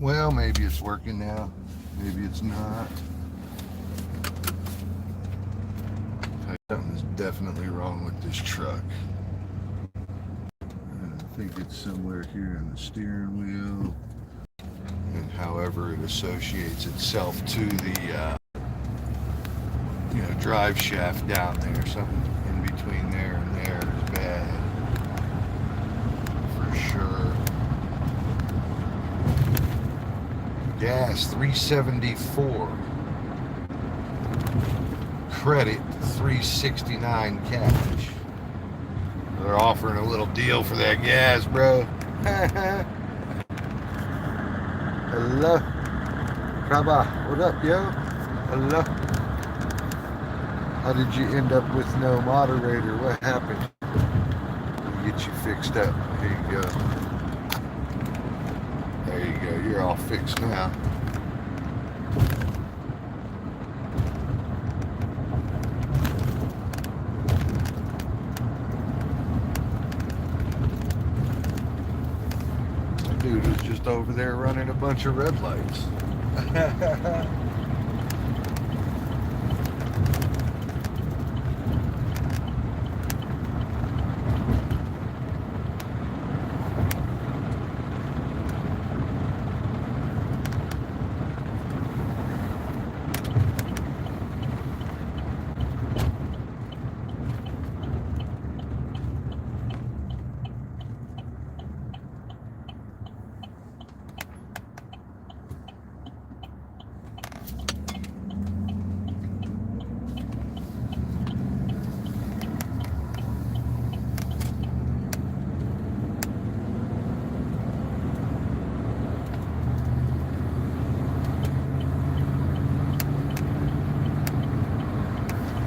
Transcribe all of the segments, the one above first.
Well, maybe it's working now. Maybe it's not. Something's definitely wrong with this truck. I think it's somewhere here in the steering wheel, and however it associates itself to the drive shaft down there. Something in between there and there is bad for sure. Gas 374. Credit 369 cash. They're offering a little deal for that gas, bro. Hello. Kaba, what up, yo? Hello. How did you end up with no moderator? What happened? We'll get you fixed up. Here you go. There you go. You're all fixed now. That dude was just over there running a bunch of red lights.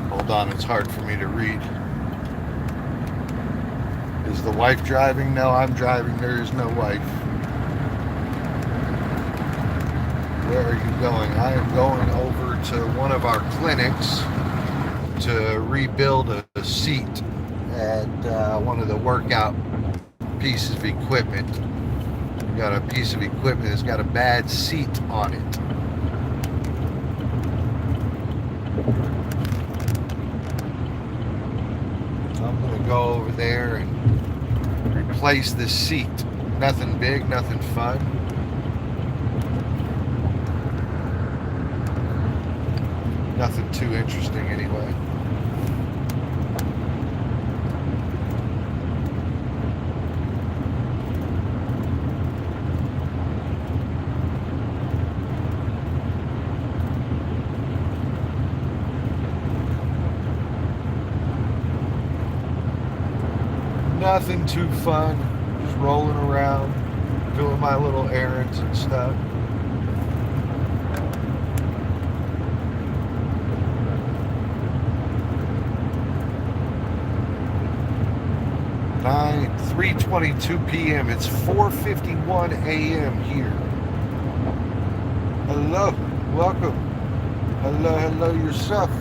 Hold on, it's hard for me to read. Is the wife driving? No, I'm driving. There is no wife. Where are you going? I am going over to one of our clinics to rebuild a seat at one of the workout pieces of equipment. We got a piece of equipment that's got a bad seat on it. I'm going to go over there and replace this seat. Nothing big, nothing fun. Nothing too interesting anyway. Nothing too fun, just rolling around, doing my little errands and stuff. Nine, 3:22 p.m. It's 4:51 a.m. here. Hello, welcome. Hello yourself.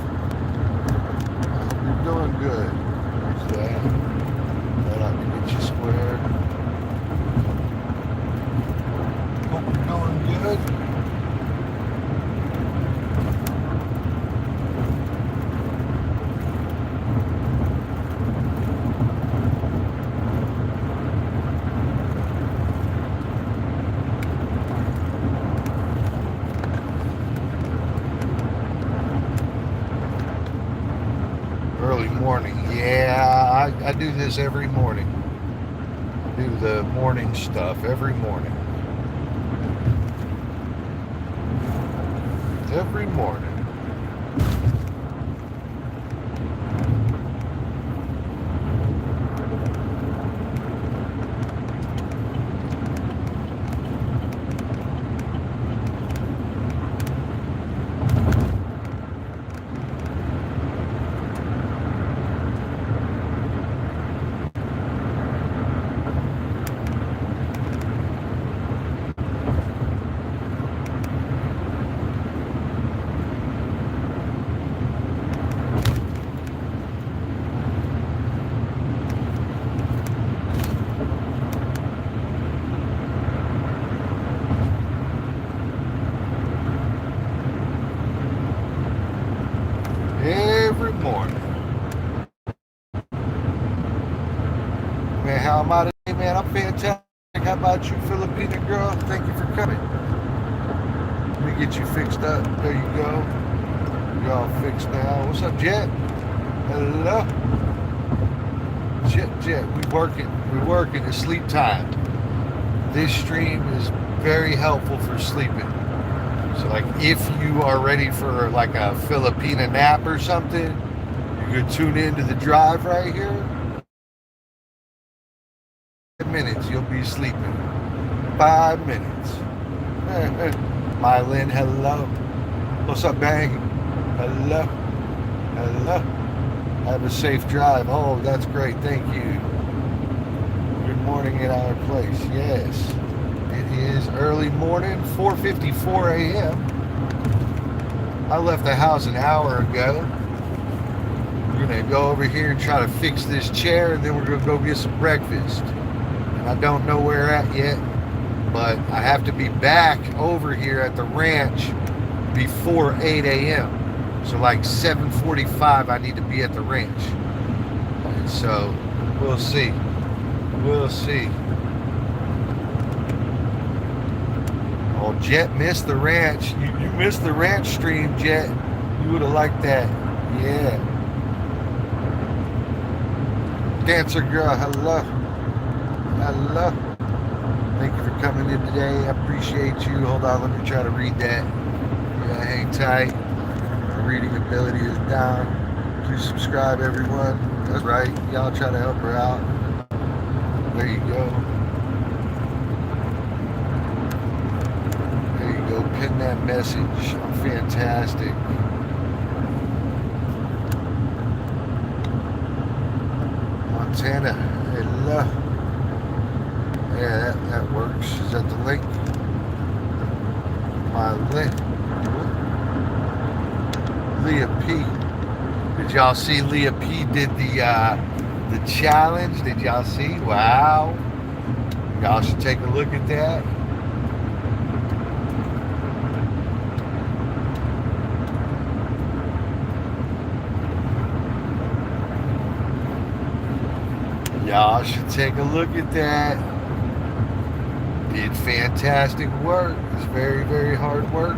You're doing good. What's that? That ought to get you squared. Hope you're doing good. Early morning. Yeah, I do this every morning. I do the morning stuff every morning. Every morning. man. How am I today, man? I'm fantastic. How about you, Filipina girl? Thank you for coming. Let me get you fixed up. There you go. You're all fixed now. What's up, Jet? Hello? Jet. We working. It's sleep time. This stream is very helpful for sleeping. So like if you are ready for like a Filipina nap or something, you could tune into the drive right here. 5 minutes, you'll be sleeping. 5 minutes. Mylin, hello. What's up, Bang? Hello. Have a safe drive. Oh, that's great. Thank you. Good morning at our place. Yes. It is early morning, 4:54 a.m. I left the house an hour ago. We're going to go over here and try to fix this chair, and then we're going to go get some breakfast. And I don't know where at yet, but I have to be back over here at the ranch before 8 a.m. So like 7:45, I need to be at the ranch. And so we'll see. Oh, Jet missed the ranch. You missed the ranch stream, Jet. You would have liked that. Yeah. Dancer girl, hello. Thank you for coming in today. I appreciate you. Hold on, let me try to read that. Yeah, hang tight. My reading ability is down. Please subscribe, everyone. That's right. Y'all try to help her out. There you go. Pin that message. I'm fantastic. Montana, hello. Yeah, that works. Is that the link? My link. Leah P. Did y'all see Leah P did the challenge? Did y'all see? Wow. Y'all should take a look at that. Y'all should take a look at that. Did fantastic work. It's very, very hard work.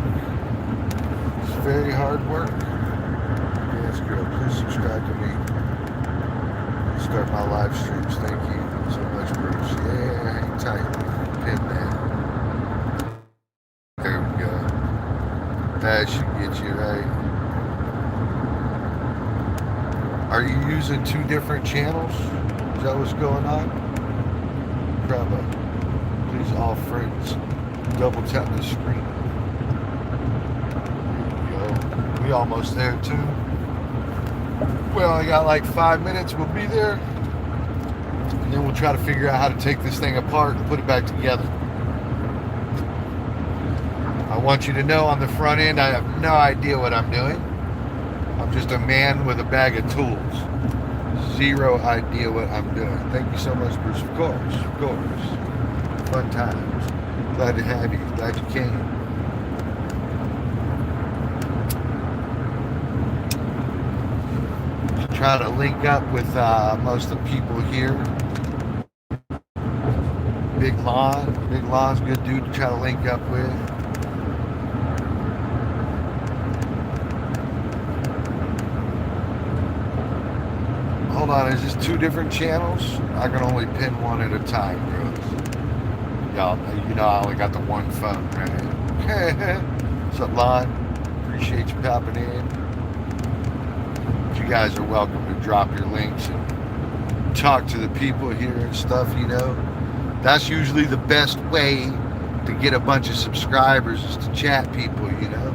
It's very hard work. Yes, girl, please subscribe to me. Start my live streams. Thank you so much, Bruce. Yeah, hang tight. Pin that. There we go. That should get you right. Are you using 2 different channels? Is that what's going on? Grab up. Please, all friends, double tap the screen. There we go. We almost there too. Well, I got like 5 minutes. We'll be there, and then we'll try to figure out how to take this thing apart and put it back together. I want you to know on the front end, I have no idea what I'm doing. I'm just a man with a bag of tools. Zero idea what I'm doing. Thank you so much, Bruce. Of course. Fun times. Glad to have you. Glad you came. Try to link up with most of the people here. Big Lon's a good dude to try to link up with. Hold on, is this 2 different channels? I can only pin one at a time, girls. Y'all, you know I only got the one phone, right? What's up, Lon? Appreciate you popping in. But you guys are welcome to drop your links and talk to the people here and stuff, you know. That's usually the best way to get a bunch of subscribers is to chat people, you know.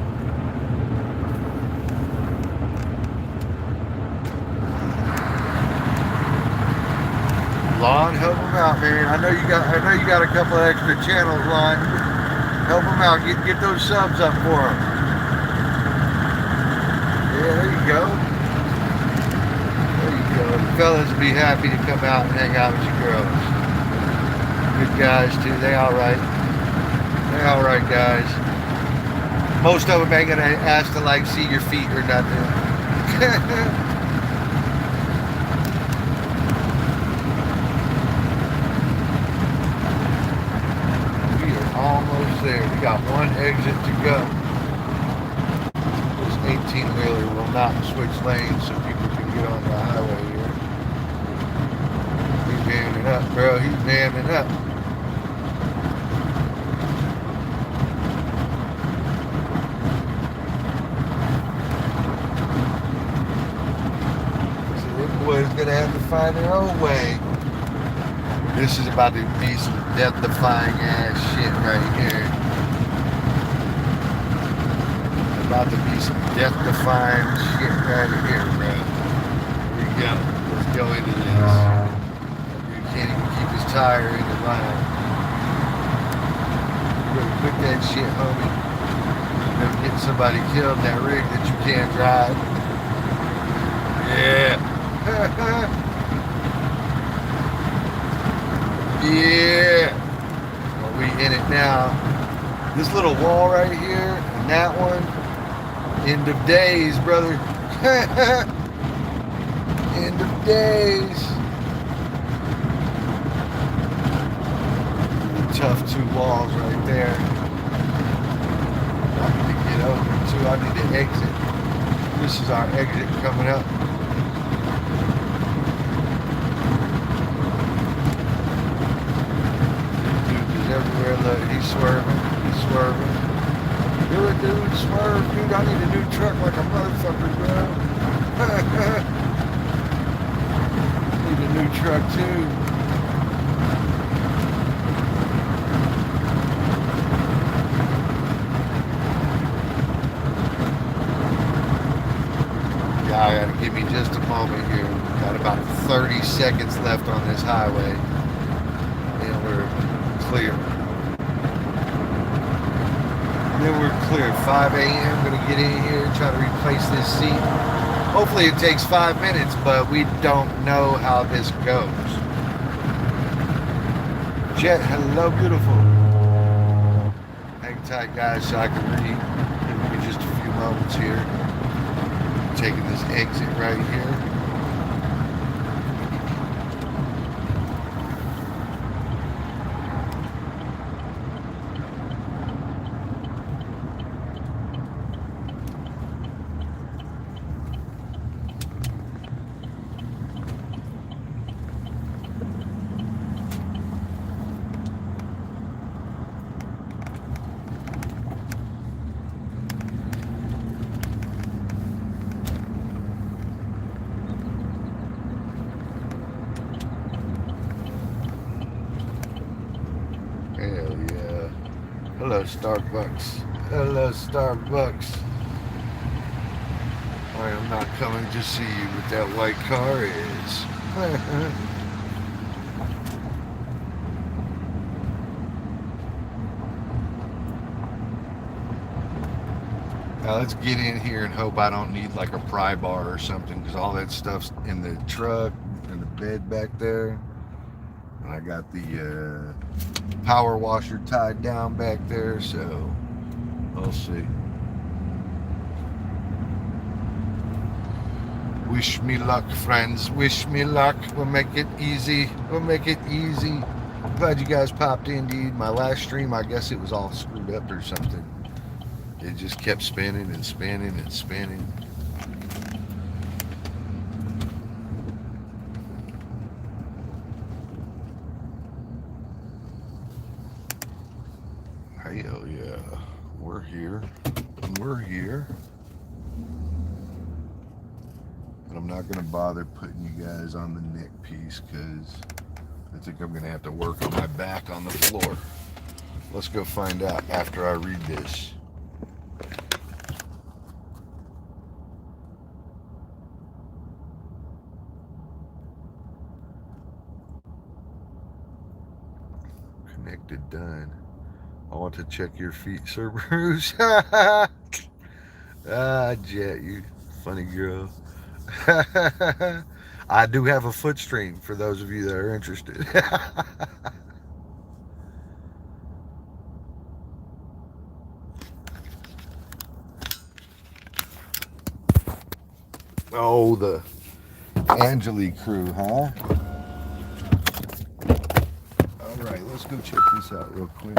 Lon, help them out, man. I know you got a couple of extra channels, Lon. Help them out. Get those subs up for them. Yeah, there you go. The fellas will be happy to come out and hang out with you girls. Good guys too. They all right. Guys. Most of them ain't gonna ask to like see your feet or nothing. clear. We got one exit to go. This 18-wheeler will not switch lanes so people can get on the highway here. He's manning up, bro. He's manning up. So this boy's gonna have to find their own way. This is about to be some death-defying ass shit right here. About to be some death-defying shit right here, bro. Here we go. Let's go into this. You can't even keep his tire in the line. You better quit that shit, homie. You're gonna get somebody killed in that rig that you can't drive. Yeah. Yeah. Well, we in it now. This little wall right here and that one. End of days, brother. End of days. Tough two walls right there. I need to get over too. I need to exit. This is our exit coming up. Everywhere, look, he's swerving, Do it, dude, swerve, dude, I need a new truck like a motherfucker, bro. Need a new truck, too. Yeah, I gotta give me just a moment here. We've got about 30 seconds left on this highway. And we're clear. Then we're clear. 5 a.m. Gonna get in here, try to replace this seat. Hopefully it takes 5 minutes, but we don't know how this goes. Jet, hello, beautiful. Hang tight, guys, so I can read. Give me just a few moments here. Taking this exit right here. Hell yeah. Hello, Starbucks. Hello, Starbucks. Alright, I'm not coming to see you, but that white car is. Now let's get in here and hope I don't need like a pry bar or something, because all that stuff's in the truck and the bed back there. And I got the power washer tied down back there, so we'll see. Wish me luck, friends. Wish me luck. We'll make it easy. We'll make it easy. Glad you guys popped in, dude. My last stream, I guess it was all screwed up or something. It just kept spinning and spinning and spinning. Hell yeah. We're here. We're here. And I'm not going to bother putting you guys on the neck piece because I think I'm going to have to work on my back on the floor. Let's go find out after I read this. Connected, done. I want to check your feet, Sir Bruce. Ah, Jet, you funny girl. I do have a foot stream for those of you that are interested. Oh, the Angeli crew, huh? All right, let's go check this out real quick.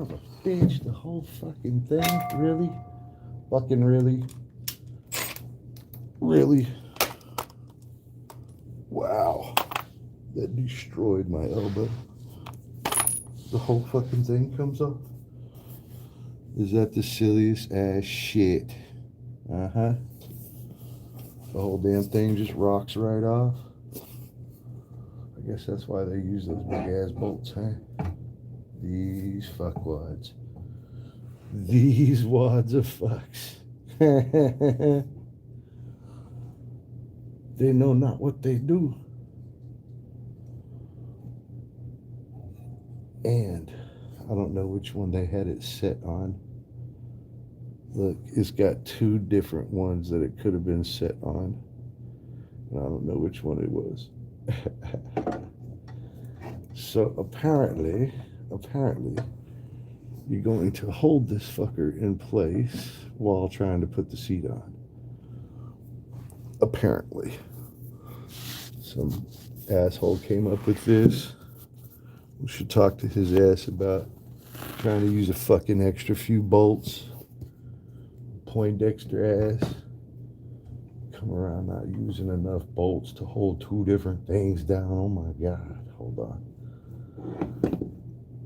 Son of a bitch, the whole fucking thing? Really? Fucking really? Really? Wow. That destroyed my elbow. The whole fucking thing comes off? Is that the silliest ass shit? Uh-huh. The whole damn thing just rocks right off. I guess that's why they use those big ass bolts, huh? These fuckwads. These wads of fucks. They know not what they do. And I don't know which one they had it set on. Look, it's got two different ones that it could have been set on. And I don't know which one it was. So apparently, you're going to hold this fucker in place while trying to put the seat on. Apparently. Some asshole came up with this. We should talk to his ass about trying to use a fucking extra few bolts. Poindexter ass. Come around not using enough bolts to hold two different things down. Oh my God. Hold on.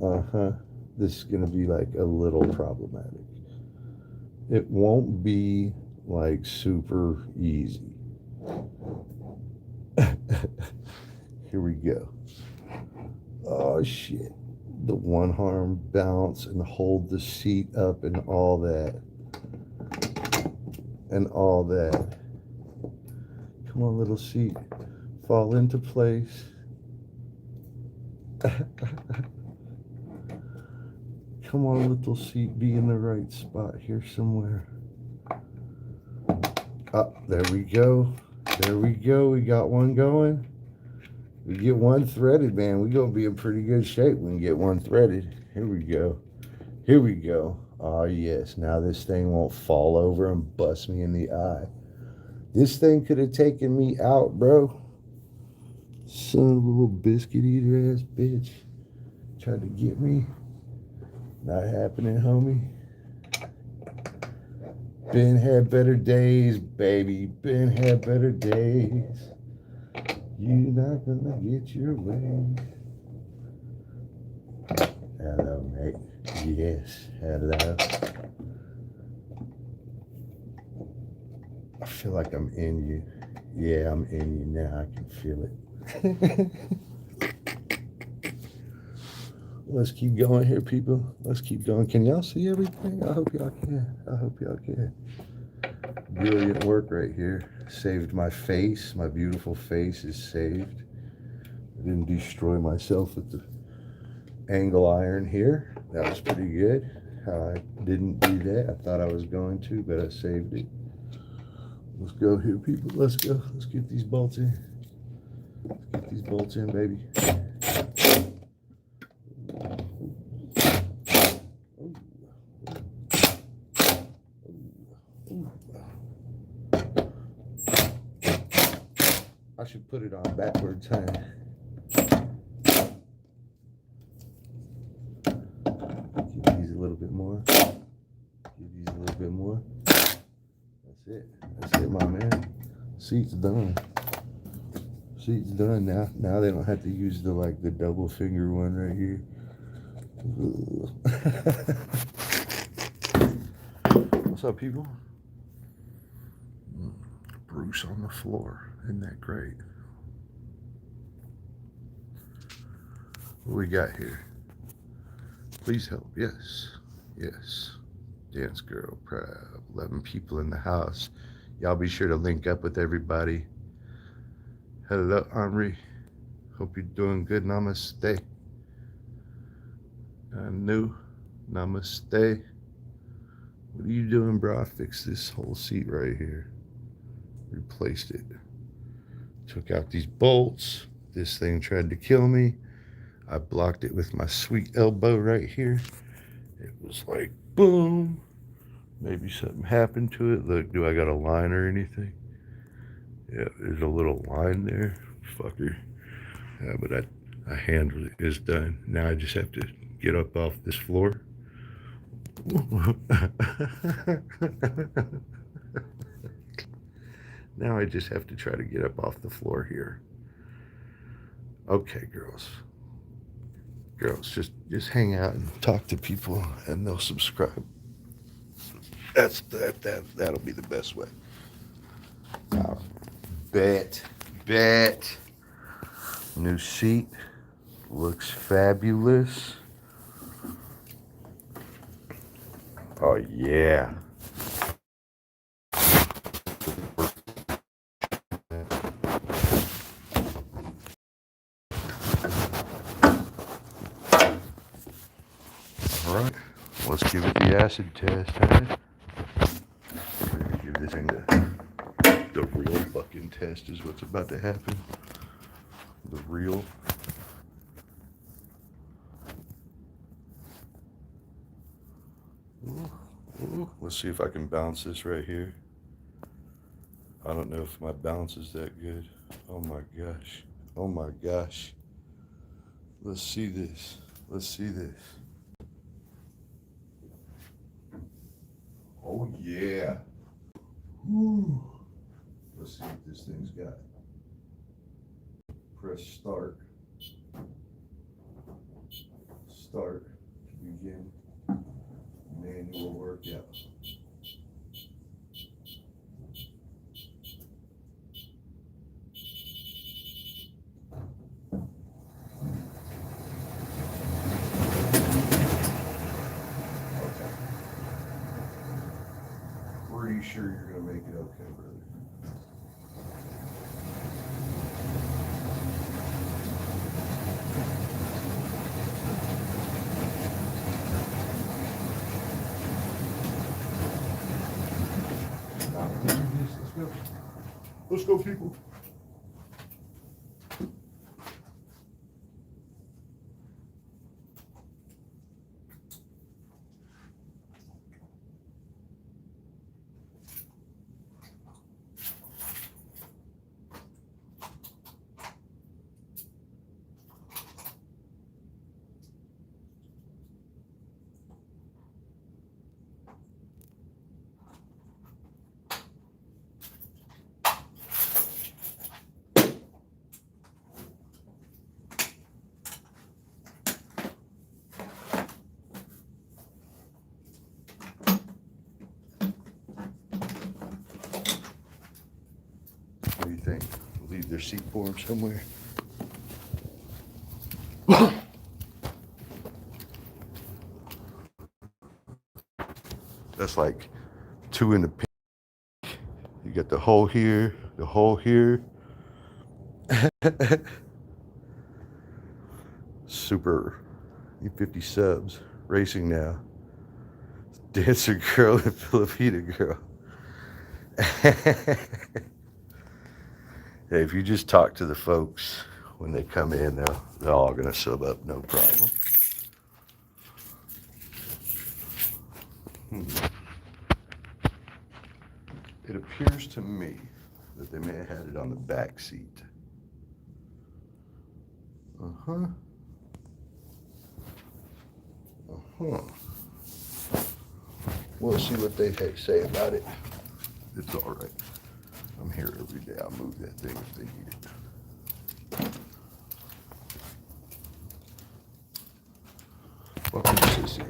Uh-huh. This is going to be like a little problematic. It won't be like super easy. Here we go. Oh shit. The one arm bounce and hold the seat up and all that. And all that. Come on, little seat. Fall into place. Come on, little seat. Be in the right spot here somewhere. Oh, there we go. There we go. We got one going. We get one threaded, man. We're going to be in pretty good shape when we get one threaded. Here we go. Here we go. Oh, yes. Now this thing won't fall over and bust me in the eye. This thing could have taken me out, bro. Son of a little biscuit eater ass bitch. Tried to get me. Not happening, homie. Been had better days, baby. Been had better days. You're not gonna get your way. Hello, mate. Yes, hello. I feel like I'm in you. Yeah, I'm in you now. I can feel it. Let's keep going here, people. Let's keep going. Can y'all see everything? I hope y'all can. I hope y'all can. Brilliant work right here. Saved my face. My beautiful face is saved. I didn't destroy myself with the angle iron here. That was pretty good. I didn't do that. I thought I was going to, but I saved it. Let's go here, people. Let's go. Let's get these bolts in. Let's get these bolts in, baby. I should put it on backwards, huh? Give these a little bit more. Give these a little bit more. That's it. That's it, my man. Seat's done. Seat's done now. Now they don't have to use the double finger one right here. What's up, people? Bruce on the floor. Isn't that great? What we got here? Please help. Yes. Yes. Dance girl. Proud. 11 people in the house. Y'all be sure to link up with everybody. Hello, Henri. Hope you're doing good. Namaste. New. Namaste. What are you doing, bro? I fixed this whole seat right here. Replaced it. Took out these bolts. This thing tried to kill me. I blocked it with my sweet elbow right here. It was like, boom. Maybe something happened to it. Look, do I got a line or anything? Yeah, there's a little line there. Fucker. Yeah, but I handled it. It's done. Now I just have to get up off this floor Now I just have to try to get up off the floor here. Okay, girls. Girls, just hang out and talk to people and they'll subscribe. That'll be the best way. Bet. New seat. Looks fabulous. Oh yeah. All right, let's give it the acid test, huh? Give this thing the real fucking test is what's about to happen. The real. Ooh, let's see if I can bounce this right here. I don't know if my bounce is that good. Oh my gosh. Oh my gosh. Let's see this. Let's see this. Oh yeah. Whew. Let's see what this thing's got. Press start. Start to begin manual workout. Pretty sure you're gonna make it okay, brother. Let's go. Let's go, people. What do you think? Leave their seat for them somewhere. That's like two in the pink. You got the hole here, the hole here. Super E50 subs racing now. Dancer girl and Filipina girl. Hey, if you just talk to the folks when they come in, they're all gonna sub up, no problem. It appears to me that they may have had it on the back seat. Uh-huh. We'll see what they say about it. It's all right. I'm here every day. I'll move that thing if they need it. Welcome to Sissy.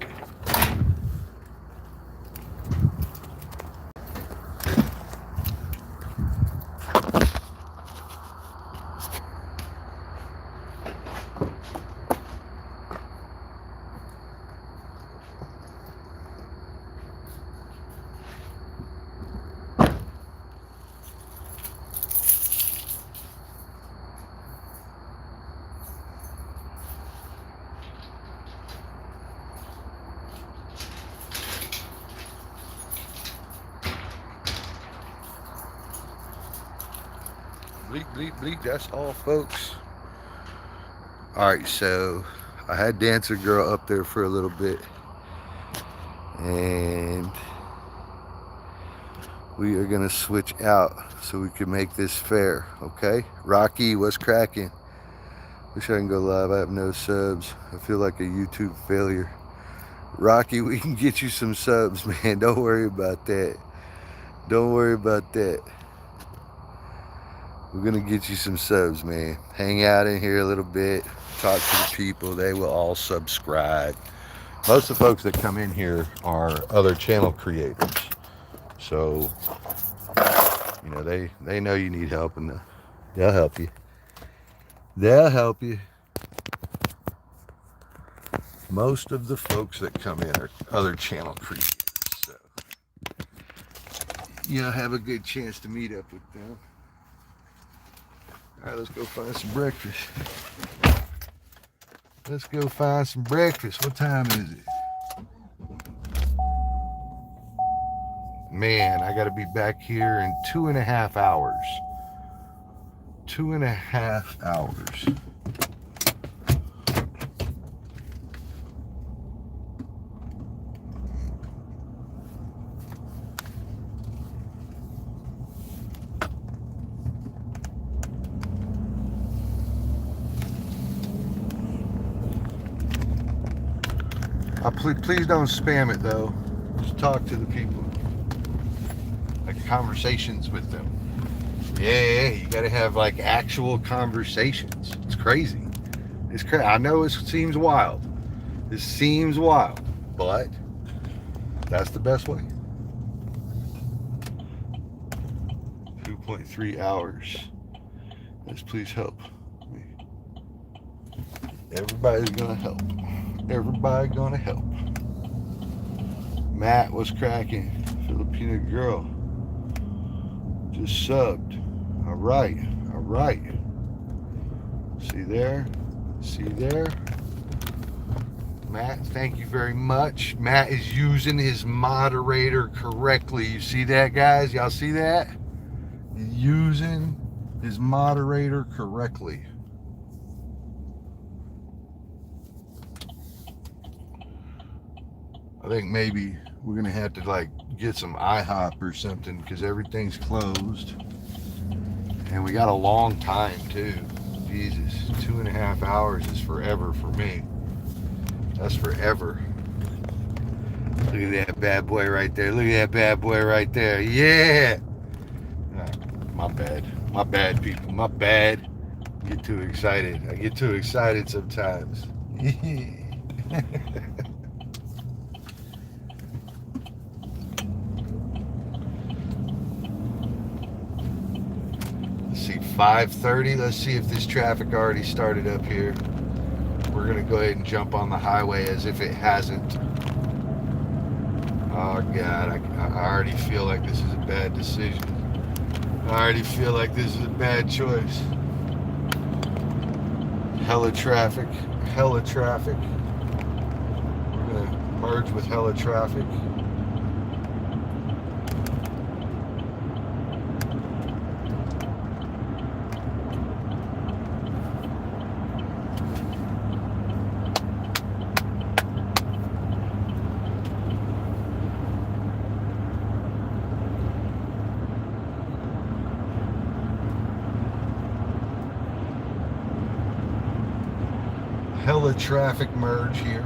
Bleep, bleep, bleep. That's all, folks. All right, so I had Dancer Girl up there for a little bit, and we are gonna switch out so we can make this fair, okay? Rocky, what's cracking? Wish I can go live. I have no subs. I feel like a YouTube failure. Rocky, we can get you some subs, man. Don't worry about that. Don't worry about that. We're gonna get you some subs, man. Hang out in here a little bit, talk to the people. They will all subscribe. Most of the folks that come in here are other channel creators, so you know they know you need help, and they'll help you. They'll help you. Most of the folks that come in are other channel creators, so you'll have a good chance to meet up with them. All right, let's go find some breakfast. Let's go find some breakfast. What time is it? Man, I got to be back here in 2.5 hours. 2.5 hours. Please don't spam it though. Just talk to the people. Like conversations with them. Yeah, you gotta have like actual conversations. It's crazy. It's crazy. I know it seems wild. It seems wild, but that's the best way. 2.3 hours. Let's please help me. Everybody's gonna help. Everybody gonna help. Matt was cracking. Filipino girl just subbed. All right, all right. See there, see there. Matt, thank you very much. Matt is using his moderator correctly. You see that, guys? Y'all see that? He's using his moderator correctly. I think maybe we're gonna have to like get some IHOP or something because everything's closed. And we got a long time too. Jesus, 2.5 hours is forever for me. That's forever. Look at that bad boy right there. Look at that bad boy right there. Yeah. My bad. My bad, people. My bad. I get too excited. I get too excited sometimes. Let's see, 5:30. Let's see if this traffic already started up here. We're going to go ahead and jump on the highway as if it hasn't. Oh, God. I already feel like this is a bad decision. I already feel like this is a bad choice. Hella traffic. Hella traffic. We're going to merge with hella traffic. Hella traffic merge here.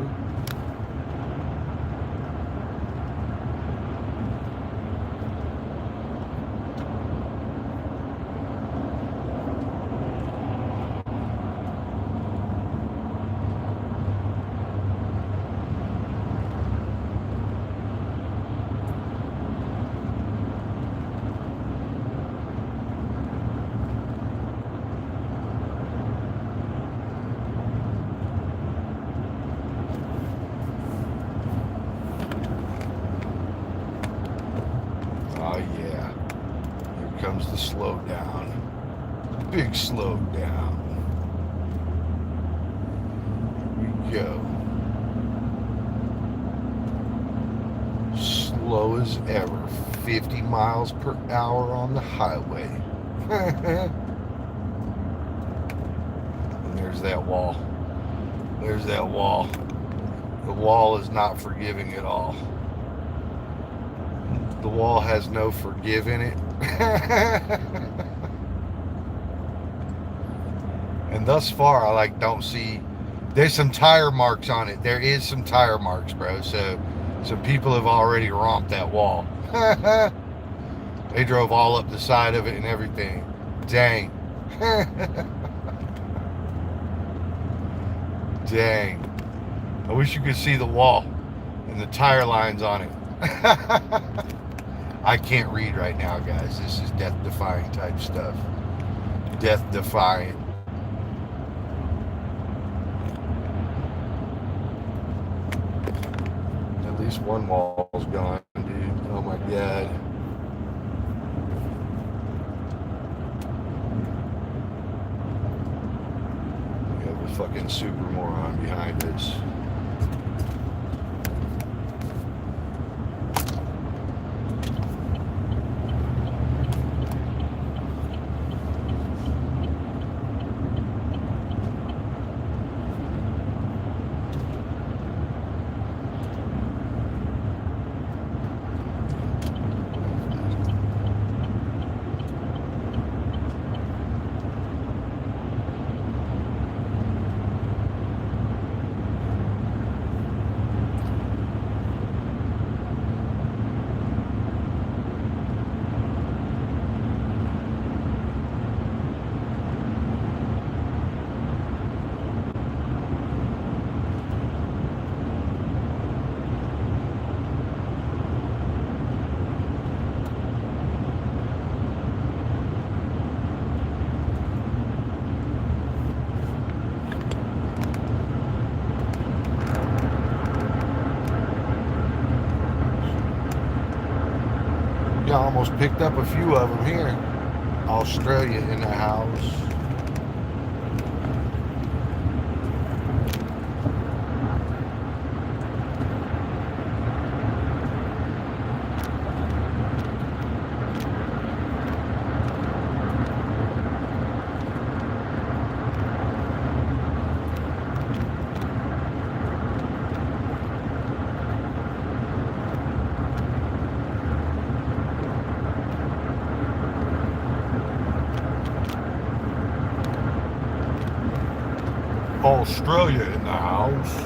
Comes the slow down. Big slow down. Here we go. Slow as ever. 50 miles per hour on the highway. And there's that wall. There's that wall. The wall is not forgiving at all. The wall has no forgive in it. And thus far, I don't see There's some tire marks on it. There is some tire marks, bro. So some people have already romped that wall. They drove all up the side of it and everything. Dang. Dang. I wish you could see the wall and the tire lines on it. I can't read right now, guys. This is death-defying type stuff. Death-defying. At least one wall's gone, dude. Oh my God. We have a fucking super moron behind us. Almost picked up a few of them here. Australia in the house. Australia in the house.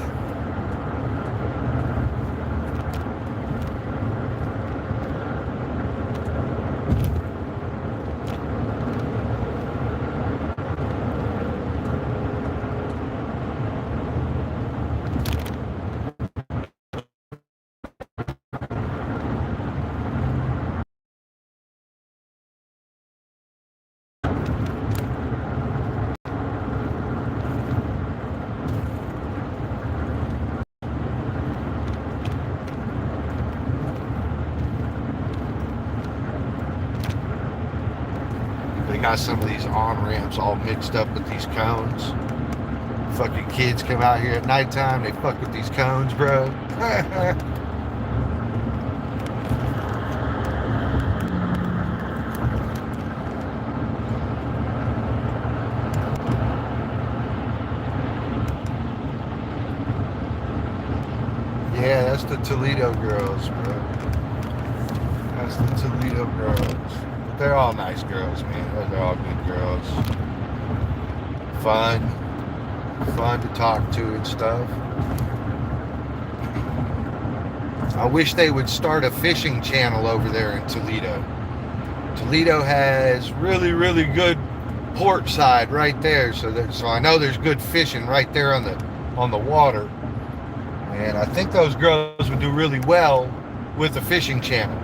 Got some of these on-ramps all mixed up with these cones. Fucking kids come out here at nighttime, they fuck with these cones, bro. Yeah, that's the Toledo girls, bro. That's the Toledo girls. They're all nice girls, man. They're all good girls. Fun to talk to and stuff. I wish they would start a fishing channel over there in Toledo. Toledo has really, really good port side right there, so I know there's good fishing right there on the water. And I think those girls would do really well with a fishing channel.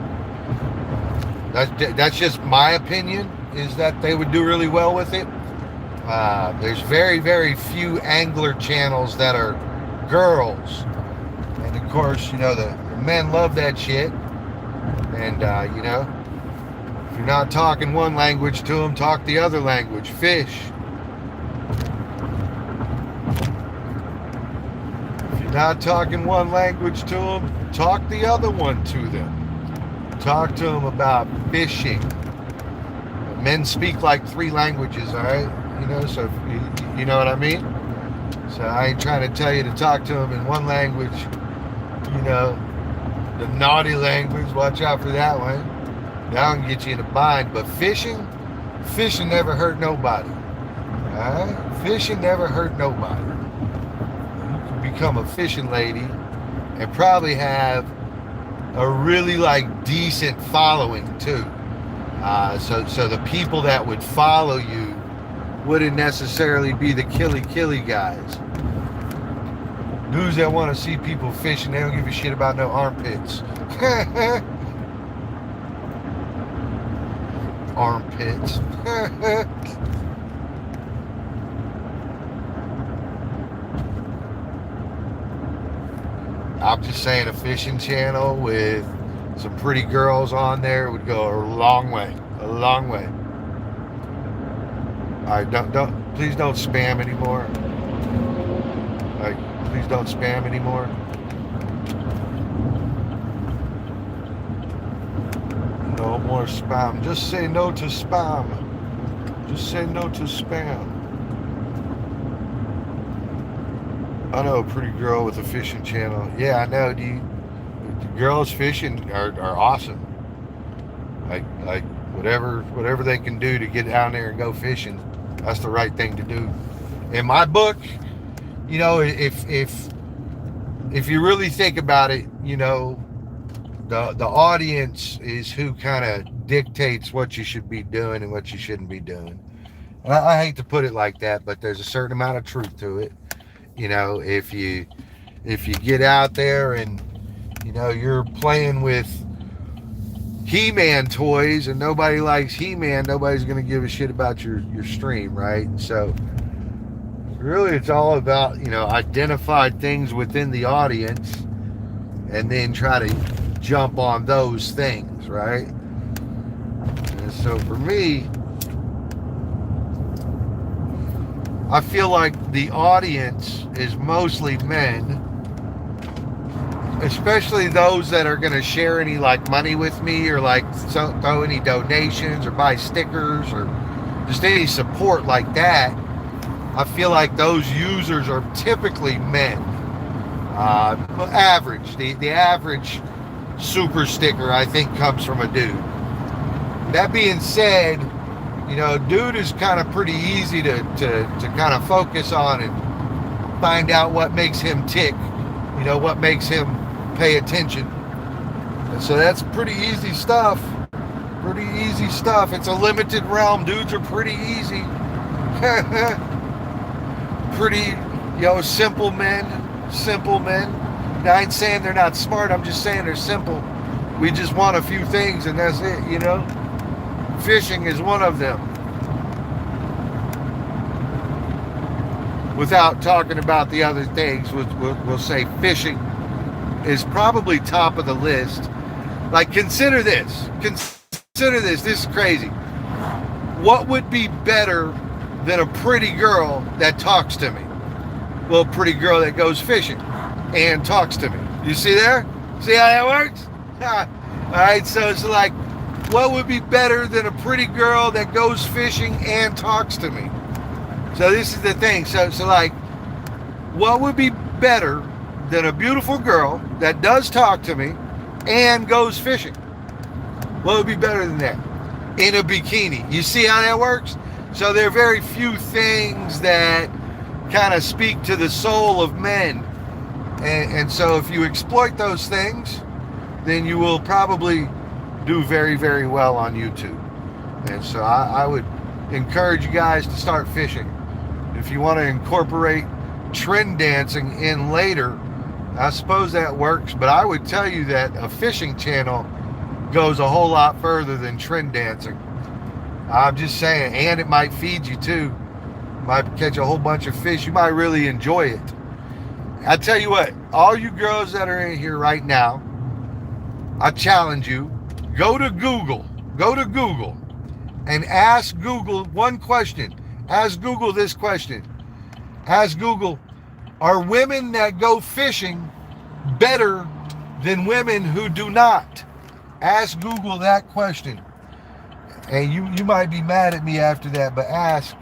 That's just my opinion, is that they would do really well with it. There's very, very few angler channels that are girls. And of course, you know, the men love that shit. And, you know, if you're not talking one language to them, talk the other language. Fish. If you're not talking one language to them, talk the other one to them. Talk to them about fishing. Men speak like 3 languages, all right? You know, so you know what I mean? So I ain't trying to tell you to talk to them in one language, you know, the naughty language. Watch out for that one. That can get you in a bind. But fishing never hurt nobody. All right? Fishing never hurt nobody. become a fishing lady and probably have a really like decent following too. So the people that would follow you wouldn't necessarily be the killy guys. Dudes that want to see people fishing, they don't give a shit about no armpits. Armpits. I'm just saying a fishing channel with some pretty girls on there would go a long way. A long way. Alright, please don't spam anymore. Alright, please don't spam anymore. No more spam. Just say no to spam. Just say no to spam. I know a pretty girl with a fishing channel. Yeah, I know, dude. The girls fishing are awesome. Like whatever they can do to get down there and go fishing, that's the right thing to do. In my book, you know, if you really think about it, you know, the audience is who kind of dictates what you should be doing and what you shouldn't be doing. And I hate to put it like that, but there's a certain amount of truth to it. You know, if you get out there and, you know, you're playing with He-Man toys and nobody likes He-Man, nobody's going to give a shit about your stream, right? So really it's all about, you know, identify things within the audience and then try to jump on those things, right? And so for me, I feel like the audience is mostly men, especially those that are going to share any like money with me or like throw any donations or buy stickers or just any support like that. I feel like those users are typically men. Average. The average super sticker, I think, comes from a dude. That being said, you know, dude is kind of pretty easy to kind of focus on and find out what makes him tick, you know, what makes him pay attention. And so that's pretty easy stuff. Pretty easy stuff. It's a limited realm. Dudes are pretty easy. Pretty, you know, simple men. Simple men. Now, I ain't saying they're not smart. I'm just saying they're simple. We just want a few things and that's it, you know. Fishing is one of them. Without talking about the other things, we'll say fishing is probably top of the list. Like, consider this. Consider this. This is crazy. What would be better than a pretty girl that talks to me? Well, a pretty girl that goes fishing and talks to me. You see there? See how that works? All right, so it's like, what would be better than a pretty girl that goes fishing and talks to me? So this is the thing. So like, what would be better than a beautiful girl that does talk to me and goes fishing? What would be better than that? In a bikini. You see how that works? So there are very few things that kind of speak to the soul of men. And so if you exploit those things, then you will probably do very, very well on YouTube. And so I would encourage you guys to start fishing. If you want to incorporate trend dancing in later, I suppose that works, but I would tell you that a fishing channel goes a whole lot further than trend dancing. I'm just saying, and it might feed you too. You might catch a whole bunch of fish. You might really enjoy it. I tell you what, all you girls that are in here right now, I challenge you, go to Google and ask Google one question. Ask Google this question. Ask Google, are women that go fishing better than women who do not? Ask Google that question. And you might be mad at me after that, but ask.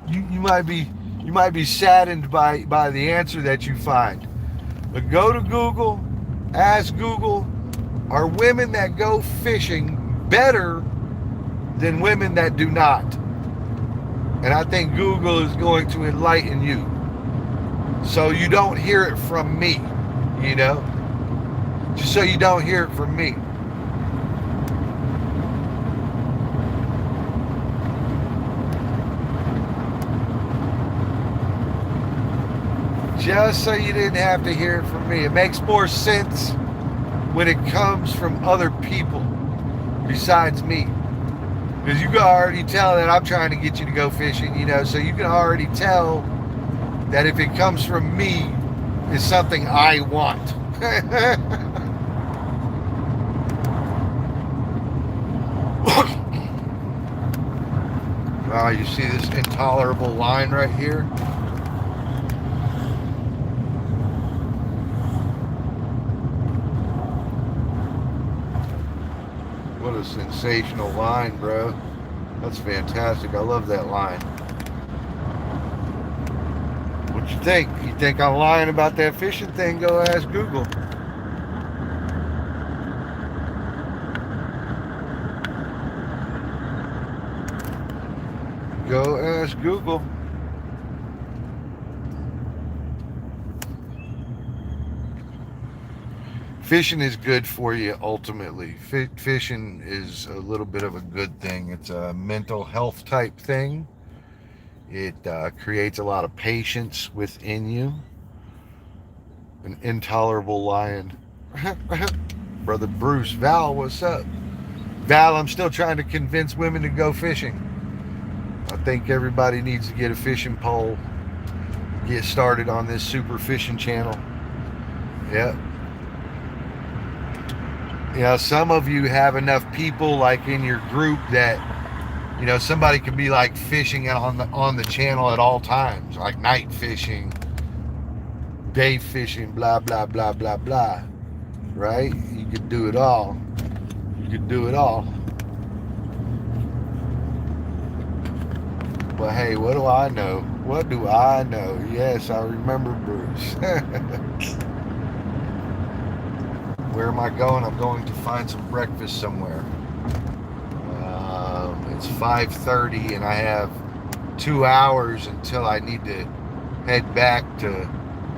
you might be saddened by the answer that you find. But go to Google, ask Google, are women that go fishing better than women that do not? And I think Google is going to enlighten you. So you don't hear it from me, you know? Just so you don't hear it from me. Just so you didn't have to hear it from me. It makes more sense when it comes from other people besides me. Because you can already tell that I'm trying to get you to go fishing, you know, so you can already tell that if it comes from me, it's something I want. Oh, you see this intolerable line right here? What a sensational line, bro. That's fantastic. I love that line. What you think? You think I'm lying about that fishing thing? Go ask Google. Go ask Google. Fishing is good for you ultimately. Fishing is a little bit of a good thing. It's a mental health type thing. It creates a lot of patience within you. An intolerable lion. Brother Bruce, Val, what's up? Val, I'm still trying to convince women to go fishing. I think everybody needs to get a fishing pole, get started on this super fishing channel. Yep. You know, some of you have enough people like in your group that, you know, somebody could be like fishing on the channel at all times, like night fishing, day fishing, blah blah blah blah blah. Right? You could do it all. You could do it all. But hey, what do I know? What do I know? Yes, I remember Bruce. Where am I going? I'm going to find some breakfast somewhere. It's 5:30 and I have 2 hours until I need to head back to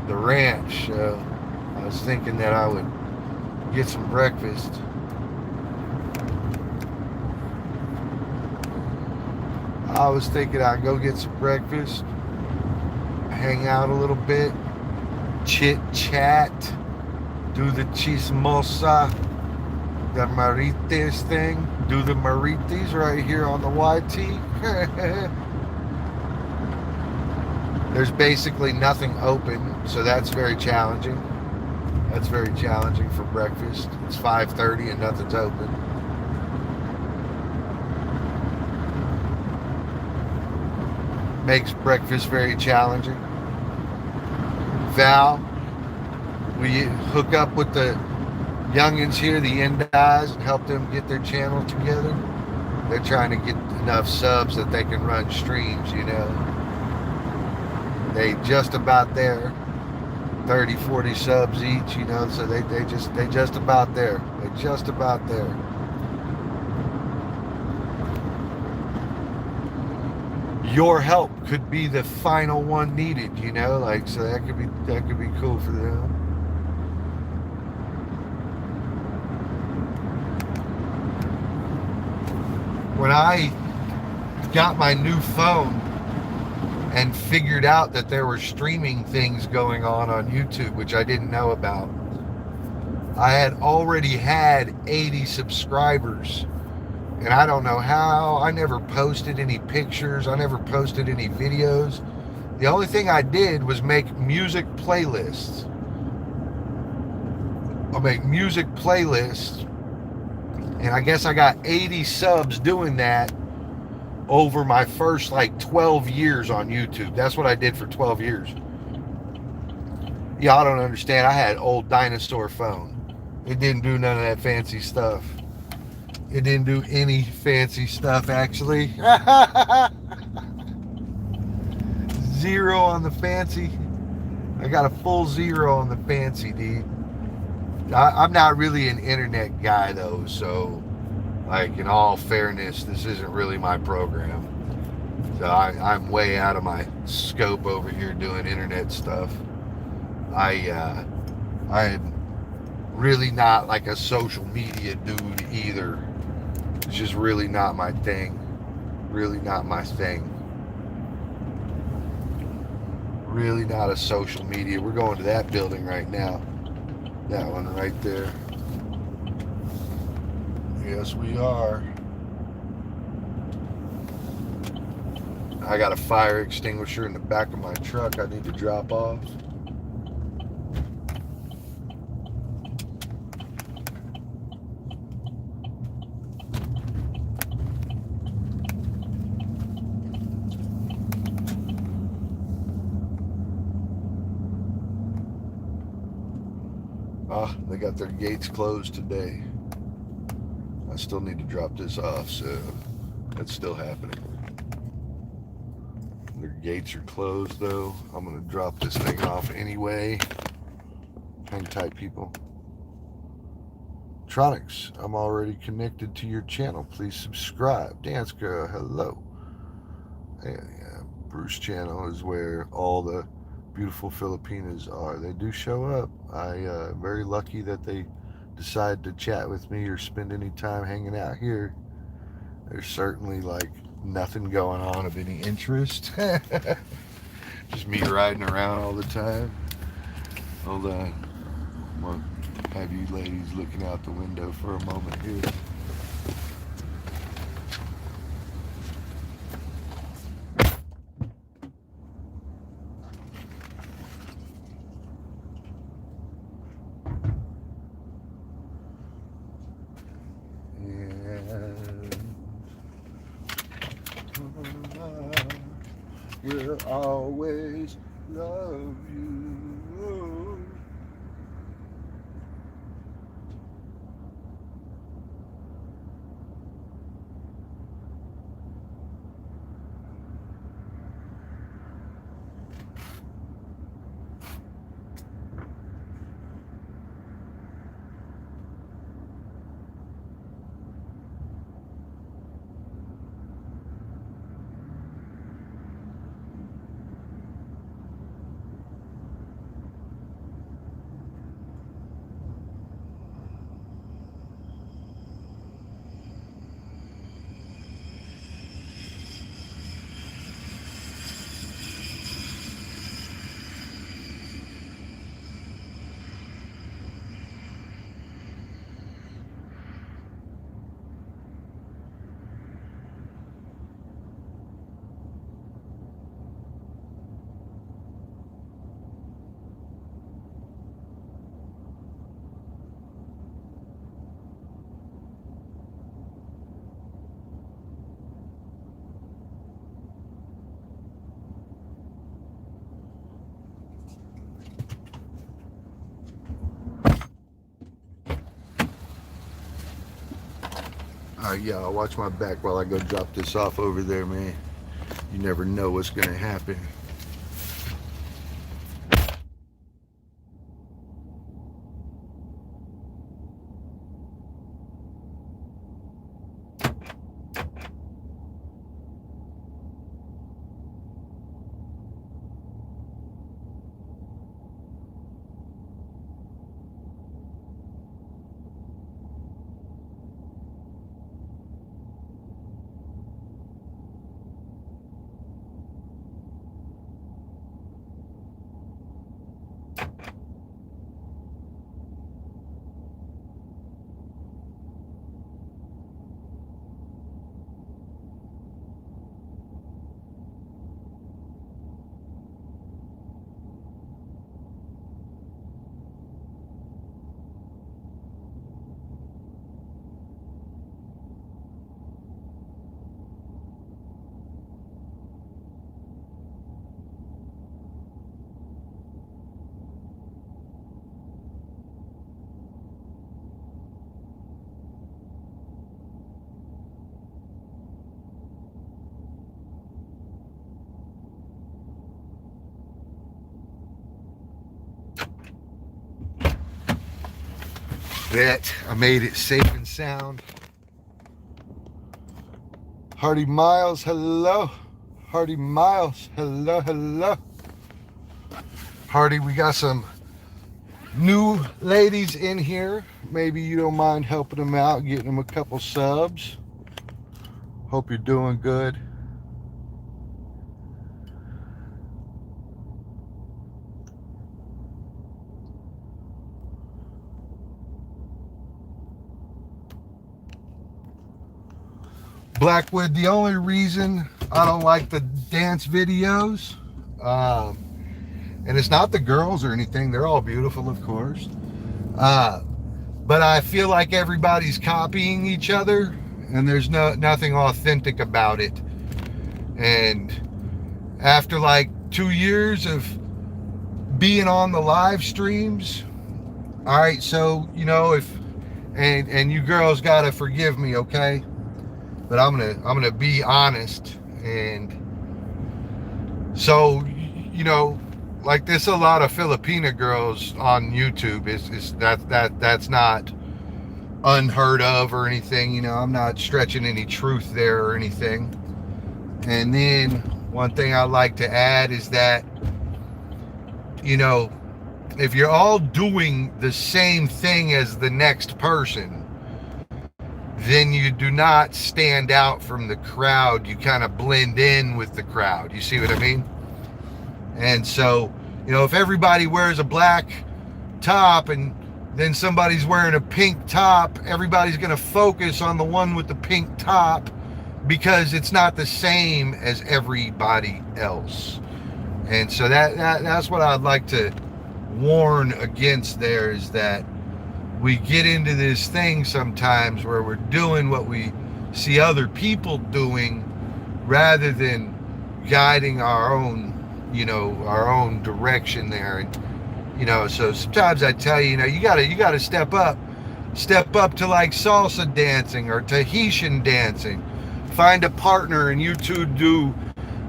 the ranch. I was thinking that I would get some breakfast. I was thinking I'd go get some breakfast, hang out a little bit, chit chat, do the chismosa, the marites thing, do the marites right here on the YT. There's basically nothing open, so that's very challenging. That's very challenging for breakfast. It's 5:30 and nothing's open. Makes breakfast very challenging. Val, will you hook up with the youngins here, the Endis, and help them get their channel together? They're trying to get enough subs that they can run streams, you know. They just about there. 30, 40 subs each, you know, so they just about there. They're just about there. Your help could be the final one needed, you know, like, so that could be cool for them. When I got my new phone and figured out that there were streaming things going on YouTube, which I didn't know about, I had already had 80 subscribers. And I don't know how. I never posted any pictures. I never posted any videos. The only thing I did was make music playlists. I'll make music playlists. And I guess I got 80 subs doing that over my first like 12 years on YouTube. That's what I did for 12 years. Y'all don't understand. I had an old dinosaur phone. It didn't do none of that fancy stuff. It didn't do any fancy stuff, actually. 0 on the fancy. I got a full 0 on the fancy, dude. I'm not really an internet guy, though, so, like, in all fairness, this isn't really my program. So I'm way out of my scope over here doing internet stuff. I'm really not like a social media dude either. It's just really not my thing. Really not my thing. Really not a social media. We're going to that building right now. That one right there. Yes, we are. I got a fire extinguisher in the back of my truck I need to drop off. They got their gates closed today. I still need to drop this off, so that's still happening. Their gates are closed though. I'm gonna drop this thing off anyway. Hang tight, people. Tronics, I'm already connected to your channel. Please subscribe. Dance Girl, hello. Yeah, Bruce channel is where all the beautiful Filipinas are. They do show up. I'm very lucky that they decide to chat with me or spend any time hanging out here. There's certainly like nothing going on of any interest. Just me riding around all the time. Hold on. I'm gonna have you ladies looking out the window for a moment here. Will always love you. Yeah, I'll watch my back while I go drop this off over there, man. You never know what's gonna happen. Bet I made it safe and sound. Hardy Miles, hello. Hardy Miles. Hello, hello. Hardy, we got some new ladies in here. Maybe you don't mind helping them out, getting them a couple subs. Hope you're doing good. Blackwood, the only reason I don't like the dance videos, and it's not the girls or anything, they're all beautiful, of course, but I feel like everybody's copying each other and there's nothing authentic about it. And after like 2 years of being on the live streams, all right, so if and you girls gotta forgive me, okay? But I'm gonna be honest. And so like there's a lot of Filipina girls on YouTube. That's not unheard of or anything. I'm not stretching any truth there or anything. And then one thing I'd like to add is that if you're all doing the same thing as the next person, then you do not stand out from the crowd. You kind of blend in with the crowd. You see what I mean? And so, if everybody wears a black top and then somebody's wearing a pink top, everybody's going to focus on the one with the pink top because it's not the same as everybody else. And so that's what I'd like to warn against there, is that we get into this thing sometimes where we're doing what we see other people doing rather than guiding our own direction there. And so sometimes I tell you, you gotta step up to like salsa dancing or Tahitian dancing. Find a partner and you two do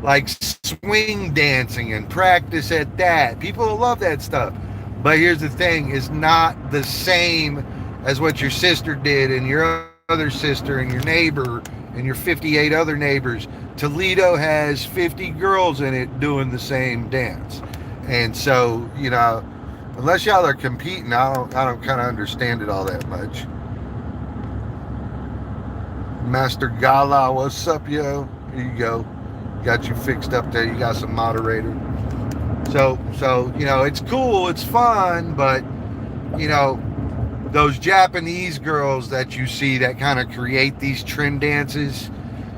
like swing dancing and practice at that. People love that stuff. But here's the thing, it's not the same as what your sister did and your other sister and your neighbor and your 58 other neighbors. Toledo has 50 girls in it doing the same dance. And so, unless y'all are competing, I don't kind of understand it all that much. Master Gala, what's up, yo? Here you go. Got you fixed up there. You got some moderator. So it's cool, it's fun, but those Japanese girls that you see that kind of create these trend dances,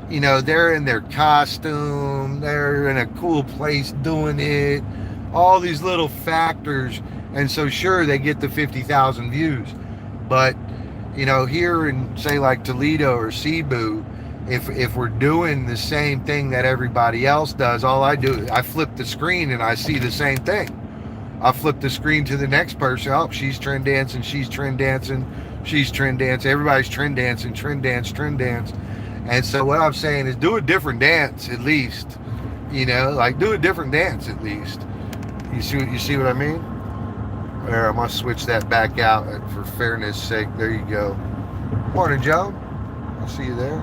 they're in their costume, they're in a cool place doing it, all these little factors, and so sure, they get the 50,000 views, but here in say like Toledo or Cebu, if we're doing the same thing that everybody else does, all I do, I flip the screen and I see the same thing. I flip the screen to the next person. Oh, she's trend dancing, she's trend dancing, she's trend dancing. Everybody's trend dancing, trend dance. And so what I'm saying is do a different dance at least. Like do a different dance at least. You see what I mean? There, I'm gonna switch that back out for fairness sake. There you go. Morning, Joe. I'll see you there.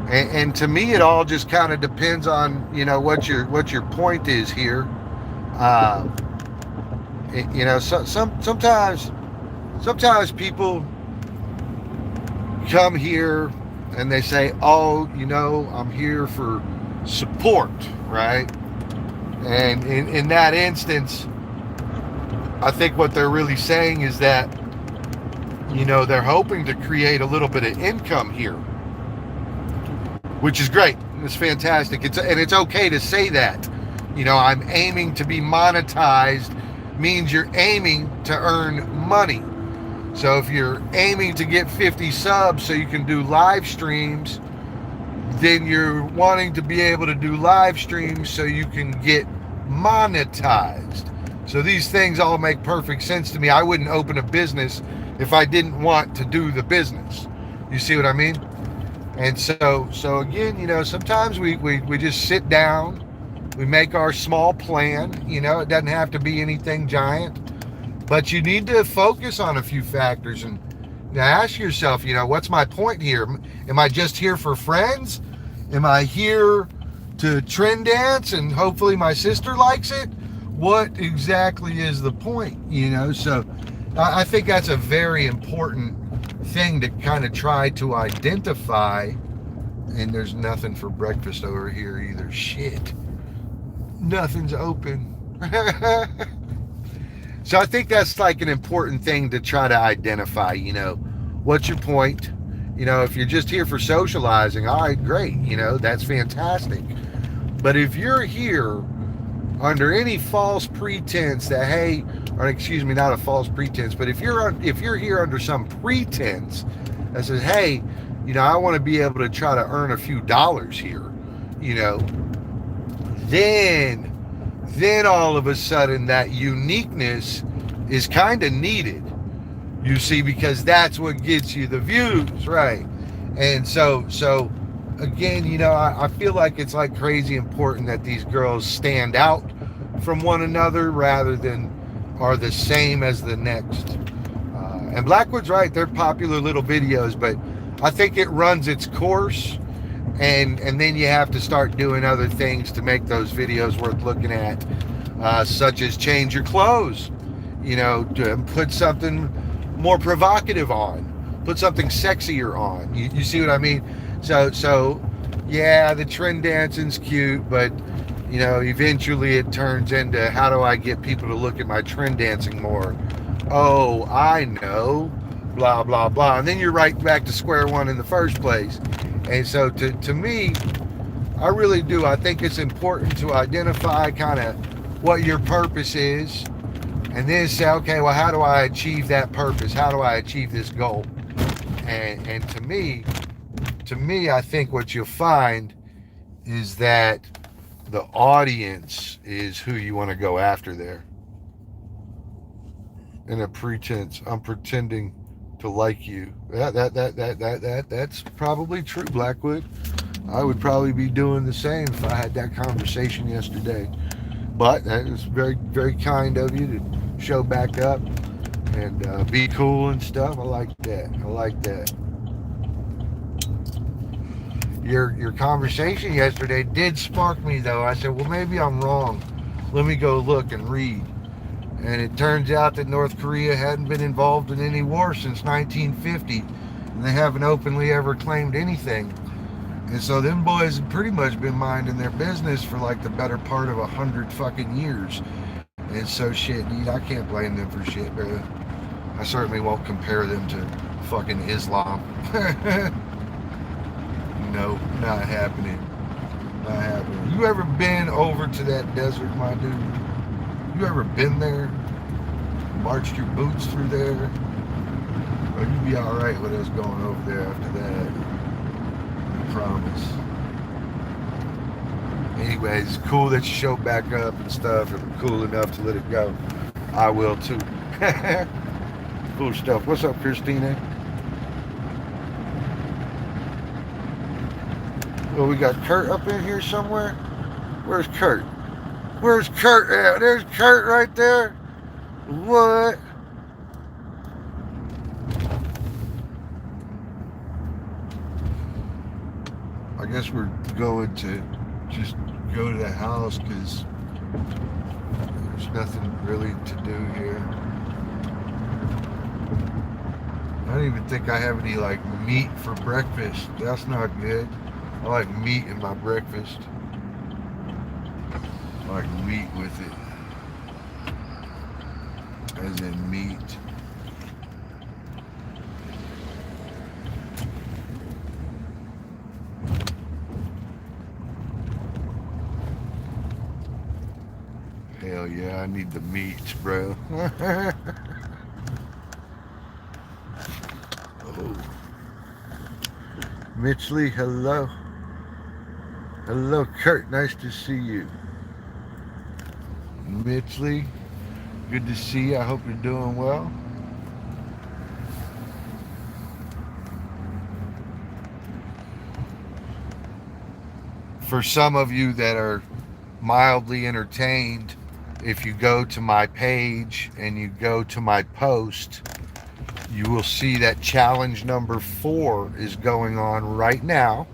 And to me, it all just kind of depends on what your point is here. Sometimes people come here and they say, "Oh, I'm here for support," right? And in that instance, I think what they're really saying is that they're hoping to create a little bit of income here, which is great. It's fantastic. It's okay to say that. I'm aiming to be monetized means you're aiming to earn money. So if you're aiming to get 50 subs so you can do live streams, then you're wanting to be able to do live streams so you can get monetized. So these things all make perfect sense to me. I wouldn't open a business if I didn't want to do the business. You see what I mean? And so again, sometimes we just sit down, we make our small plan. It doesn't have to be anything giant, but you need to focus on a few factors. And Now ask yourself, what's my point here? Am I just here for friends? Am I here to trend dance and hopefully my sister likes it? What exactly is the point? So I think that's a very important thing to kind of try to identify. And there's nothing for breakfast over here either. Shit. Nothing's open. So I think that's like an important thing to try to identify, what's your point? If you're just here for socializing, all right, great, that's fantastic. But if you're here under any false pretense that, hey, or excuse me, not a false pretense, but if you're here under some pretense that says, hey, I want to be able to try to earn a few dollars here, then all of a sudden that uniqueness is kind of needed, you see, because that's what gets you the views, right? And so again, I feel like it's like crazy important that these girls stand out from one another rather than are the same as the next. And Blackwood's right, they're popular little videos, but I think it runs its course. And then you have to start doing other things to make those videos worth looking at, such as change your clothes, to put something more provocative on, put something sexier on. You see what I mean? So yeah, the trend dancing's cute, but eventually it turns into, how do I get people to look at my trend dancing more? Oh, I know, blah, blah, blah. And then you're right back to square one in the first place. And so to me, I really do. I think it's important to identify kind of what your purpose is and then say, okay, well, how do I achieve that purpose? How do I achieve this goal? And to me, I think what you'll find is that the audience is who you want to go after there. In a pretense, I'm pretending to like you. That's probably true, Blackwood. I would probably be doing the same if I had that conversation yesterday. But that was very, very kind of you to show back up and be cool and stuff. I like that. Your conversation yesterday did spark me, though. I said, well, maybe I'm wrong. Let me go look and read. And it turns out that North Korea hadn't been involved in any war since 1950. And they haven't openly ever claimed anything. And so them boys have pretty much been minding their business for like the better part of 100 fucking years. And so shit, dude, I can't blame them for shit, bro. I certainly won't compare them to fucking Islam. No, not happening. Not happening. You ever been over to that desert, my dude? You ever been there? Marched your boots through there? Or you'd be alright with us going over there after that. I promise. Anyways, it's cool that you show back up and stuff. If I'm cool enough to let it go, I will too. Cool stuff. What's up, Christina? Well, we got Kurt up in here somewhere. Where's Kurt? Where's Kurt at? There's Kurt right there. What? I guess we're going to just go to the house because there's nothing really to do here. I don't even think I have any like meat for breakfast. That's not good. I like meat in my breakfast. I like meat with it. As in meat. Hell yeah, I need the meat, bro. Oh. Mitchley, hello. Hello, Kurt. Nice to see you. Mitchley, good to see you. I hope you're doing well. For some of you that are mildly entertained, if you go to my page and you go to my post, you will see that challenge number 4 is going on right now,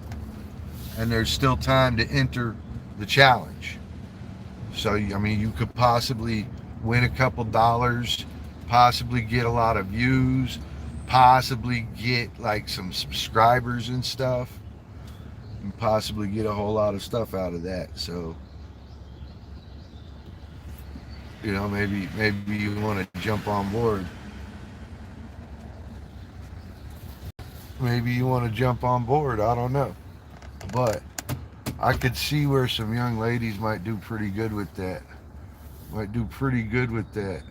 and there's still time to enter the challenge. So, I mean, you could possibly win a couple dollars, possibly get a lot of views, possibly get like some subscribers and stuff, and possibly get a whole lot of stuff out of that. So, maybe you want to jump on board. Maybe you want to jump on board. I don't know. But I could see where some young ladies might do pretty good with that. Might do pretty good with that.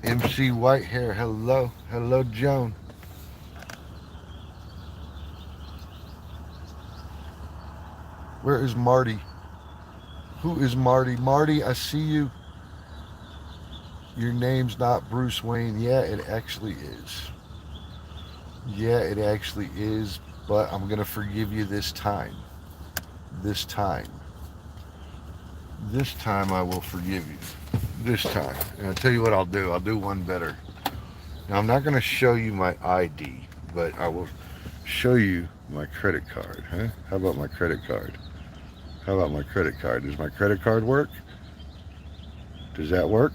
MC Whitehair, hello. Hello, Joan. Where is Marty? Who is Marty? Marty, I see you. Your name's not Bruce Wayne. Yeah, it actually is. Yeah, it actually is. But I'm going to forgive you this time. This time. This time I will forgive you. This time. And I'll tell you what I'll do. I'll do one better. Now, I'm not going to show you my ID, but I will show you my credit card. Huh? How about my credit card? How about my credit card? Does my credit card work? Does that work?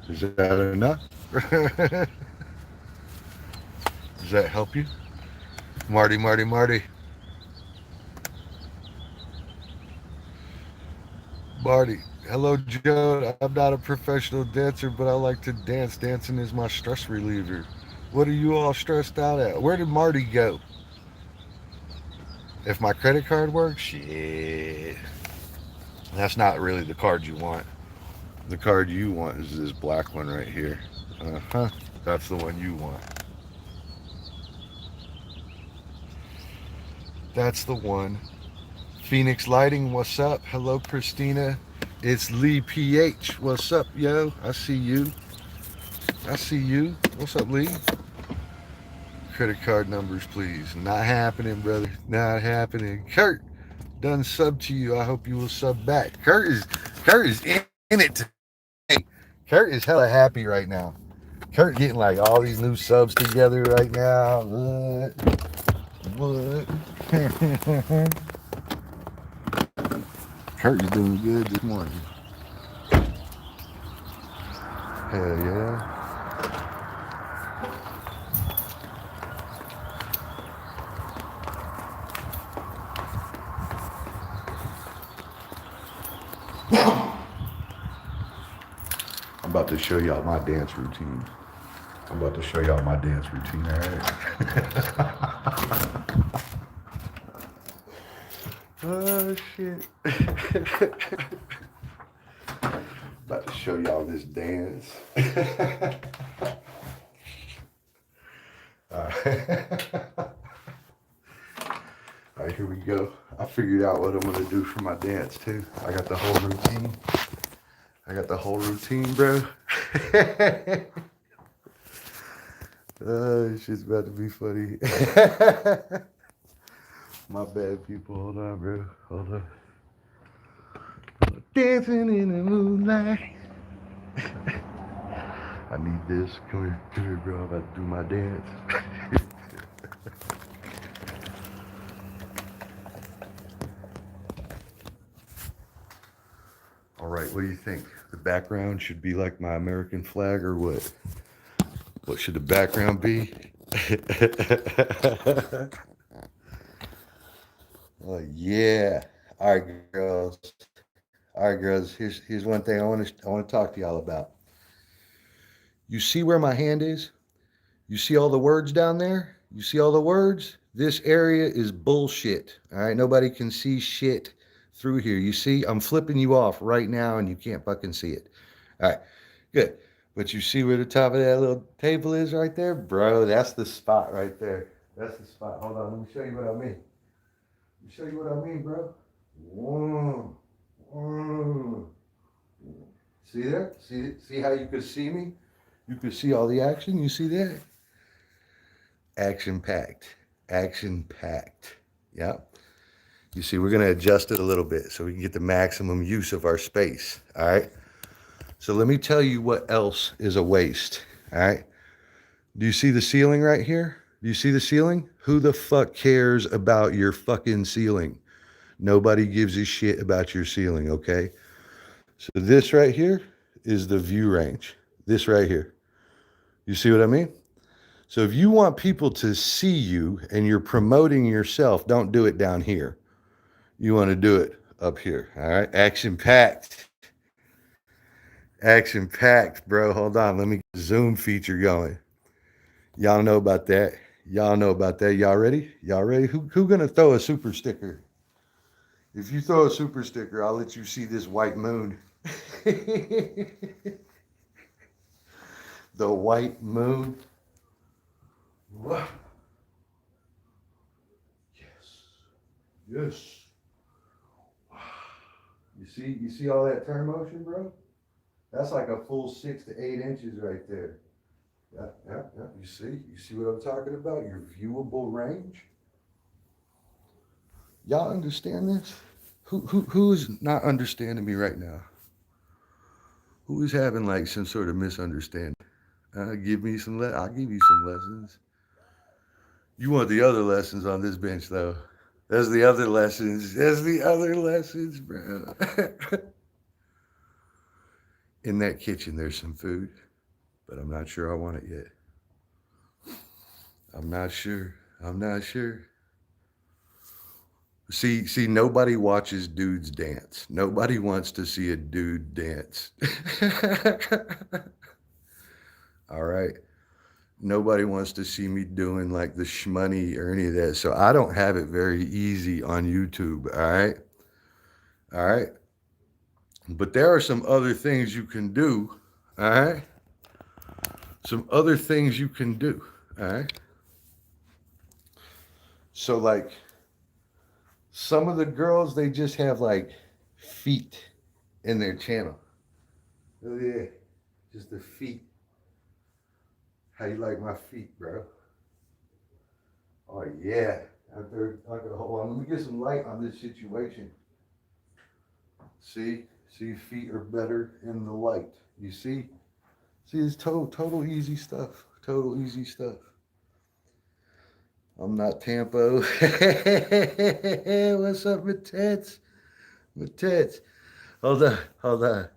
Is that enough? Does that help you? Marty, Marty, Marty. Marty. Hello, Joe. I'm not a professional dancer, but I like to dance. Dancing is my stress reliever. What are you all stressed out at? Where did Marty go? If my credit card works, shit. That's not really the card you want. The card you want is this black one right here. Uh huh. That's the one you want. That's the one. Phoenix Lighting, what's up? Hello, Christina. It's Lee PH. What's up, yo? I see you. I see you. What's up, Lee? Credit card numbers, please. Not happening, brother. Not happening. Kurt, done sub to you. I hope you will sub back. Kurt is in it today. Kurt is hella happy right now. Kurt getting like all these new subs together right now. What? Kurt is doing good this morning. Hell yeah. I'm about to show y'all my dance routine. I'm about to show y'all my dance routine, alright? Oh shit. About to show y'all this dance. Alright. Alright, here we go. I figured out what I'm gonna do for my dance too. I got the whole routine. Bro. Oh, shit's about to be funny. My bad, people. Hold on, bro. Hold on. Dancing in the moonlight. I need this. Come here, bro. I'm about to do my dance. All right, what do you think? The background should be like my American flag or what? What should the background be? Oh yeah. All right, girls. All right, girls. Here's one thing I want to talk to y'all about. You see where my hand is? You see all the words down there? You see all the words? This area is bullshit. All right, nobody can see shit through here. You see, I'm flipping you off right now and you can't fucking see it. All right, good. But you see where the top of that little table is right there? Bro, that's the spot right there. That's the spot. Hold on, let me show you what I mean. Let me show you what I mean, bro. Whoa. Whoa. See there? See how you could see me? You could see all the action. You see that? Action packed. Action packed. Yep. You see, we're going to adjust it a little bit so we can get the maximum use of our space. All right. So let me tell you what else is a waste. All right. Do you see the ceiling right here? Do you see the ceiling? Who the fuck cares about your fucking ceiling? Nobody gives a shit about your ceiling, okay? So this right here is the view range. This right here. You see what I mean? So if you want people to see you and you're promoting yourself, don't do it down here. You want to do it up here, all right? Action packed. Action packed, bro. Hold on. Let me get the Zoom feature going. Y'all know about that. Y'all know about that. Y'all ready? Y'all ready? Who gonna throw a super sticker? If you throw a super sticker, I'll let you see this white moon. The white moon. What? Yes. Yes. You see all that turn motion, bro? That's like a full 6 to 8 inches right there. Yeah. You see what I'm talking about? Your viewable range. Y'all understand this? Who's not understanding me right now? Who is having like some sort of misunderstanding? Give me some. I'll give you some lessons. You want the other lessons on this bench, though. There's the other lessons. There's the other lessons, bro. In that kitchen, there's some food, but I'm not sure I want it yet. I'm not sure. See, nobody watches dudes dance. Nobody wants to see a dude dance. All right. Nobody wants to see me doing like the shmoney or any of that. So I don't have it very easy on YouTube. All right. All right. But there are some other things you can do. All right. Some other things you can do. All right. So like some of the girls, they just have like feet in their channel. Oh yeah. Just the feet. How you like my feet, bro? Oh yeah. Okay, hold on. Let me get some light on this situation. See, feet are better in the light. You see, it's total easy stuff. Total easy stuff. I'm not Tampo. What's up, Matets? Hold on.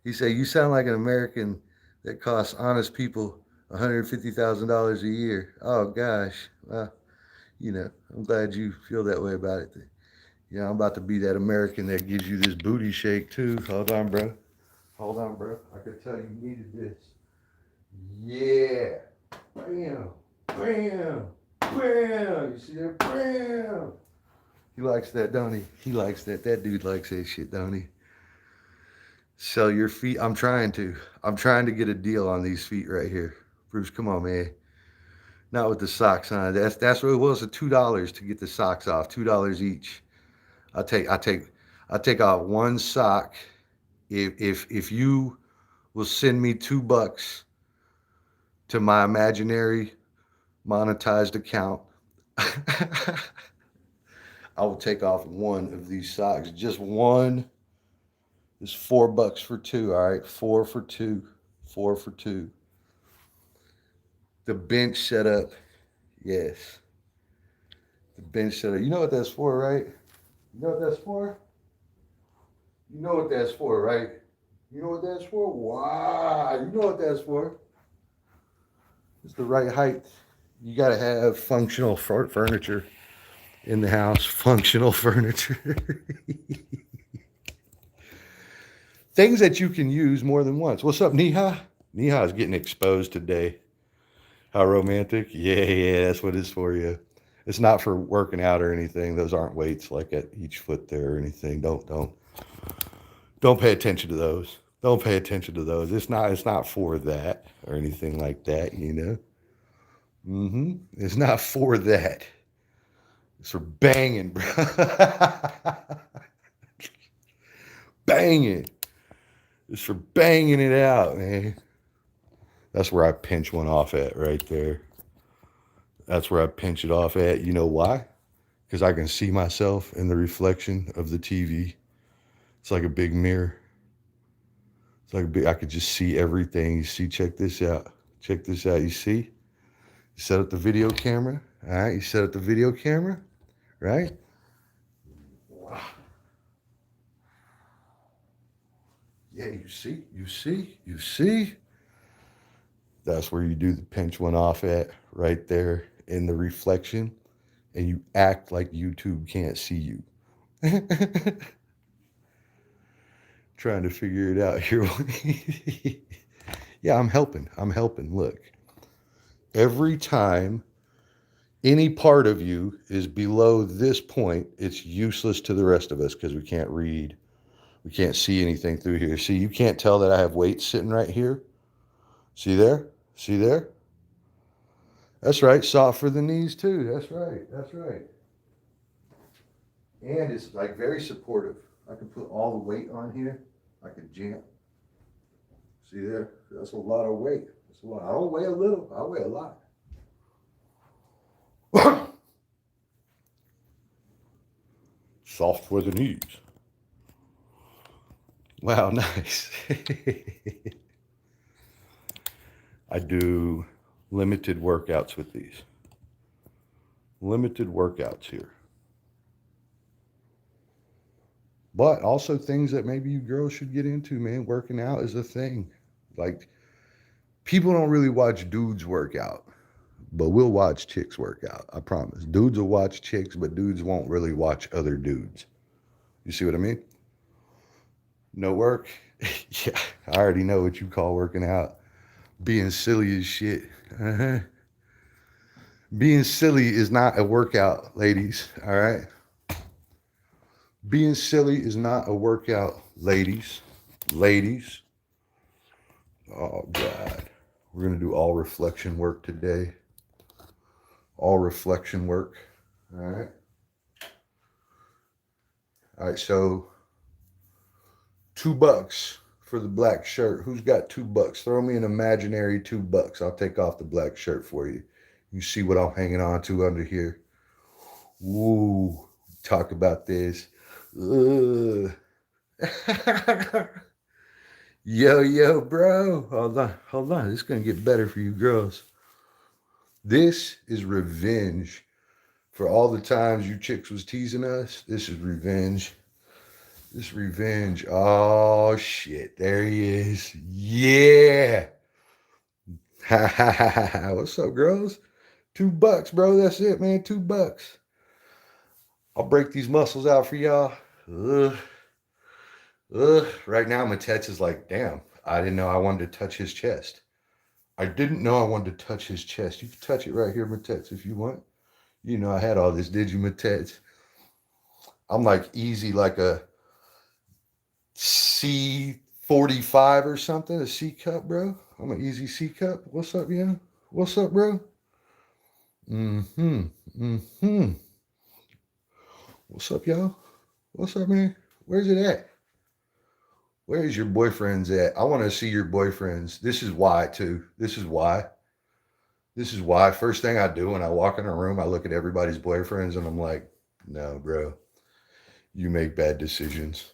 He said, you sound like an American that costs honest people $150,000 a year. Oh gosh. Well, I'm glad you feel that way about it. Yeah, I'm about to be that American that gives you this booty shake too. Hold on, bro. I could tell you needed this. Yeah. Bam. You see that? Bam. He likes that, don't he? He likes that. That dude likes that shit, don't he? Sell your feet. I'm trying to get a deal on these feet right here. Bruce, come on, man. Not with the socks on. That's what it was. $2 to get the socks off. $2 each. I'll take off one sock if you will send me $2 to my imaginary monetized account. I will take off one of these socks. Just one is $4 for two. All right, 4 for 2. 4 for 2. The bench setup, yes. The bench setup. You know what that's for, right? You know what that's for? You know what that's for, right? You know what that's for? Wow, you know what that's for. It's the right height. You got to have functional furniture in the house. Functional furniture. Things that you can use more than once. What's up, Neha? Neha's getting exposed today. How romantic. Yeah, that's what it's for you. It's not for working out or anything. Those aren't weights like at each foot there or anything. Don't pay attention to those. Don't pay attention to those. It's not for that or anything like that, It's not for that. It's for banging, bro. Banging. Just for banging it out, man. That's where I pinch one off at right there. That's where I pinch it off at. You know why? Because I can see myself in the reflection of the TV. It's like a big mirror. It's like a big, I could just see everything. You see, check this out. Check this out. You see? You set up the video camera. All right. You set up the video camera, right? Yeah, you see. That's where you do the pinch one off at, right there in the reflection, and you act like YouTube can't see you. Trying to figure it out here. Yeah, I'm helping. Look, every time any part of you is below this point, it's useless to the rest of us because we can't read. We can't see anything through here. See, you can't tell that I have weights sitting right here. See there? See there? That's right. Soft for the knees too. That's right. That's right. And it's like very supportive. I can put all the weight on here. I can jam. See there? That's a lot of weight. That's a lot. I don't weigh a little. I weigh a lot. Soft for the knees. Wow, nice. I do limited workouts with these. Limited workouts here. But also things that maybe you girls should get into, man. Working out is a thing. Like, people don't really watch dudes work out, but we'll watch chicks work out. I promise. Dudes will watch chicks, but dudes won't really watch other dudes. You see what I mean? No work? Yeah, I already know what you call working out. Being silly as shit. Uh-huh. Being silly is not a workout, ladies. All right? Being silly is not a workout, ladies. Ladies. Oh, God. We're going to do all reflection work today. All reflection work. All right? All right, so $2 for the black shirt. Who's got $2? Throw me an imaginary $2. I'll take off the black shirt for you. You see what I'm hanging on to under here. Ooh, talk about this. Yo, bro. Hold on. This is going to get better for you girls. This is revenge for all the times you chicks was teasing us. This is revenge. This revenge. Oh, shit. There he is. Yeah. What's up, girls? $2, bro. That's it, man. $2. I'll break these muscles out for y'all. Right now, my tets is like, damn, I didn't know I wanted to touch his chest. I didn't know I wanted to touch his chest. You can touch it right here, my tets, if you want. You know I had all this, did you, my tets? I'm like easy, like a C45 or something, a C cup, bro. I'm an easy C cup. What's up, yeah? What's up, bro? What's up, y'all? What's up, man? Where's it at? Where's your boyfriends at? I want to see your boyfriends. This is why, too. This is why. First thing I do when I walk in a room, I look at everybody's boyfriends and I'm like, no, bro. You make bad decisions.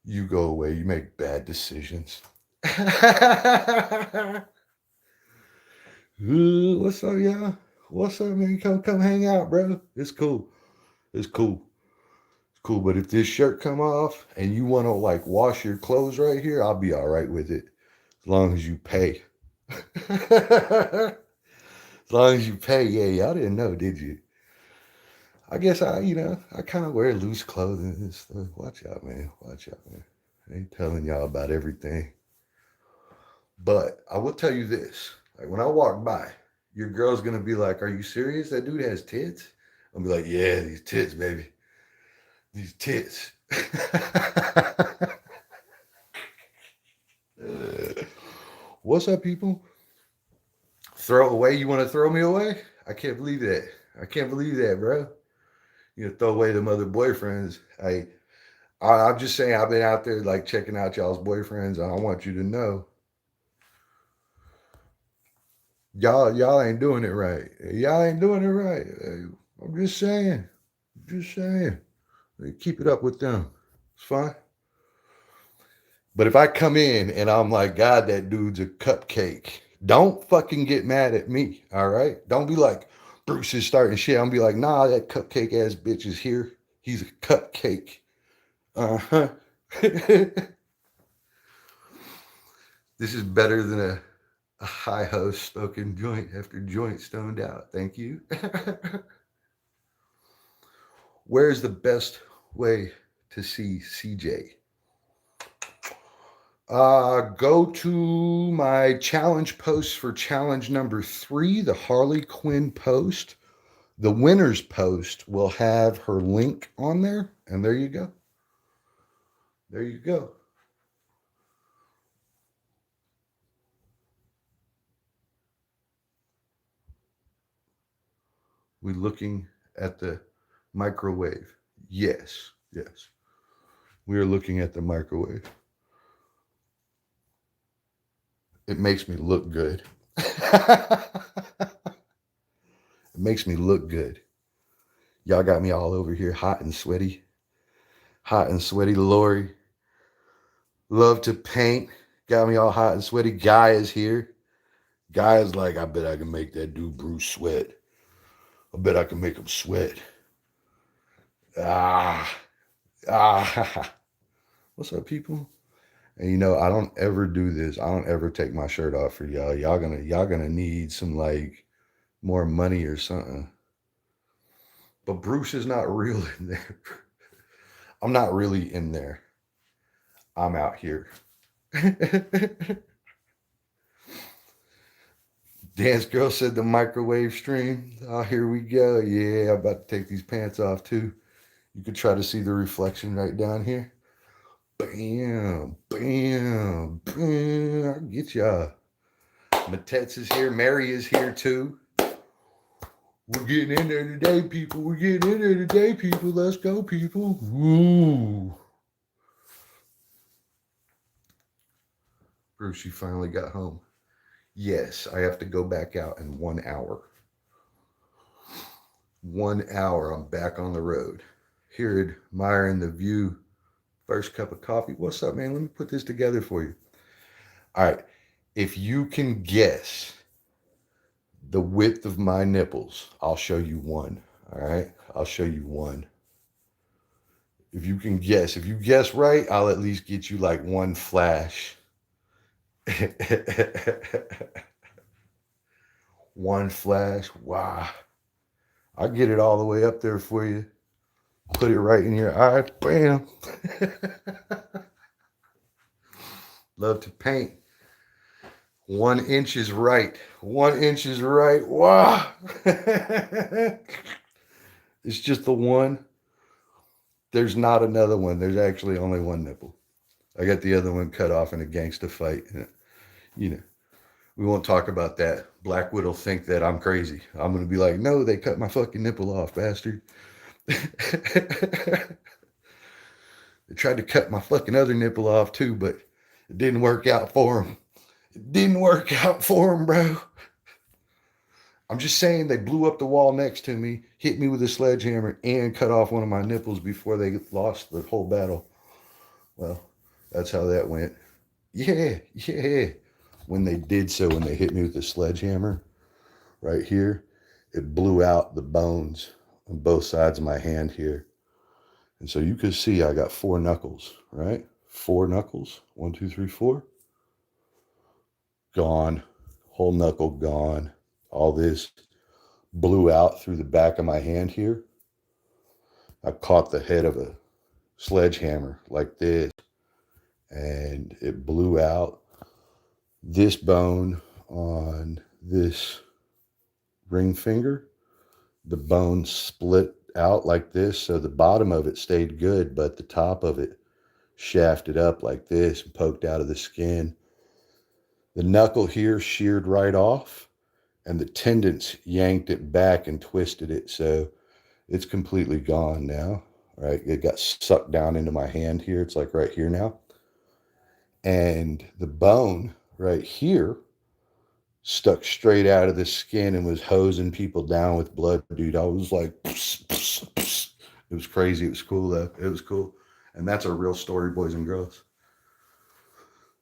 You go away. You make bad decisions. Ooh, what's up, y'all? What's up, man? Come hang out, bro. It's cool. It's cool. But if this shirt come off and you want to like wash your clothes right here, I'll be all right with it. As long as you pay. As long as you pay. Yeah, y'all didn't know, did you? I guess I kind of wear loose clothing and stuff. Watch out, man. I ain't telling y'all about everything. But I will tell you this. Like when I walk by, your girl's going to be like, are you serious? That dude has tits? I'll be like, yeah, these tits, baby. These tits. What's up, people? Throw away? You want to throw me away? I can't believe that. Bro. You throw away them other boyfriends. I'm just saying, I've been out there like checking out y'all's boyfriends, and I want you to know, y'all ain't doing it right. Y'all ain't doing it right. I'm just saying. Just saying. Keep it up with them. It's fine. But if I come in and I'm like, God, that dude's a cupcake, don't fucking get mad at me. All right. Don't be like, Bruce is starting shit. I'm be like, nah, that cupcake ass bitch is here. He's a cupcake. Uh-huh. This is better than a high host smoking joint after joint stoned out. Thank you. Where's the best way to see CJ? Go to my challenge post for challenge number 3, the Harley Quinn post. The winner's post will have her link on there, and there you go. There you go. We're looking at the microwave. Yes, yes. We are looking at the microwave. It makes me look good. It makes me look good. Y'all got me all over here hot and sweaty. Hot and sweaty. Lori, love to paint. Got me all hot and sweaty. Guy is here. Guy is like, I bet I can make that dude Bruce sweat. I bet I can make him sweat. Ah. What's up, people? And you know, I don't ever do this. I don't ever take my shirt off for y'all. Y'all gonna need some like more money or something. But Bruce is not real in there. I'm not really in there. I'm out here. Dance Girl said the microwave stream. Oh, here we go. Yeah, I'm about to take these pants off too. You could try to see the reflection right down here. Bam, bam, bam. I'll get y'all. Matets is here. Mary is here too. We're getting in there today, people. We're getting in there today, people. Let's go, people. Woo. Bruce, you finally got home. Yes, I have to go back out in 1 hour. 1 hour, I'm back on the road. Here, Meyer in the View. First cup of coffee. What's up, man? Let me put this together for you. All right. If you can guess the width of my nipples, I'll show you one. All right. I'll show you one. If you can guess, if you guess right, I'll at least get you like one flash. One flash. Wow. I'll get it all the way up there for you. Put it right in your eye. Bam. Love to paint. 1 inch is right. 1 inch is right. Wow. It's just the one. There's not another one. There's actually only one nipple. I got the other one cut off in a gangsta fight. You know, we won't talk about that. Blackwood will think that I'm crazy. I'm going to be like, no, they cut my fucking nipple off, bastard. They tried to cut my fucking other nipple off too, but it didn't work out for them. It didn't work out for them, bro. I'm just saying they blew up the wall next to me, hit me with a sledgehammer, and cut off one of my nipples before they lost the whole battle. Well, that's how that went. Yeah. When they did so, when they hit me with the sledgehammer right here, it blew out the bones on both sides of my hand here. And so you could see I got 4 knuckles, right? 4 knuckles. 1, 2, 3, 4. Gone. Whole knuckle gone. All this blew out through the back of my hand here. I caught the head of a sledgehammer like this, and it blew out this bone on this ring finger. The bone split out like this, so the bottom of it stayed good, but the top of it shafted up like this and poked out of the skin. The knuckle here sheared right off, and the tendons yanked it back and twisted it, so it's completely gone now. right? It got sucked down into my hand here. It's like right here now. And the bone right here stuck straight out of the skin and was hosing people down with blood, dude. I was like, pss, pss, pss. It was crazy. It was cool, though. It was cool. And that's a real story, boys and girls.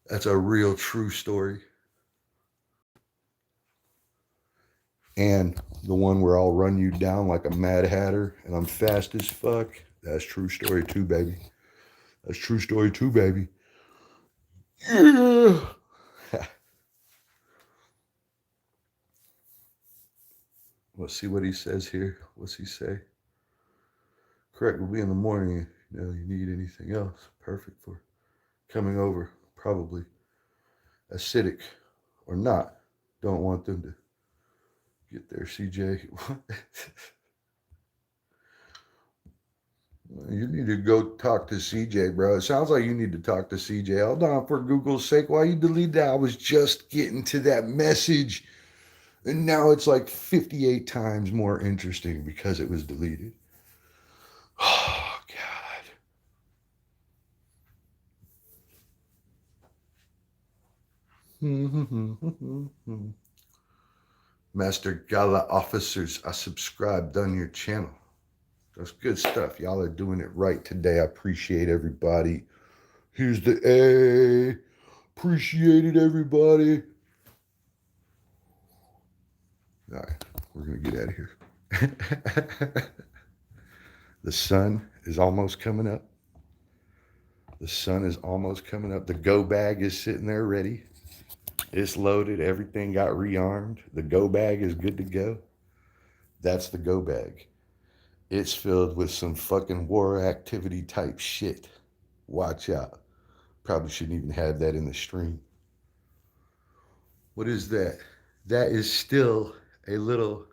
That's a real true story. And the one where I'll run you down like a Mad Hatter and I'm fast as fuck, that's true story too, baby. That's true story too, baby. Yeah. Let's see what he says here. What's he say? Correct, we'll be in the morning. You know, you need anything else? Perfect for coming over. Probably acidic or not. Don't want them to get there, CJ. You need to go talk to CJ, bro. It sounds like you need to talk to CJ. Hold on, for Google's sake. Why you delete that? I was just getting to that message. And now it's like 58 times more interesting because it was deleted. Oh, God. Master Gala officers, I subscribed on your channel. That's good stuff. Y'all are doing it right today. I appreciate everybody. Here's the A. Appreciate it, everybody. All right, we're going to get out of here. The sun is almost coming up. The sun is almost coming up. The go bag is sitting there ready. It's loaded. Everything got rearmed. The go bag is good to go. That's the go bag. It's filled with some fucking war activity type shit. Watch out. Probably shouldn't even have that in the stream. What is that? That is still a little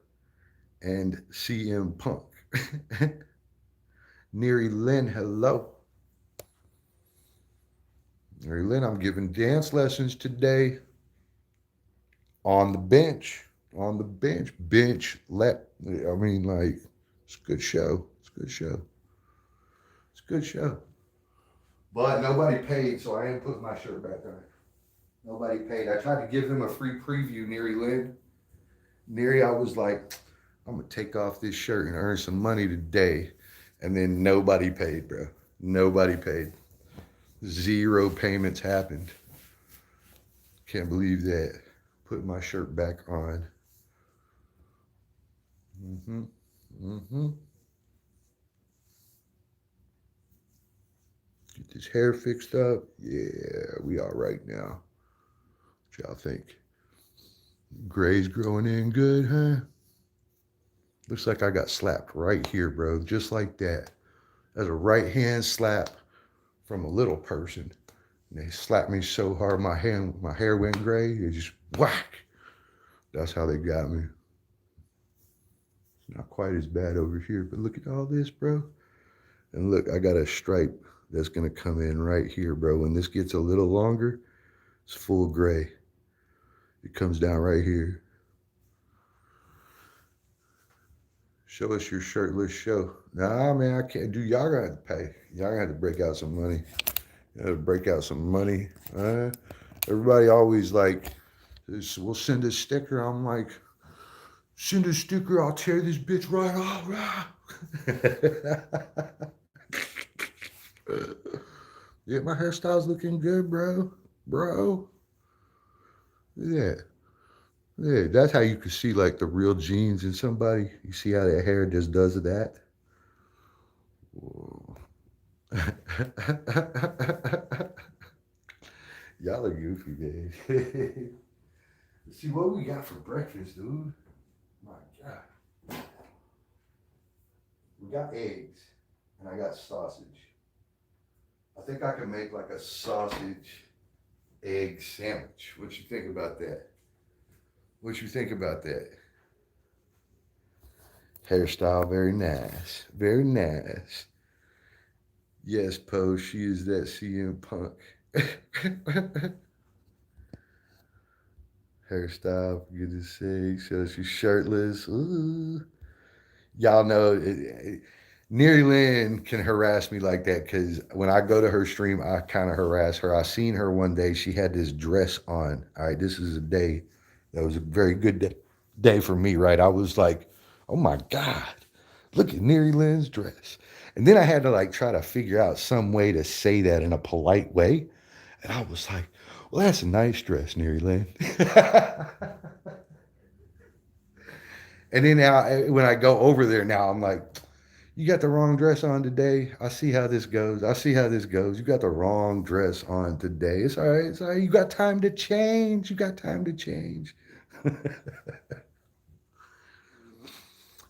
and CM Punk. Neri Lynn, hello. Neri Lynn, I'm giving dance lessons today on the bench. On the bench. Bench. I mean, like, it's a good show. It's a good show. It's a good show. But nobody paid, so I ain't putting my shirt back on. Nobody paid. I tried to give them a free preview, Neri Lynn. Neri, I was like, I'm going to take off this shirt and earn some money today. And then nobody paid, bro. Nobody paid. 0 payments happened. Can't believe that. Put my shirt back on. Get this hair fixed up. Yeah, we all right now. What y'all think? Gray's growing in good, huh? Looks like I got slapped right here, bro. Just like that. That's a right hand slap from a little person. And they slapped me so hard my hair went gray. It just whack. That's how they got me. It's not quite as bad over here, but look at all this, bro. And look, I got a stripe that's gonna come in right here, bro. When this gets a little longer, it's full gray. It comes down right here. Show us your shirtless show. Nah, man, I can't do. Y'all gonna have to pay. Y'all gonna have to break out some money. You gotta break out some money. Everybody always like, we'll send a sticker. I'm like, send a sticker. I'll tear this bitch right off. Yeah, my hairstyle's looking good, bro. Bro. Yeah. Yeah, that's how you can see like the real genes in somebody. You see how their hair just does that. Y'all are goofy, man. See what we got for breakfast, dude. My God. We got eggs and I got sausage. I think I can make like a sausage egg sandwich. What you think about that? What you think about that? Hairstyle, very nice. Very nice. Yes, Poe, she is that CM Punk. Hairstyle, for goodness sake. So she's shirtless. Ooh. Y'all know, Neri Lynn can harass me like that because when I go to her stream, I kind of harass her. I seen her one day. She had this dress on. All right, this is a day that was a very good day for me, right? I was like, oh my God, look at Neri Lynn's dress. And then I had to like try to figure out some way to say that in a polite way. And I was like, well, that's a nice dress, Neri Lynn. And then now, when I go over there now, I'm like, you got the wrong dress on today. I see how this goes. I see how this goes. You got the wrong dress on today. It's all right. It's all right. You got time to change. You got time to change.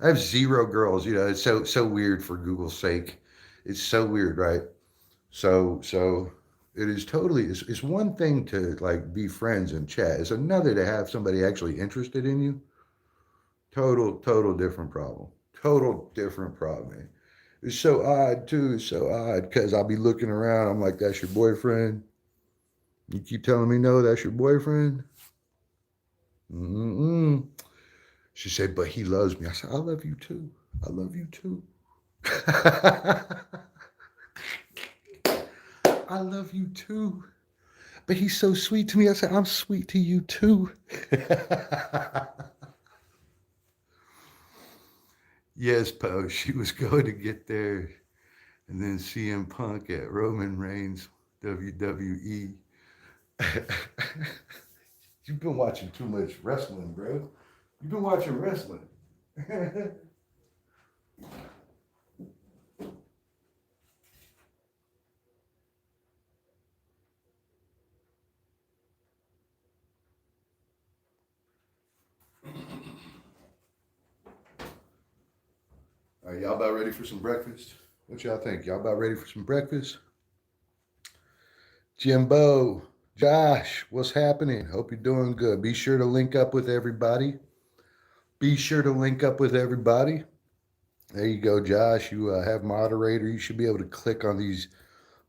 I have zero girls. You know, it's so weird for Google's sake. It's so weird, right? So it is totally. It's one thing to like be friends and chat. It's another to have somebody actually interested in you. Total different problem. Total different problem, man. It's so odd too. It's so odd because I'll be looking around. I'm like, "That's your boyfriend." You keep telling me no, that's your boyfriend. Mm-mm. She said, "But he loves me." I said, "I love you too. I love you too." I love you too. But he's so sweet to me. I said, "I'm sweet to you too." Yes, Poe. She was going to get there, and then CM Punk at Roman Reigns WWE. You've been watching too much wrestling, bro. You've been watching wrestling. Are y'all about ready for some breakfast? What y'all think? Y'all about ready for some breakfast? Jimbo, Josh, what's happening? Hope you're doing good. Be sure to link up with everybody. Be sure to link up with everybody. There you go, Josh. You have moderator. You should be able to click on these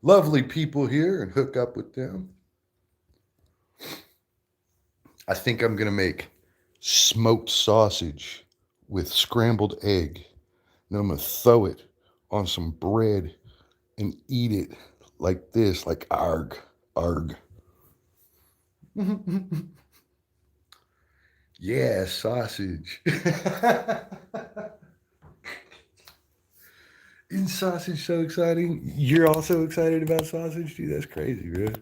lovely people here and hook up with them. I think I'm going to make smoked sausage with scrambled egg. Then I'm going to throw it on some bread and eat it like this, like arg, arg. Yeah, sausage. Isn't sausage so exciting? You're also excited about sausage, dude. That's crazy, bro.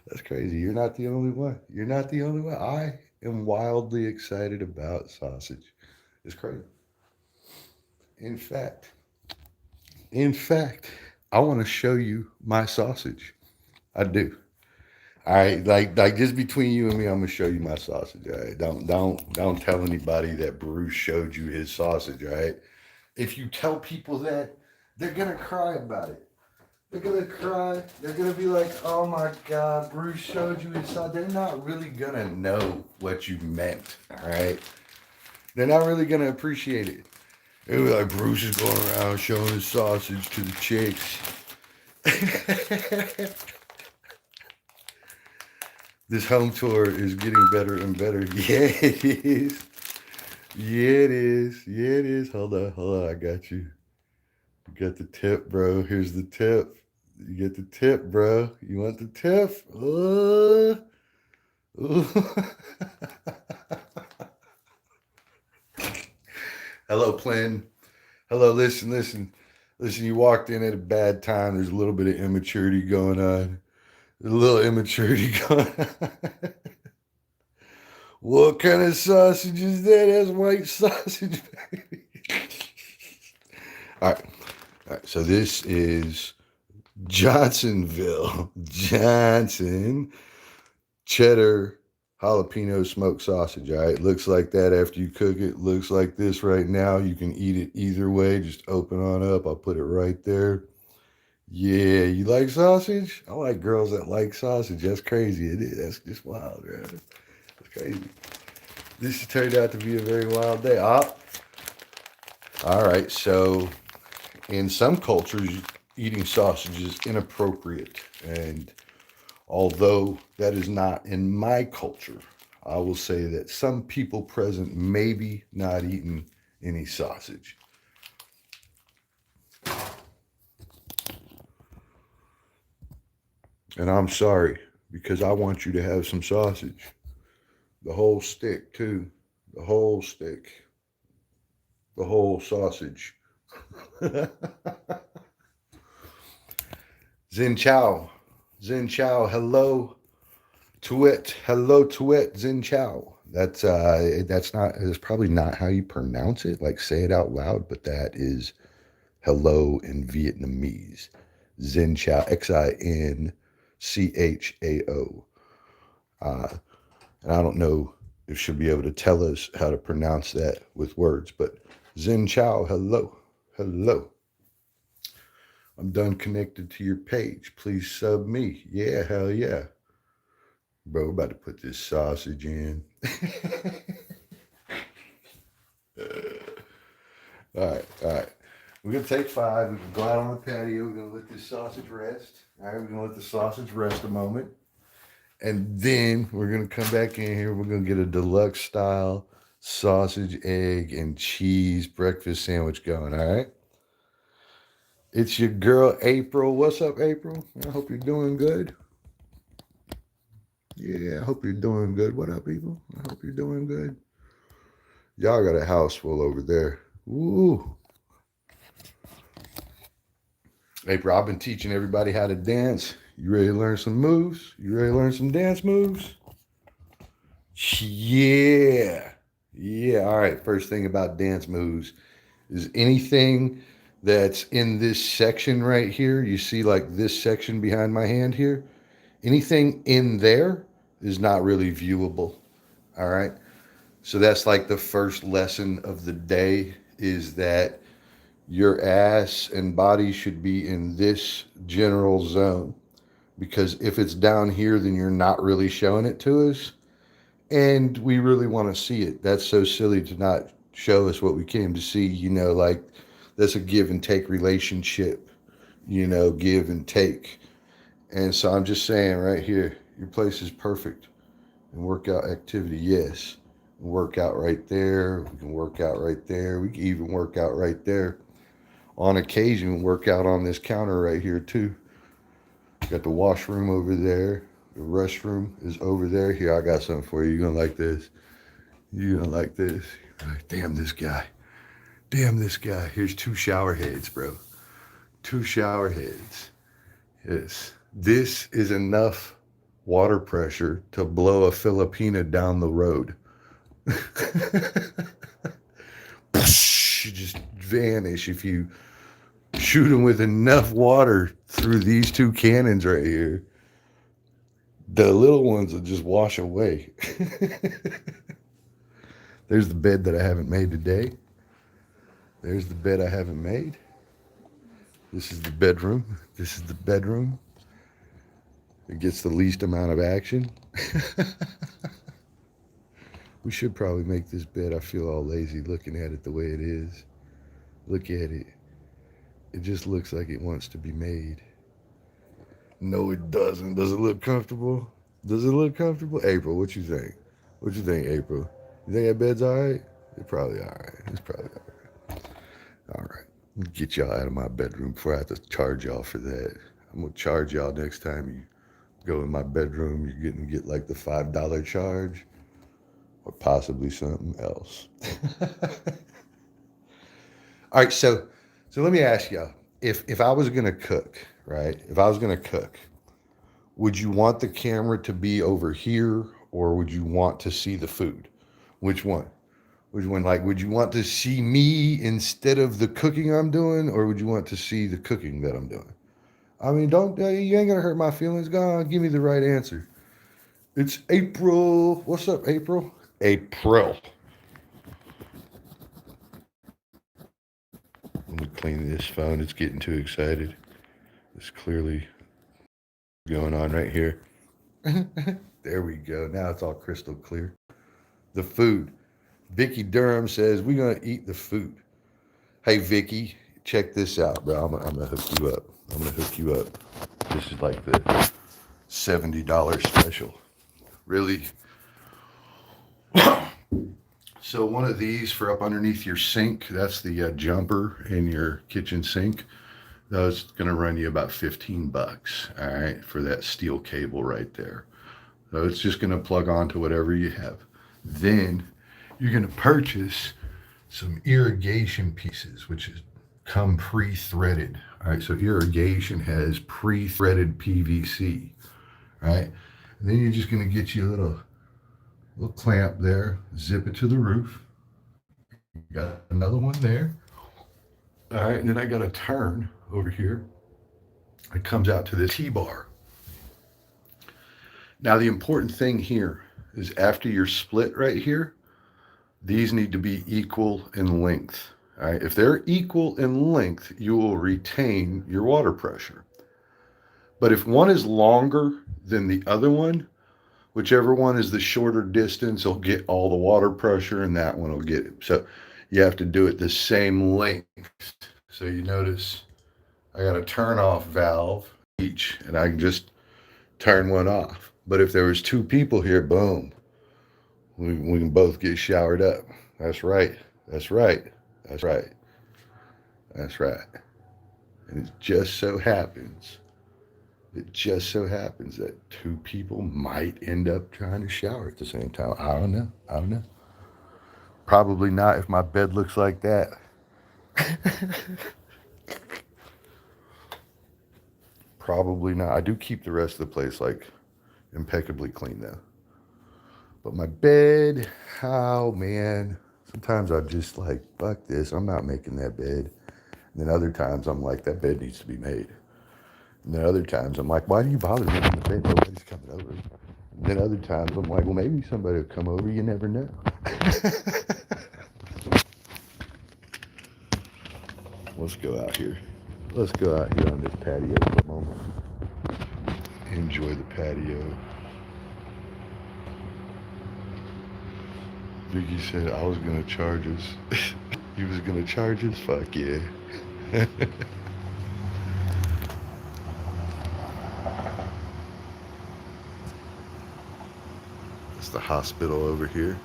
That's crazy. You're not the only one. You're not the only one. I am wildly excited about sausage. It's crazy. In fact, in fact, I want to show you my sausage. I do. All right, like just between you and me, I'm gonna show you my sausage. All right, don't tell anybody that Bruce showed you his sausage. All right, if you tell people that, they're gonna cry about it. They're gonna cry. They're gonna be like, "Oh my God, Bruce showed you his sausage." They're not really gonna know what you meant. All right, they're not really gonna appreciate it. It was like Bruce is going around showing his sausage to the chicks. This home tour is getting better and better. Yeah, it is. Yeah, it is. Yeah, it is. Hold on. I got you. You got the tip, bro. Here's the tip. You get the tip, bro. You want the tip? Hello, Plin. Hello, listen. You walked in at a bad time. There's a little bit of immaturity going on. There's a little immaturity going on. What kind of sausage is that? That's white sausage, baby. All right. All right. So this is Johnsonville Johnson cheddar jalapeno smoked sausage. All right. Looks like that after you cook it. Looks like this right now. You can eat it either way. Just open on up. I'll put it right there. Yeah, you like sausage? I like girls that like sausage. That's crazy. It is. That's just wild, right? That's crazy. This turned out to be a very wild day. All right. So, in some cultures, eating sausage is inappropriate. And although that is not in my culture, I will say that some people present maybe not eating any sausage. And I'm sorry, because I want you to have some sausage. The whole stick, too. The whole stick. The whole sausage. Xin Chao. Xin Chao. Hello to it. Hello to it. Xin Chao. That's probably not how you pronounce it. Like say it out loud, but that is hello in Vietnamese. Xin Chao. Xinchao. And I don't know if she'll be able to tell us how to pronounce that with words, but Xin Chao, hello, hello. I'm done connected to your page. Please sub me. Yeah, hell yeah. Bro, we're about to put this sausage in. All right, all right. We're going to take 5. We can go out on the patio. We're going to let this sausage rest. All right, we're going to let the sausage rest a moment. And then we're going to come back in here. We're going to get a deluxe style sausage, egg, and cheese breakfast sandwich going, all right? It's your girl, April. What's up, April? I hope you're doing good. Yeah, I hope you're doing good. What up, people? I hope you're doing good. Y'all got a house full over there. Woo. April, I've been teaching everybody how to dance. You ready to learn some moves? You ready to learn some dance moves? Yeah. Yeah. All right. First thing about dance moves is anything that's in this section right here. You see like this section behind my hand here. Anything in there is not really viewable. All right. So that's like the first lesson of the day is that your ass and body should be in this general zone. Because if it's down here, then you're not really showing it to us. And we really want to see it. That's so silly to not show us what we came to see. Like that's a give and take relationship, give and take. And so I'm just saying right here, your place is perfect. And workout activity, yes. Work out right there. We can work out right there. We can even work out right there. On occasion, work out on this counter right here too. Got the washroom over there. The restroom is over there. Here, I got something for you. You're going to like this. You're going to like this. Like, damn this guy. Damn this guy. Here's 2 shower heads, bro. 2 shower heads. Yes. This is enough water pressure to blow a Filipina down the road. You just vanish if you shoot them with enough water through these 2 cannons right here. The little ones will just wash away. There's the bed that I haven't made today. There's the bed I haven't made. This is the bedroom. This is the bedroom. It gets the least amount of action. We should probably make this bed. I feel all lazy looking at it the way it is. Look at it. It just looks like it wants to be made. No, it doesn't. Does it look comfortable? Does it look comfortable? April, what you think? What you think, April? You think that bed's all right? It's probably all right. It's probably all right. All right. Get y'all out of my bedroom before I have to charge y'all for that. I'm going to charge y'all next time you go in my bedroom. You're going to get like the $5 charge or possibly something else. All right. So let me ask y'all, if I was going to cook, right? If I was going to cook, would you want the camera to be over here or would you want to see the food? Which one? Which one? Like, would you want to see me instead of the cooking I'm doing or would you want to see the cooking that I'm doing? I mean, you ain't gonna hurt my feelings. Go on, give me the right answer. It's April. What's up, April? April. Let me clean this phone. It's getting too excited. It's clearly going on right here. There we go. Now it's all crystal clear. The food. Vicky Durham says, we're going to eat the food. Hey, Vicky, check this out, bro. I'm going to hook you up. I'm going to hook you up. This is like the $70 special. Really? So one of these for up underneath your sink. That's the jumper in your kitchen sink. That's going to run you about 15 bucks, all right, for that steel cable right there. So it's just going to plug onto whatever you have. Then you're going to purchase some irrigation pieces, which is come pre-threaded. All right, so irrigation has pre-threaded PVC. All right, and then you're just going to get you a little clamp there, zip it to the roof. You got another one there. All right, and then I got a turn over here. It comes out to the T-bar. Now the important thing here is after your split right here, these need to be equal in length. All right, if they're equal in length, you will retain your water pressure. But if one is longer than the other one, whichever one is the shorter distance will get all the water pressure and that one will get it. So you have to do it the same length. So you notice I got a turn off valve each and I can just turn one off. But if there was two people here, boom, we can both get showered up. That's right. That's right. That's right. That's right. And it just so happens that two people might end up trying to shower at the same time. I don't know. Probably not if my bed looks like that. Probably not. I do keep the rest of the place like impeccably clean though. But my bed, oh man. Sometimes I'm just like, fuck this, I'm not making that bed. And then other times I'm like, that bed needs to be made. And then other times I'm like, why do you bother making the bed? Nobody's coming over. And then other times I'm like, well, maybe somebody will come over. You never know. Let's go out here. Let's go out here on this patio for a moment. Enjoy the patio. Vicky said I was going to charge us. He was going to charge us? Fuck yeah. It's the hospital over here.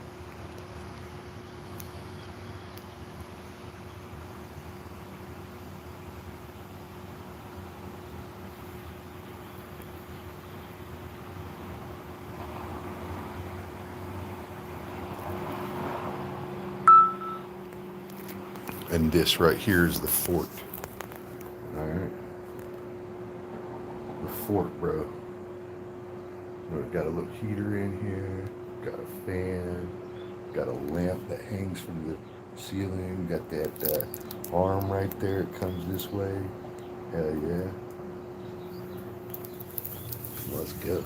And this right here is the fort. Alright. The fort, bro. We've got a little heater in here. Got a fan. Got a lamp that hangs from the ceiling. Got that arm right there. It comes this way. Hell yeah. Let's go.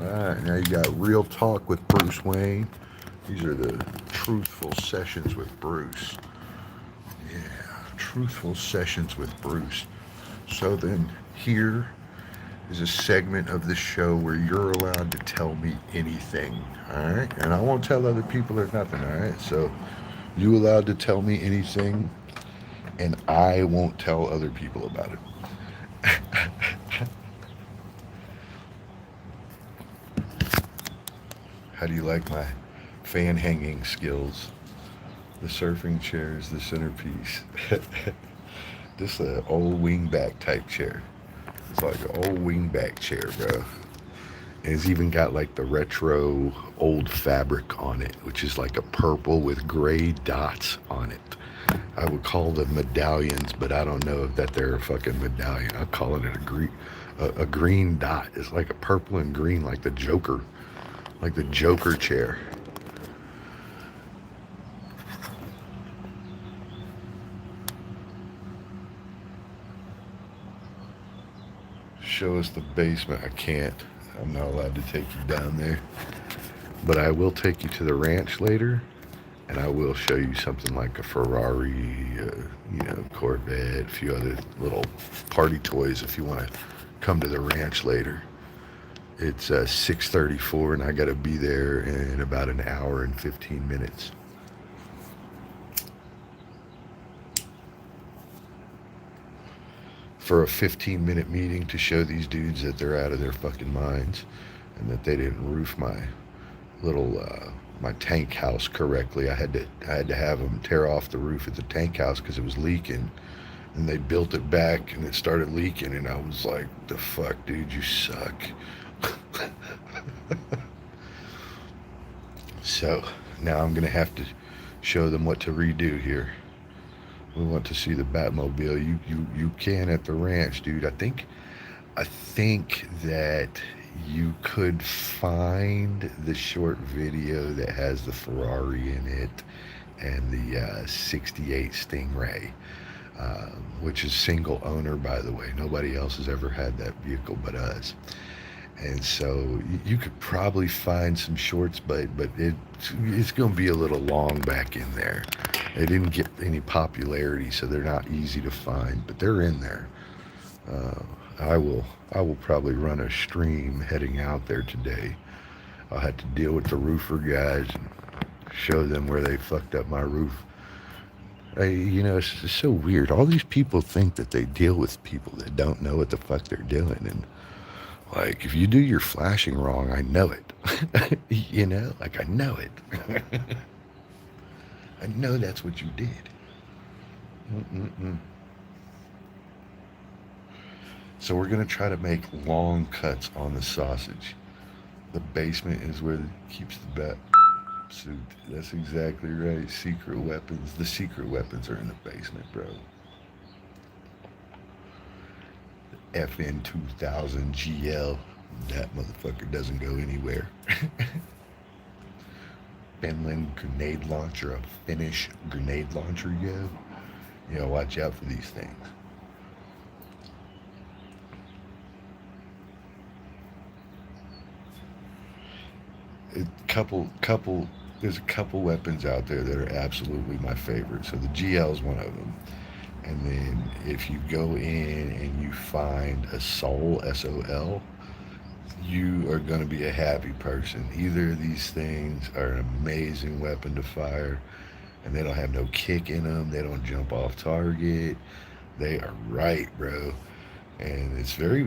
Alright, now you got Real Talk with Bruce Wayne. These are the truthful sessions with Bruce. Yeah, truthful sessions with Bruce. So then here is a segment of the show where you're allowed to tell me anything. Alright? And I won't tell other people or nothing, alright? So you allowed to tell me anything and I won't tell other people about it. How do you like my fan hanging skills? The surfing chair is the centerpiece. This is an old wingback type chair. It's like an old wingback chair, bro. And it's even got like the retro old fabric on it, which is like a purple with gray dots on it. I would call them medallions, but I don't know if that they're a fucking medallion. I'm calling it a green dot. It's like a purple and green, like the Joker. Like the Joker chair. Show us the basement. I can't. I'm not allowed to take you down there. But I will take you to the ranch later. And I will show you something like a Ferrari, Corvette, a few other little party toys if you want to come to the ranch later. It's 6:34 and I gotta be there in about an hour and 15 minutes. For a 15-minute meeting to show these dudes that they're out of their fucking minds and that they didn't roof my little my tank house correctly. I had to have them tear off the roof of the tank house because it was leaking, and they built it back and it started leaking, and I was like, the fuck, dude, you suck. So now I'm gonna have to show them what to redo here. We want to see the Batmobile. You can at the ranch, dude. I think that you could find the short video that has the Ferrari in it and the 68 Stingray, which is single owner, by the way. Nobody else has ever had that vehicle but us. And so you could probably find some shorts, but it's going to be a little long back in there. They didn't get any popularity, so they're not easy to find, but they're in there. Uh, I will probably run a stream heading out there today. I'll have to deal with the roofer guys and show them where they fucked up my roof. It's so weird. All these people think that they deal with people that don't know what the fuck they're doing, and like, if you do your flashing wrong, I know it. Like I know it. I know that's what you did. Mm-mm-mm. So we're going to try to make long cuts on the sausage. The basement is where it keeps the bat suit. That's exactly right. Secret weapons. The secret weapons are in the basement, bro. FN 2000 GL. That motherfucker doesn't go anywhere. Finland grenade launcher, a Finnish grenade launcher, yo. Watch out for these things. There's a couple weapons out there that are absolutely my favorite. So the GL is one of them. And then if you go in and you find a Sol, SOL, you are going to be a happy person. Either of these things are an amazing weapon to fire, and they don't have no kick in them. They don't jump off target. They are right, bro. And it's very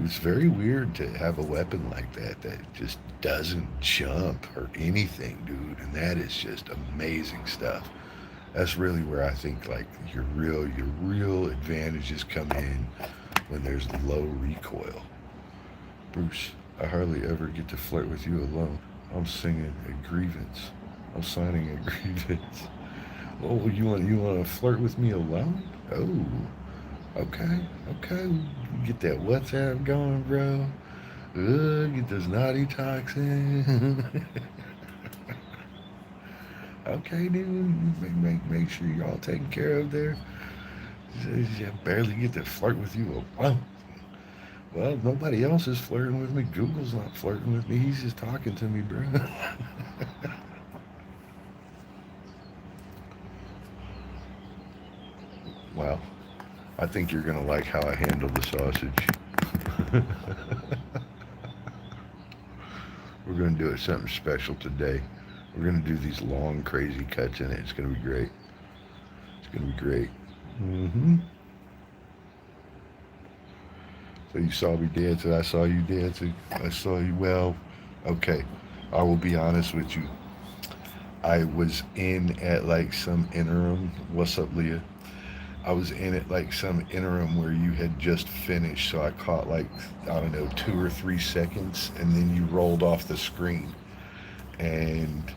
weird to have a weapon like that just doesn't jump or anything, dude. And that is just amazing stuff. That's really where I think like your real advantages come in, when there's low recoil. Bruce, I hardly ever get to flirt with you alone. I'm singing a grievance. I'm signing a grievance. Oh, you want to flirt with me alone? Oh, okay. Get that WhatsApp going, bro. Get those naughty talks in. Okay, dude. Make sure you're all taken care of there. I barely get to flirt with you alone. Well, nobody else is flirting with me. Google's not flirting with me. He's just talking to me, bro. Well, I think you're going to like how I handle the sausage. We're going to do it something special today. We're going to do these long, crazy cuts in it. It's going to be great. It's going to be great. Mm-hmm. So you saw me dancing. I saw you dancing. I saw you. Well, okay. I will be honest with you. I was in at like some interim. What's up, Leah? I was in at like some interim where you had just finished. So I caught like, I don't know, 2 or 3 seconds. And then you rolled off the screen. And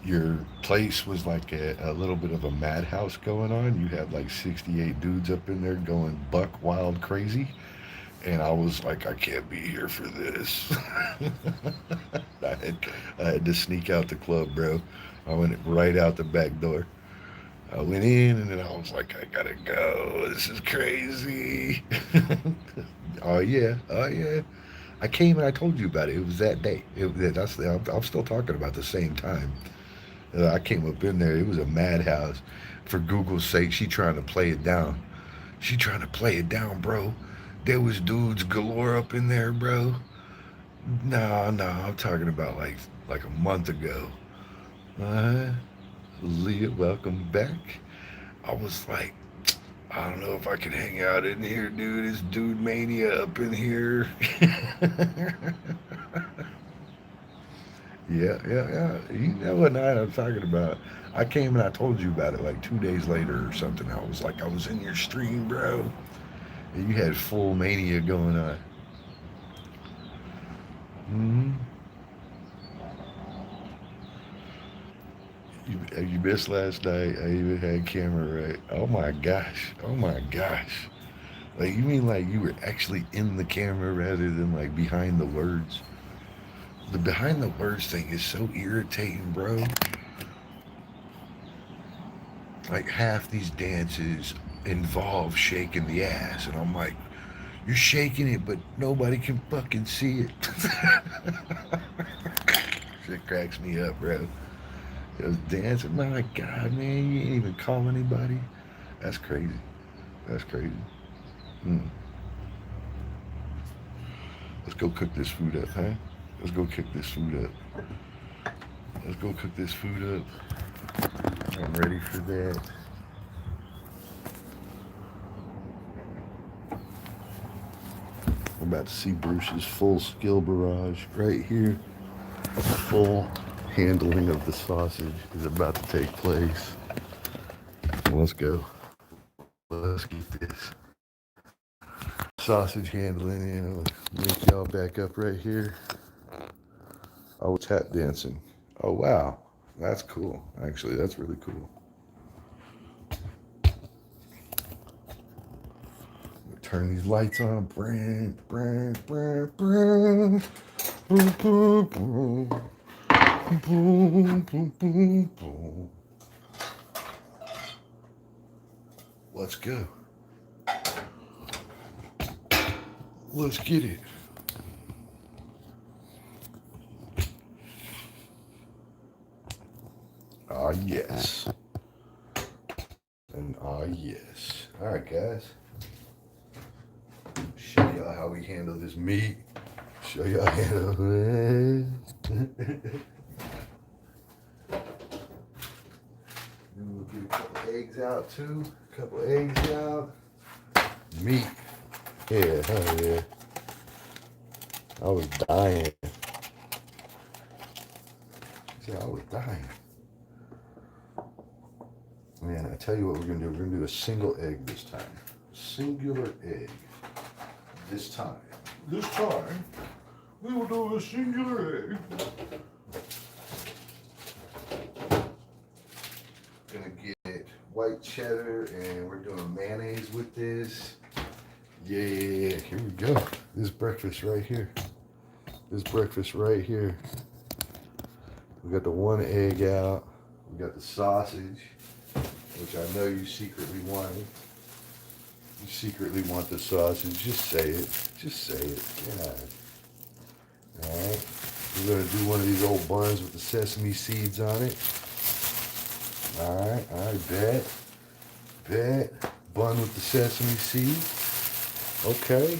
your place was like a little bit of a madhouse going on. You had like 68 dudes up in there going buck wild crazy. And I was like, I can't be here for this. I had to sneak out the club, bro. I went right out the back door. I went in and then I was like, I gotta go. This is crazy. Oh yeah. I came and I told you about it. It was that day. I'm still talking about the same time. I came up in there. It was a madhouse. For Google's sake, she trying to play it down. She trying to play it down, bro. There was dudes galore up in there, bro. No, I'm talking about like a month ago. Leah, welcome back. I was like, I don't know if I can hang out in here, dude. It's dude mania up in here. Yeah. You know what night I'm talking about. I came and I told you about it like 2 days later or something. I was like, I was in your stream, bro. And you had full mania going on. Hmm. You missed last night. I even had camera right. Oh my gosh. Oh my gosh. Like you mean like you were actually in the camera rather than like behind the words? The behind the words thing is so irritating, bro. Like half these dances involve shaking the ass, and I'm like, you're shaking it, but nobody can fucking see it. Shit cracks me up, bro. It was dancing. My God, man, you ain't even call anybody. That's crazy. That's crazy. Mm. Let's go cook this food up, huh? Let's go cook this food up. Let's go cook this food up. I'm ready for that. I'm about to see Bruce's full skill barrage right here. Full handling of the sausage is about to take place. Let's go. Let's get this sausage handling in. I'll link y'all back up right here. Oh, tap dancing. Oh, wow. That's cool. Actually, that's really cool. Turn these lights on. Bring, bring, bring, bring. Boom, boom, boom. Boom, boom, boom, boom. Let's go. Let's get it. Ah, yes. And ah, yes. All right, guys. Show y'all how we handle this meat. Show y'all how to handle it. We'll get a couple eggs out too. A couple eggs out. Meat. Yeah, hell yeah. I was dying. See, I was dying. Man, I tell you what we're gonna do. We're gonna do a single egg this time. Singular egg. This time. This time, we will do a singular egg. Gonna get white cheddar and we're doing mayonnaise with this. Yeah, here we go. This breakfast right here. This breakfast right here. We got the one egg out. We got the sausage, which I know you secretly wanted. You secretly want the sausage. Just say it. Just say it. Yeah. Alright. We're gonna do one of these old buns with the sesame seeds on it. Alright, bet. Bun with the sesame seeds. Okay.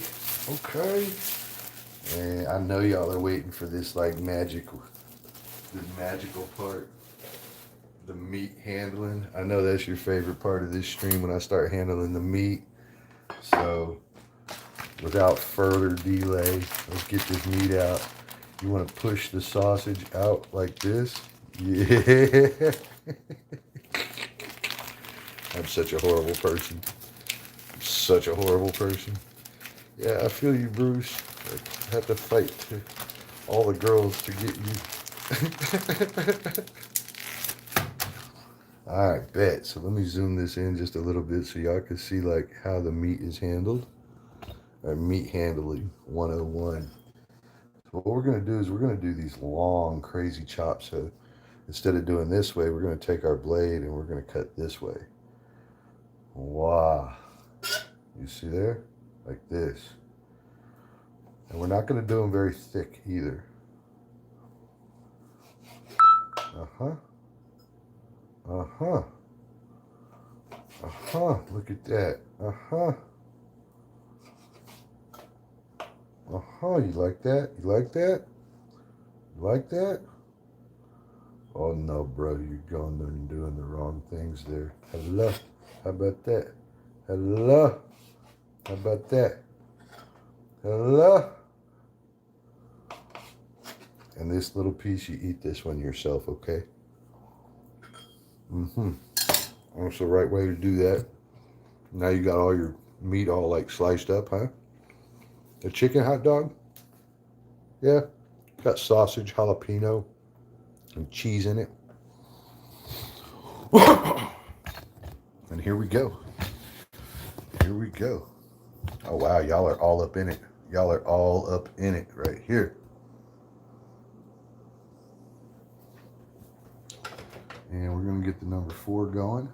And I know y'all are waiting for this like magical part. The meat handling. I know that's your favorite part of this stream when I start handling the meat. So without further delay, let's get this meat out. You want to push the sausage out like this? Yeah. I'm such a horrible person. I'm such a horrible person. Yeah, I feel you, Bruce. I have to fight to all the girls to get you. All right, bet. So let me zoom this in just a little bit so y'all can see like how the meat is handled. Or meat handling 101. So what we're gonna do is we're gonna do these long, crazy chops. So instead of doing this way, we're gonna take our blade and we're gonna cut this way. Wow. You see there? Like this. And we're not gonna do them very thick either. Uh-huh. Uh-huh. Uh-huh. Look at that. Uh-huh. Uh-huh. You like that? You like that? You like that? Oh no, bro, you're going and doing the wrong things there. Hello. How about that? Hello. How about that? Hello. And this little piece, you eat this one yourself, okay? That's the right way to do that. Now you got all your meat all like sliced up, huh? A chicken hot dog? Yeah. Got sausage, jalapeno, and cheese in it. And here we go. Here we go. Oh, wow. Y'all are all up in it. Y'all are all up in it right here. And we're going to get the number 4 going.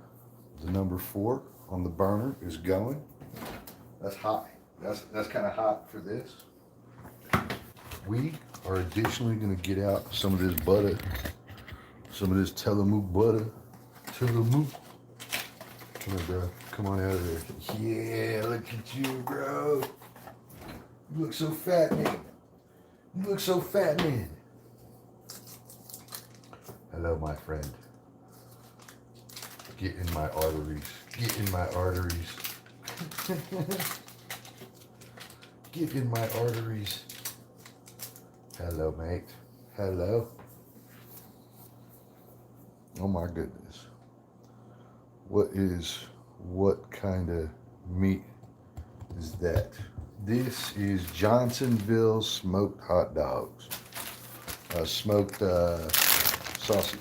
The number 4 on the burner is going. That's high. That's kind of hot for this. We are additionally going to get out some of this butter. Some of this Tillamook butter. Tillamook. Come on, bro. Come on out of there. Yeah, look at you, bro. You look so fat, man. You look so fat, man. Hello, my friend. Get in my arteries. Get in my arteries. Get in my arteries. Hello, mate. Hello. Oh my goodness. What kind of meat is that? This is Johnsonville smoked hot dogs. Smoked sausage.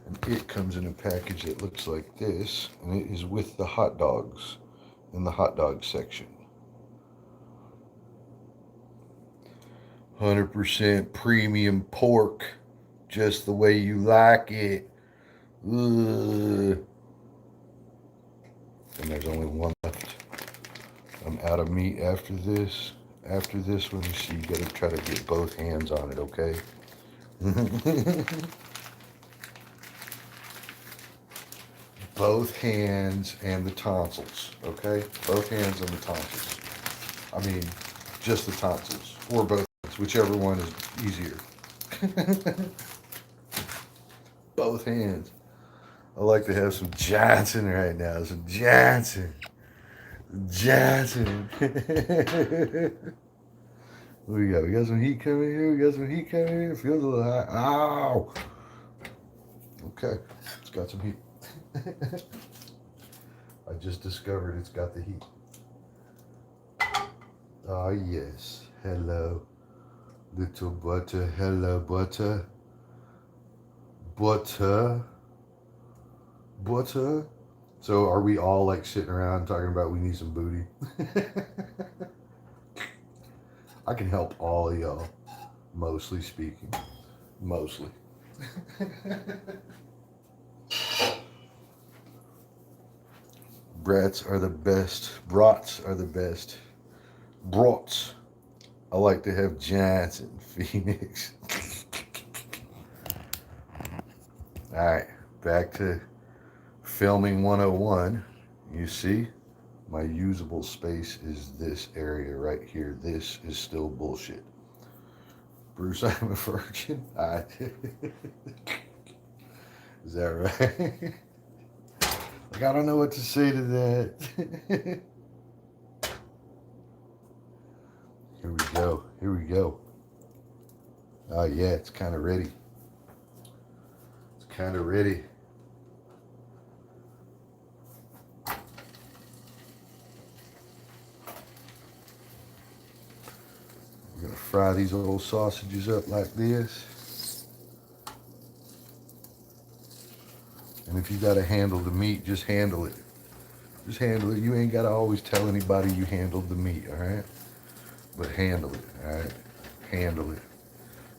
And it comes in a package that looks like this, and it is with the hot dogs in the hot dog section. 100% premium pork, just the way you like it. Ugh. And there's only one left. I'm out of meat after this. After this one, so you gotta try to get both hands on it, okay? Both hands and the tonsils, okay? Both hands and the tonsils. I mean, just the tonsils, or both, whichever one is easier. Both hands. I like to have some Johnson right now. Some Johnson. Johnson. What we got? We got some heat coming here. We got some heat coming here. It feels a little hot. Ow. Okay. It's got some heat. I just discovered it's got the heat. Ah, yes. Hello. Little butter. Hello, butter. Butter. Butter. So are we all like sitting around talking about we need some booty? I can help all of y'all, mostly speaking. Mostly. Brats are the best. Brats are the best. Brats. I like to have Johnson, Phoenix. All right, back to filming 101. You see, my usable space is this area right here. This is still bullshit. Bruce, I'm a virgin. Is that right? Like, I don't know what to say to that. Here we go. Here we go. Oh, yeah, it's kind of ready. It's kind of ready. We're going to fry these old sausages up like this. And if you got to handle the meat, just handle it. Just handle it. You ain't got to always tell anybody you handled the meat, all right? But handle it, all right? Handle it.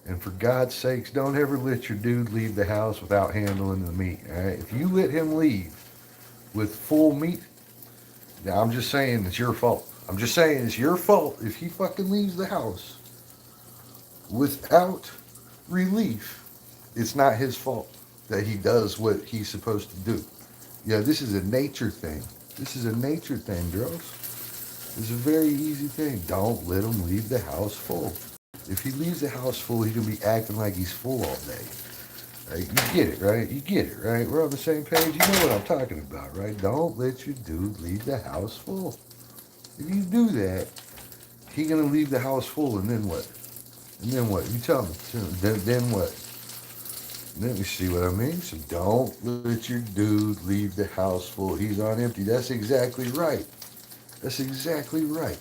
And for God's sakes, don't ever let your dude leave the house without handling the meat, all right? If you let him leave with full meat, now I'm just saying it's your fault. I'm just saying it's your fault if he fucking leaves the house without relief. It's not his fault that he does what he's supposed to do. Yeah, this is a nature thing. This is a nature thing, girls. It's a very easy thing. Don't let him leave the house full. If he leaves the house full, he's going to be acting like he's full all day. Right? You get it, right? You get it, right? We're on the same page. You know what I'm talking about, right? Don't let your dude leave the house full. If you do that, He gonna leave the house full, and then what? And then what? You tell me. Then what? Let me see what I mean. So don't let your dude leave the house full. He's on empty. That's exactly right. That's exactly right.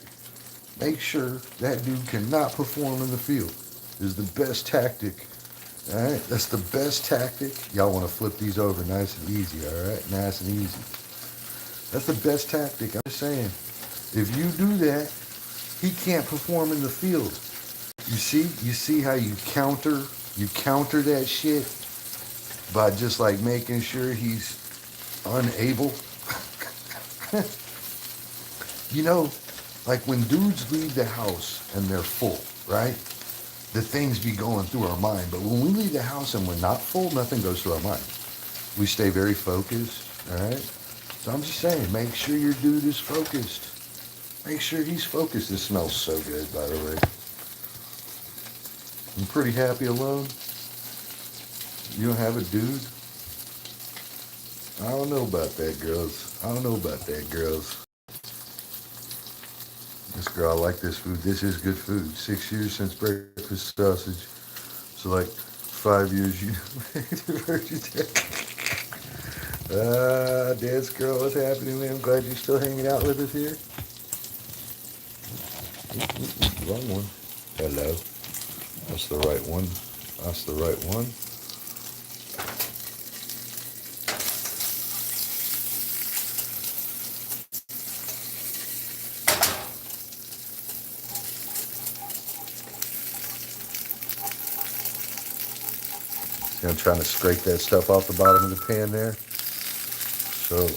Make sure that dude cannot perform in the field. Is the best tactic. All right, that's the best tactic. Y'all want to flip these over nice and easy. All right, nice and easy. That's the best tactic. I'm just saying. If you do that, he can't perform in the field. You see how you counter that shit by just like making sure he's unable. You know, like when dudes leave the house and they're full, right? The things be going through our mind. But when we leave the house and we're not full, nothing goes through our mind. We stay very focused, all right? So I'm just saying, make sure your dude is focused. Make sure he's focused. This smells so good, by the way. I'm pretty happy alone. You don't have a dude? I don't know about that, girls. I don't know about that, girls. This girl, I like this food. This is good food. 6 years since breakfast sausage. So like 5 years you dance girl, what's happening, man? I'm glad you're still hanging out with us here. Wrong one. Hello. That's the right one. That's the right one. See, I'm trying to scrape that stuff off the bottom of the pan there. So,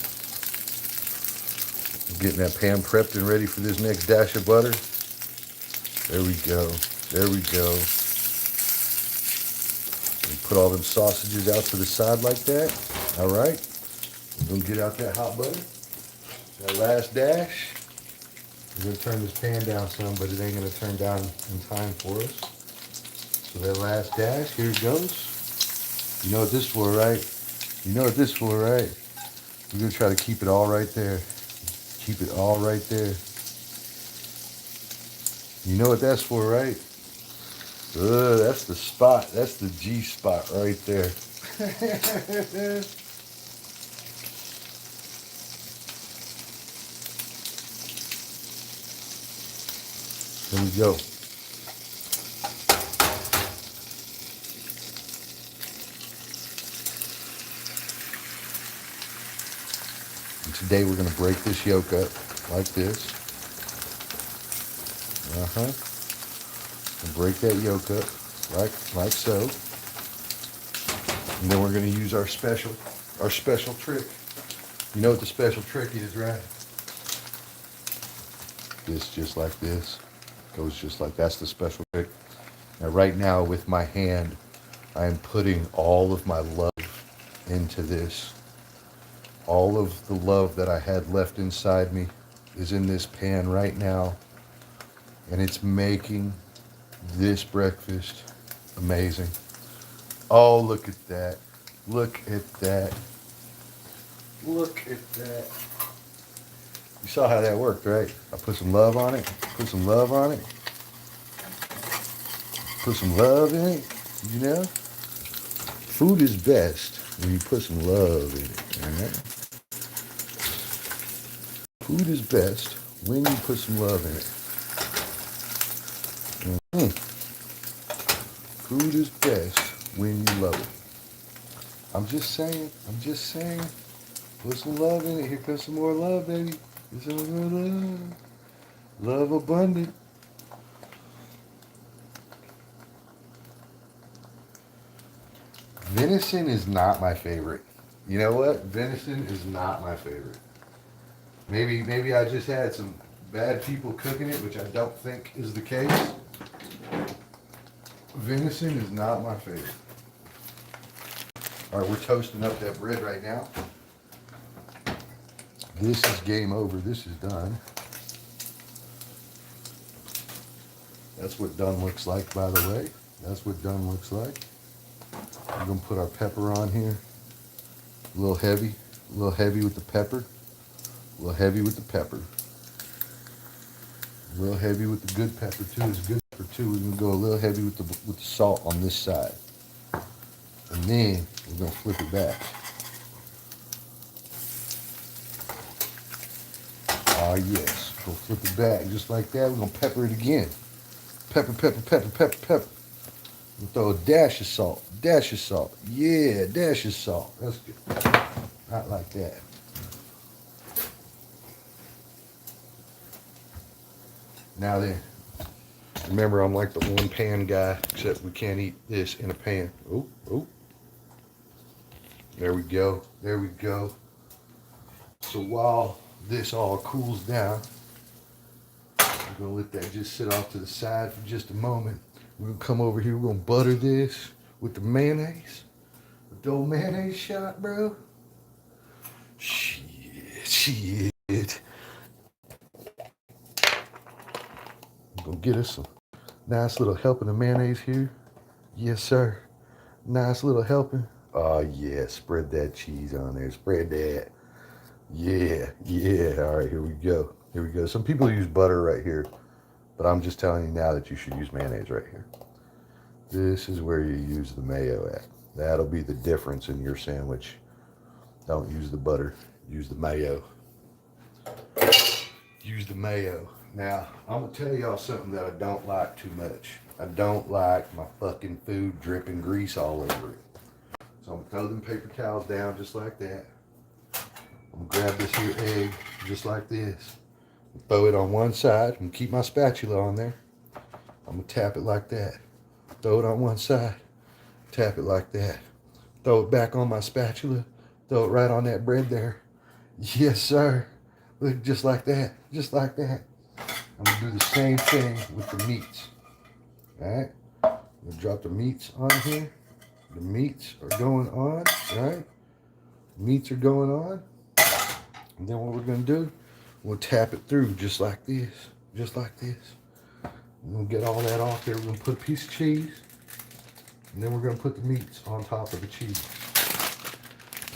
getting that pan prepped and ready for this next dash of butter. There we go. There we go. And put all them sausages out to the side like that. All right. We're going to get out that hot butter. That last dash. We're going to turn this pan down some, but it ain't going to turn down in time for us. So that last dash, here it goes. You know what this for, right? You know what this for, right? We're going to try to keep it all right there. Keep it all right there. You know what that's for, right? That's the spot. That's the G spot right there. There we go. And today we're going to break this yolk up like this. And break that yolk up like so. And then we're going to use our special trick. You know what the special trick is, right? This just like this. Goes just like that's the special trick. Now right now with my hand, I am putting all of my love into this. All of the love that I had left inside me is in this pan right now. And it's making this breakfast amazing. Oh, look at that. Look at that. Look at that. You saw how that worked, right? I put some love on it. Put some love on it. Put some love in it, you know? Food is best when you put some love in it, all right? Food is best when you put some love in it. Food is best when you love it. I'm just saying. Put some love in it. Here comes some more love, baby. Here's some more love. Love abundant. Venison is not my favorite. You know what? Venison is not my favorite. Maybe I just had some bad people cooking it, which I don't think is the case. Venison is not my favorite. All right, we're toasting up that bread right now. This is game over. This is done. That's what done looks like, by the way. That's what done looks like. We're going to put our pepper on here. A little heavy with the pepper. A little heavy with the pepper. Real heavy with the good pepper too. It's good pepper too. We're gonna go a little heavy with the salt on this side, and then we're gonna flip it back. Ah yes, we'll flip it back just like that. We're gonna pepper it again. Pepper, pepper, pepper, pepper, pepper. We'll throw a dash of salt. Dash of salt. Yeah, dash of salt. That's good. Not like that. Now then, remember I'm like the one pan guy, except we can't eat this in a pan. Oh, oh. There we go. There we go. So while this all cools down, we're gonna let that just sit off to the side for just a moment. We're gonna come over here, we're gonna butter this with the mayonnaise. With the old mayonnaise shot, bro. Shit. Gonna get us some nice little helping of mayonnaise here. Yes, sir. Nice little helping. Oh, yeah. Spread that cheese on there. Spread that. Yeah. Yeah. All right, here we go. Here we go. Some people use butter right here, but I'm just telling you now that you should use mayonnaise right here. This is where you use the mayo at. That'll be the difference in your sandwich. Don't use the butter. Use the mayo. Use the mayo. Now, I'm going to tell y'all something that I don't like too much. I don't like my fucking food dripping grease all over it. So I'm going to throw them paper towels down just like that. I'm going to grab this here egg just like this. Throw it on one side and keep my spatula on there. I'm going to tap it like that. Throw it on one side. Tap it like that. Throw it back on my spatula. Throw it right on that bread there. Yes, sir. Look, just like that. Just like that. I'm going to do the same thing with the meats. Alright? I'm going to drop the meats on here. The meats are going on. Right? Meats are going on. And then what we're going to do, we'll tap it through just like this. Just like this. We're going to get all that off there. We're going to put a piece of cheese. And then we're going to put the meats on top of the cheese.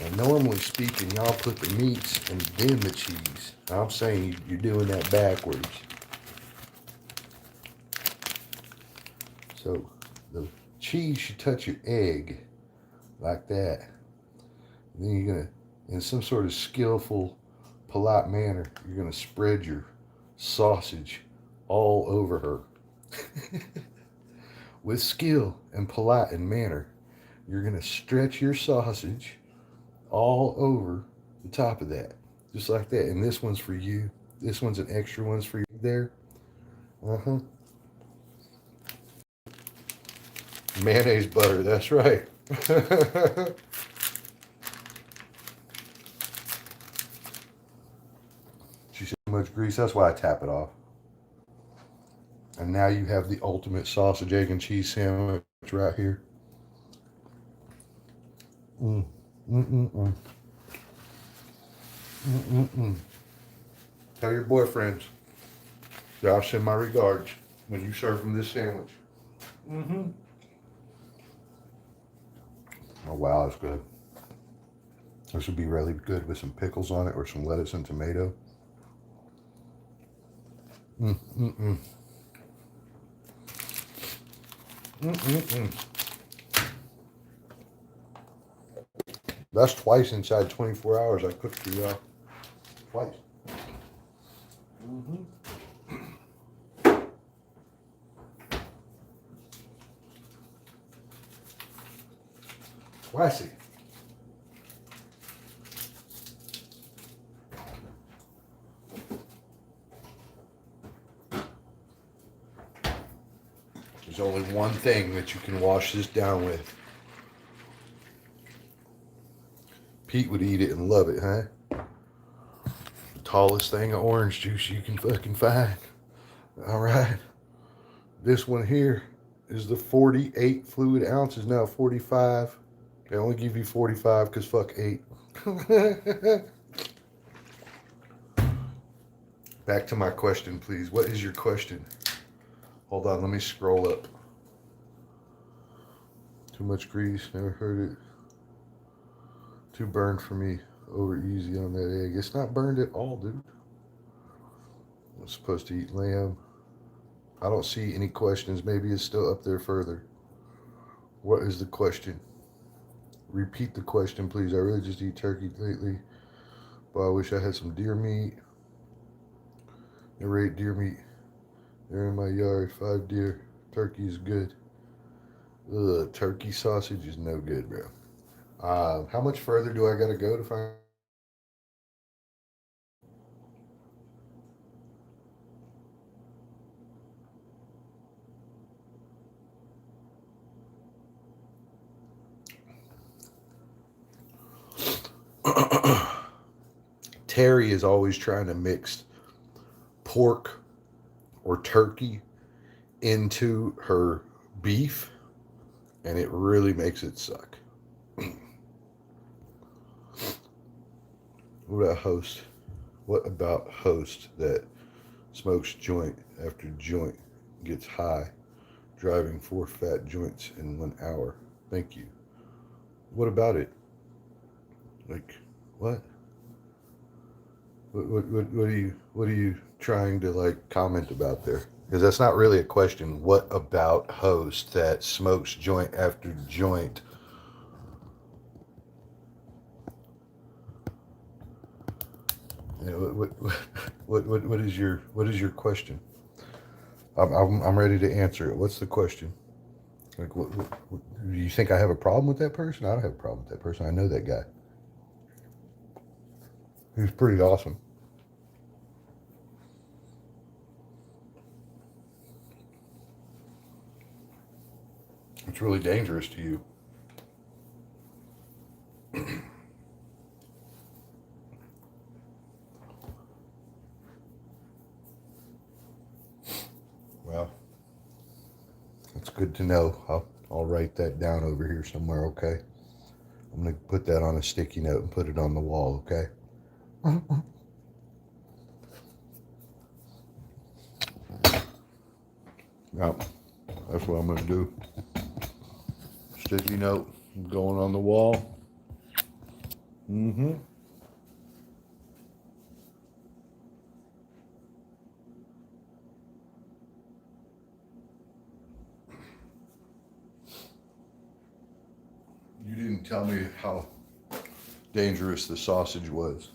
Now, normally speaking, y'all put the meats and then the cheese. I'm saying you're doing that backwards. So the cheese should touch your egg like that. And then you're going to, in some sort of skillful, polite manner, you're going to spread your sausage all over her. With skill and polite and manner, you're going to stretch your sausage all over the top of that. Just like that. And this one's for you. This one's an extra one's for you there. Uh-huh. Mayonnaise butter, that's right. She said too much grease, that's why I tap it off. And now you have the ultimate sausage, egg, and cheese sandwich right here. Tell your boyfriends that I'll send my regards when you serve them this sandwich. Oh, wow, that's good. This would be really good with some pickles on it or some lettuce and tomato. That's twice inside 24 hours I cooked for y'all. Twice. Twice. There's only one thing that you can wash this down with. Pete would eat it and love it, huh? The tallest thing of orange juice you can fucking find. All right. This one here is the 48 fluid ounces, now 45. They only give you 45 because fuck 8. Back to my question, please. What is your question? Hold on, let me scroll up. Too much grease, never heard it. Too burned for me. Over easy on that egg. It's not burned at all, dude. I'm supposed to eat lamb. I don't see any questions. Maybe it's still up there further. What is the question? Repeat the question, please. I really just eat turkey lately, but I wish I had some deer meat. Never ate deer meat. They're in my yard. 5 deer. Turkey is good. Ugh, turkey sausage is no good, bro. How much further do I gotta go to find? Terry is always trying to mix pork or turkey into her beef, and it really makes it suck. What about host? What about host that smokes joint after joint, gets high, driving 4 fat joints in 1 hour? Thank you. What about it? Like, what? What are you trying to like comment about there? Because that's not really a question. What about host that smokes joint after joint? You know, what is your question? I'm ready to answer it. What's the question? Like, do you think I have a problem with that person? I don't have a problem with that person. I know that guy. He's pretty awesome. It's really dangerous to you. Well, it's good to know. I'll write that down over here somewhere, okay? I'm going to put that on a sticky note and put it on the wall, okay? Now, that's what I'm going to do. Sticky note going on the wall. Mm-hmm. You didn't tell me how dangerous the sausage was.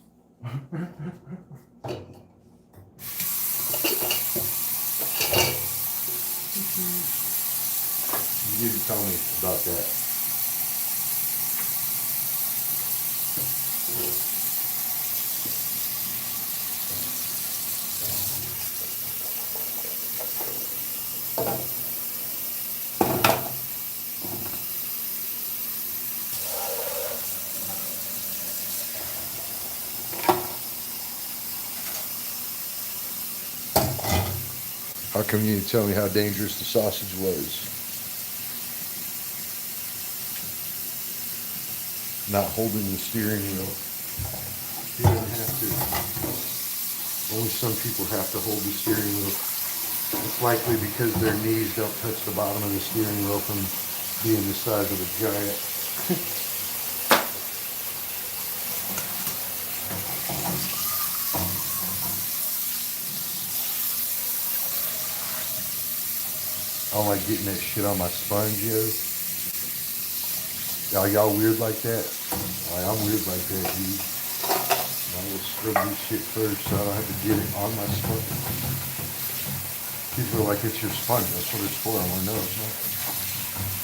You didn't tell me about that. How come you didn't tell me how dangerous the sausage was? Not holding the steering wheel. You don't have to. Only some people have to hold the steering wheel. It's likely because their knees don't touch the bottom of the steering wheel from being the size of a giant. I don't like getting that shit on my sponge, yo. Y'all weird like that? I'm weird like that, dude. I will scrub this shit first so I don't have to get it on my sponge. People are like, it's your sponge. That's what it's for. I want to know. It's not.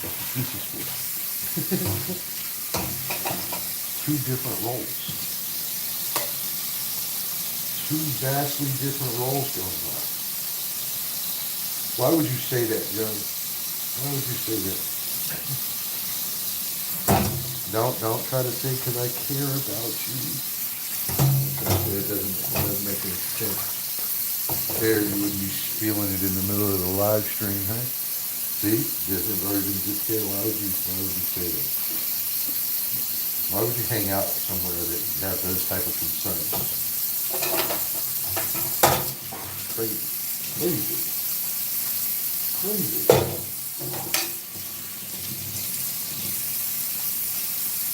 That's what this is for. Two different roles. Two vastly different roles going on. Why would you say that, Joe? Why would you say that? Don't try to say because I care about you. It doesn't make any sense. There, you wouldn't be feeling it in the middle of the live stream, huh? See, different versions of care. Why would you say that? Why would you hang out somewhere that you have those type of concerns? Crazy.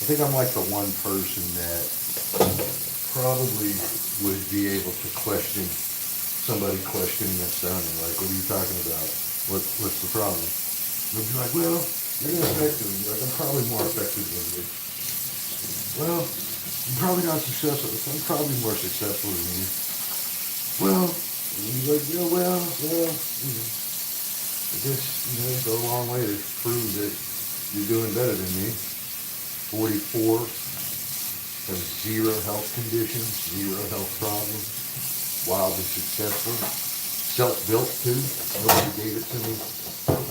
I think I'm like the one person that probably would be able to question somebody questioning that sounding like, what are you talking about? What's the problem? They'll be like, well, you're ineffective. You're like, I'm probably more effective than you. Well, I'm probably not successful. I'm probably more successful than you. Well, and you're like, yeah, well, I guess, it's go a long way to prove that you're doing better than me. 44, has zero health conditions, zero health problems, wildly successful, self-built too. Nobody gave it to me.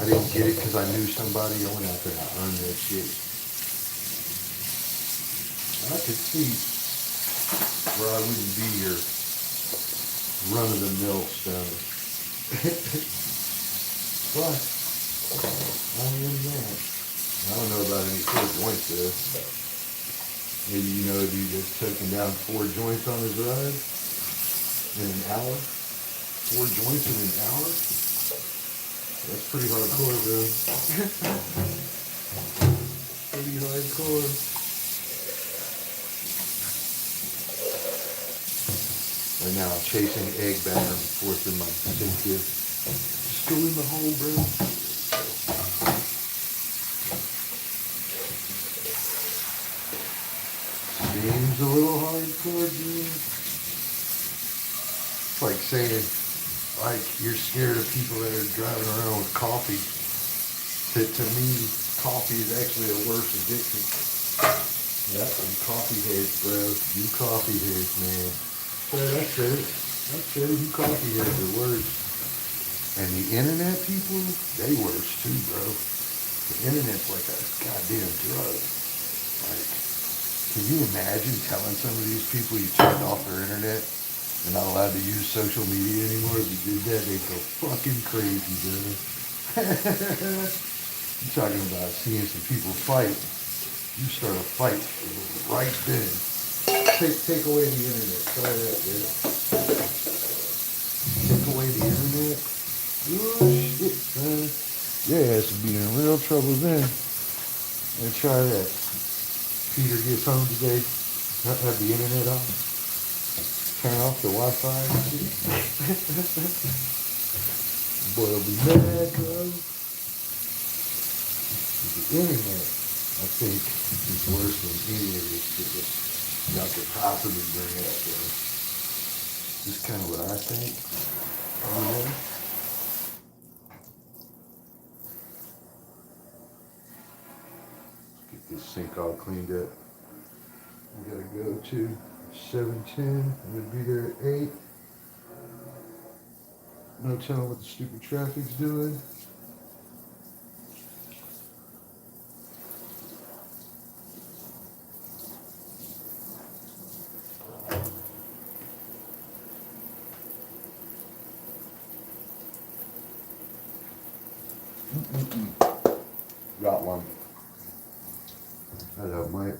I didn't get it because I knew somebody. I went out there and I earned that shit. I could see where I wouldn't be your run-of-the-mill stoner. But I am that. I don't know about any 4 joints though. Maybe dude that's taking down 4 joints on his ride in an hour. 4 joints in an hour? That's pretty hardcore, bro. Pretty hardcore. Right now I'm chasing egg back and forth in my sink here. Just go in the hole, bro. Seems a little hardcore, dude. It's like saying, you're scared of people that are driving around with coffee. To me, coffee is actually a worse addiction. Yep, you coffee heads, bro. You coffee heads, man. So that's it. You coffee heads are worse. And the internet people, they worse too, bro. The internet's like a goddamn drug. Like, can you imagine telling some of these people you turned off their internet? They're not allowed to use social media anymore. If you did that, they'd go fucking crazy, dude. You're talking about seeing some people fight. You start a fight right then. Take away the internet. Try that, dude. Take away the internet. Oh, shit, man. Your ass would be in real trouble then. And try that. Peter gets home today, not have the internet on. Turn off the Wi-Fi and shit. Boy, will be mad, bro. The internet, I think, is worse than any of this shit that y'all could possibly bring up, bro. Just kind of what I think. Get this sink all cleaned up. We gotta go to 7:10. I'm gonna be there at 8. No telling what the stupid traffic's doing. Got one. Hello, mate.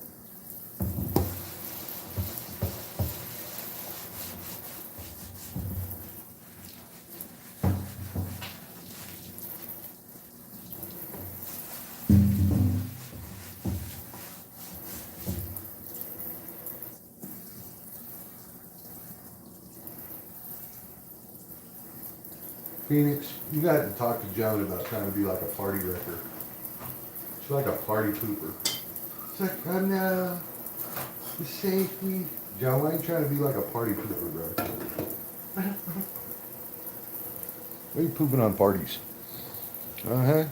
Phoenix, you got to talk to Joan about trying to be like a party wrecker. She's like a party pooper. It's like, oh no, the safety. Joan, why ain't trying to be like a party pooper, bro? Why are you pooping on parties? Uh-huh.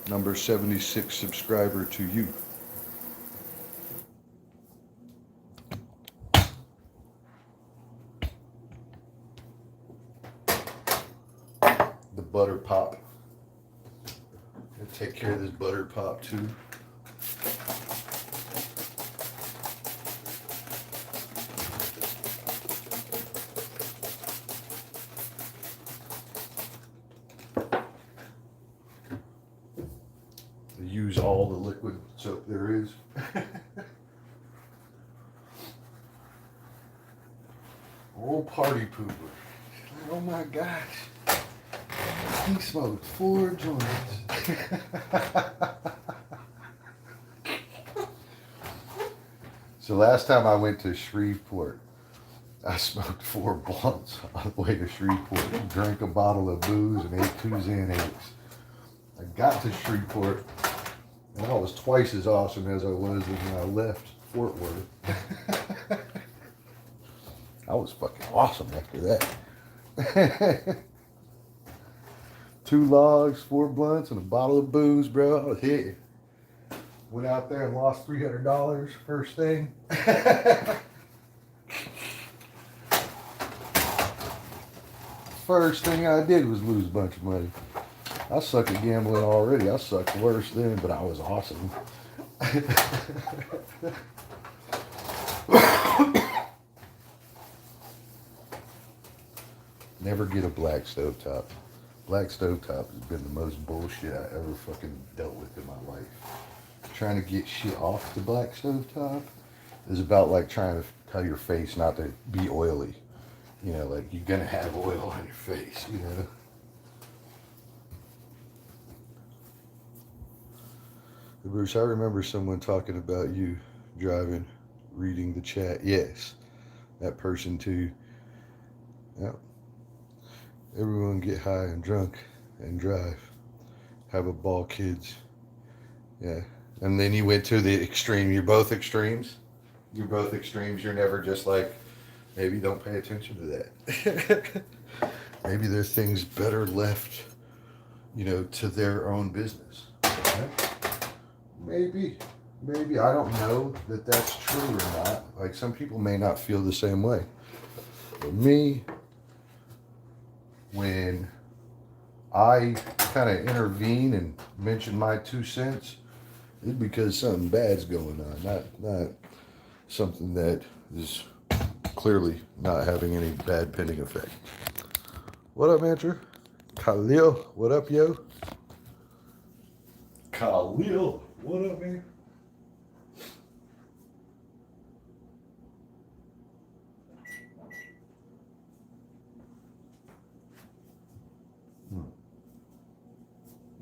Number 76 subscriber to you. The butter pop. Gonna take care of this butter pop too. Use all the liquid soap there is. Old party pooper. Oh my gosh. He smoked 4 joints. So last time I went to Shreveport, I smoked 4 blunts on the way to Shreveport, drank a bottle of booze, and ate 2 Xanax. I got to Shreveport, and I was twice as awesome as I was when I left Fort Worth. I was fucking awesome after that. 2 logs, 4 blunts, and a bottle of booze, bro. I was hit. Went out there and lost $300 first thing. First thing I did was lose a bunch of money. I suck at gambling already. I sucked worse then, but I was awesome. Never get a black stovetop. Black stovetop has been the most bullshit I ever fucking dealt with in my life. Trying to get shit off the black stovetop is about like trying to tell your face not to be oily. You know, like you're gonna have oil on your face, you know. Bruce, I remember someone talking about you driving, reading the chat. Yes, that person too. Yep. Everyone get high and drunk and drive. Have a ball, kids. Yeah. And then you went to the extreme. You're both extremes. You're both extremes. You're never just like, maybe don't pay attention to that. Maybe there's things better left, you know, to their own business. Okay? Maybe. I don't know that that's true or not. Like some people may not feel the same way. But me, when I kind of intervene and mention my 2 cents, it's because something bad's going on, not something that is clearly not having any bad pending effect. What up, Andrew? Khalil, what up, yo? Khalil, what up, man?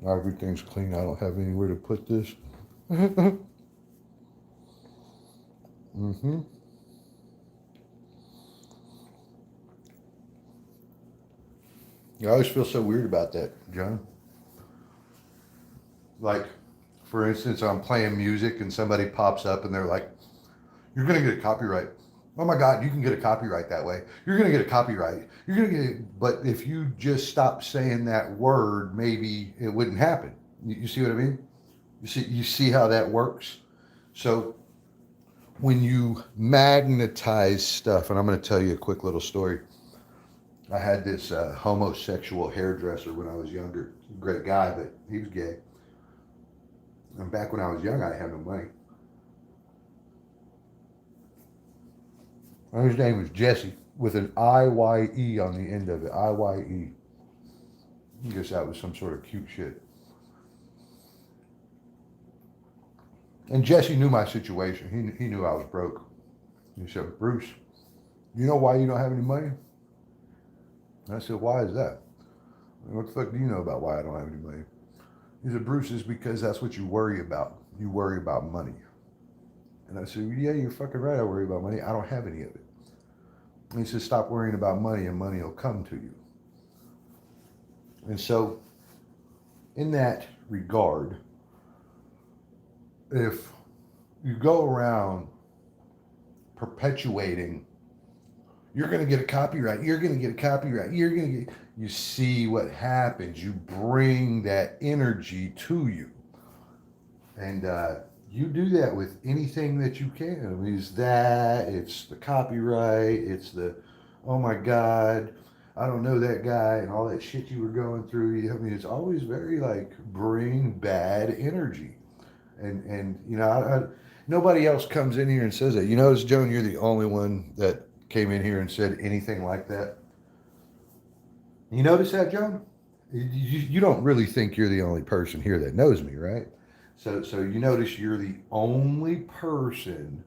Everything's clean. I don't have anywhere to put this. Mm-hmm. I always feel so weird about that, John. Like, for instance, I'm playing music and somebody pops up and they're like, you're going to get a copyright. Oh my God, you can get a copyright that way. You're going to get a copyright. You're going to get it. But if you just stop saying that word, maybe it wouldn't happen. You see what I mean? You see how that works? So when you magnetize stuff, and I'm going to tell you a quick little story. I had this homosexual hairdresser when I was younger. Great guy, but he was gay. And back when I was young, I didn't have no money. And his name was Jesse, with an I-Y-E on the end of it. I-Y-E. I guess that was some sort of cute shit. And Jesse knew my situation. He knew I was broke. He said, Bruce, you know why you don't have any money? And I said, why is that? What the fuck do you know about why I don't have any money? He said, Bruce, it's because that's what you worry about. You worry about money. And I said, yeah, you're fucking right. I worry about money. I don't have any of it. And he said, stop worrying about money and money will come to you. And so, in that regard, if you go around perpetuating, you're going to get a copyright, you're going to get a copyright, you're going to get, you see what happens. You bring that energy to you. And you do that with anything that you can. I mean, it's the copyright, it's the, oh my God, I don't know that guy, and all that shit you were going through. I mean, it's always very like bring bad energy. And you know, nobody else comes in here and says that. You notice, Joan, you're the only one that came in here and said anything like that. You notice that, Joan? You don't really think you're the only person here that knows me, right? So you notice you're the only person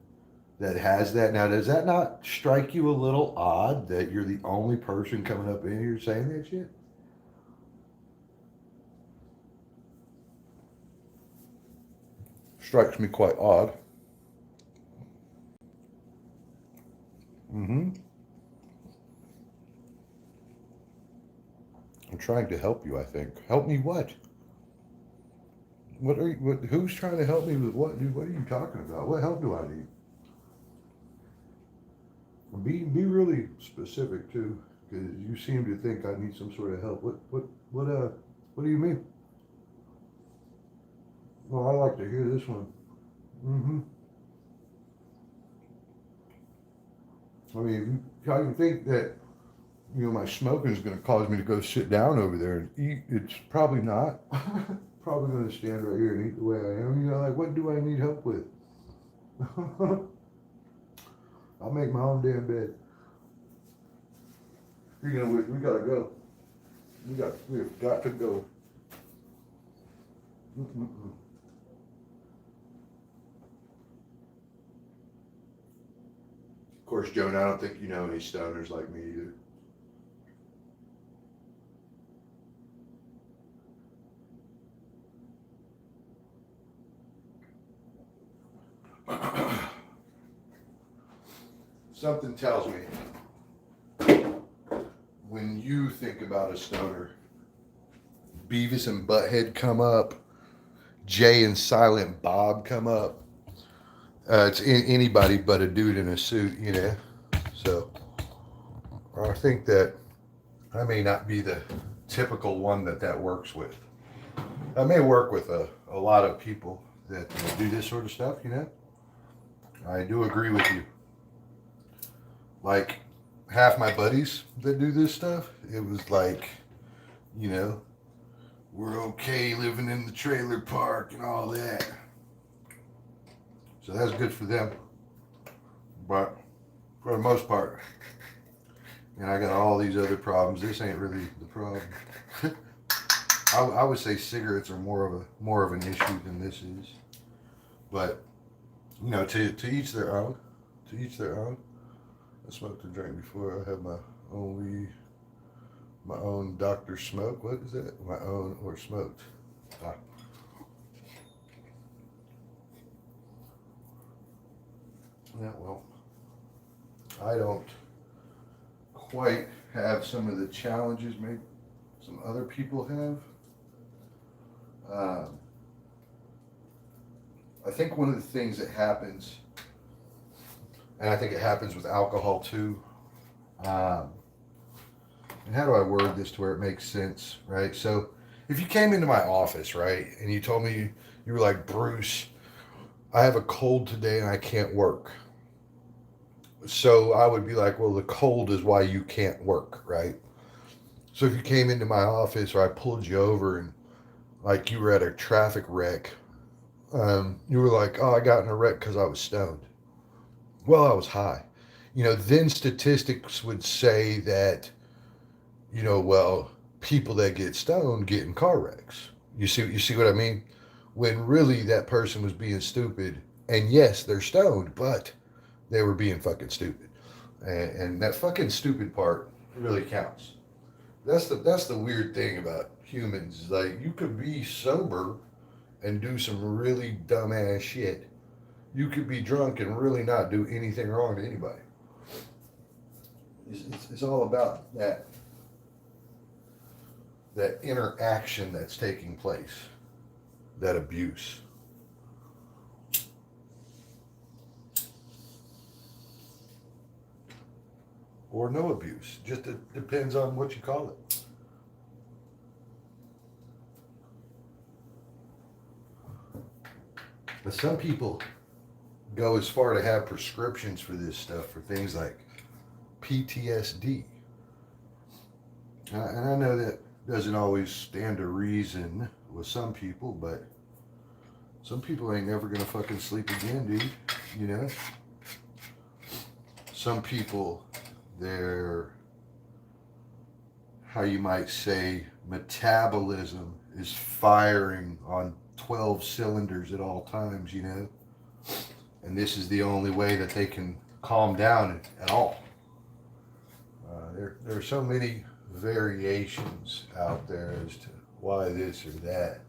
that has that. Now, does that not strike you a little odd that you're the only person coming up in here saying that shit? Strikes me quite odd. Mm-hmm. I'm trying to help you, I think. Help me what? Who's trying to help me with what, dude? What are you talking about? What help do I need? Be really specific too, because you seem to think I need some sort of help. What do you mean? Well, I like to hear this one. Mm-hmm. I mean, I can think that my smoking is going to cause me to go sit down over there and eat. It's probably not. Probably going to stand right here and eat the way I am. Like, what do I need help with? I'll make my own damn bed. We gotta go. We have got to go. Mm-mm-mm. Of course, Joan, I don't think you know any stoners like me either. Something tells me when you think about a stoner, Beavis and Butthead come up, Jay and Silent Bob come up. It's anybody but a dude in a suit, So I think that I may not be the typical one that works with. I may work with a lot of people that do this sort of stuff, I do agree with you. Like half my buddies that do this stuff, it was like, we're okay living in the trailer park and all that. So that's good for them. But for the most part, and I got all these other problems. This ain't really the problem. I would say cigarettes are more of an issue than this is. But to each their own. To each their own. I smoked and drank before. I have my own Dr. Smoke. What is that? My own or smoked. Ah. Yeah, well, I don't quite have some of the challenges maybe some other people have. I think one of the things that happens, and I think it happens with alcohol too, and how do I word this to where it makes sense, right? So if you came into my office, right, and you told me, you were like, Bruce, I have a cold today and I can't work. So I would be like, well, the cold is why you can't work, right? So if you came into my office or I pulled you over and like you were at a traffic wreck, you were like, oh, I got in a wreck because I was stoned. Well, I was high. Then statistics would say that, well, people that get stoned get in car wrecks. You see what I mean? When really that person was being stupid, and yes, they're stoned, but they were being fucking stupid, and that fucking stupid part really counts. That's the weird thing about humans. Like you could be sober and do some really dumbass shit. You could be drunk and really not do anything wrong to anybody. It's all about that interaction that's taking place, that abuse. Or no abuse. Just it depends on what you call it. But some people go as far to have prescriptions for this stuff for things like PTSD. And I know that doesn't always stand to reason with some people, but some people ain't never gonna fucking sleep again, dude. Some people, their, how you might say, metabolism is firing on 12 cylinders at all times, and this is the only way that they can calm down at all. There are so many variations out there as to why this or that.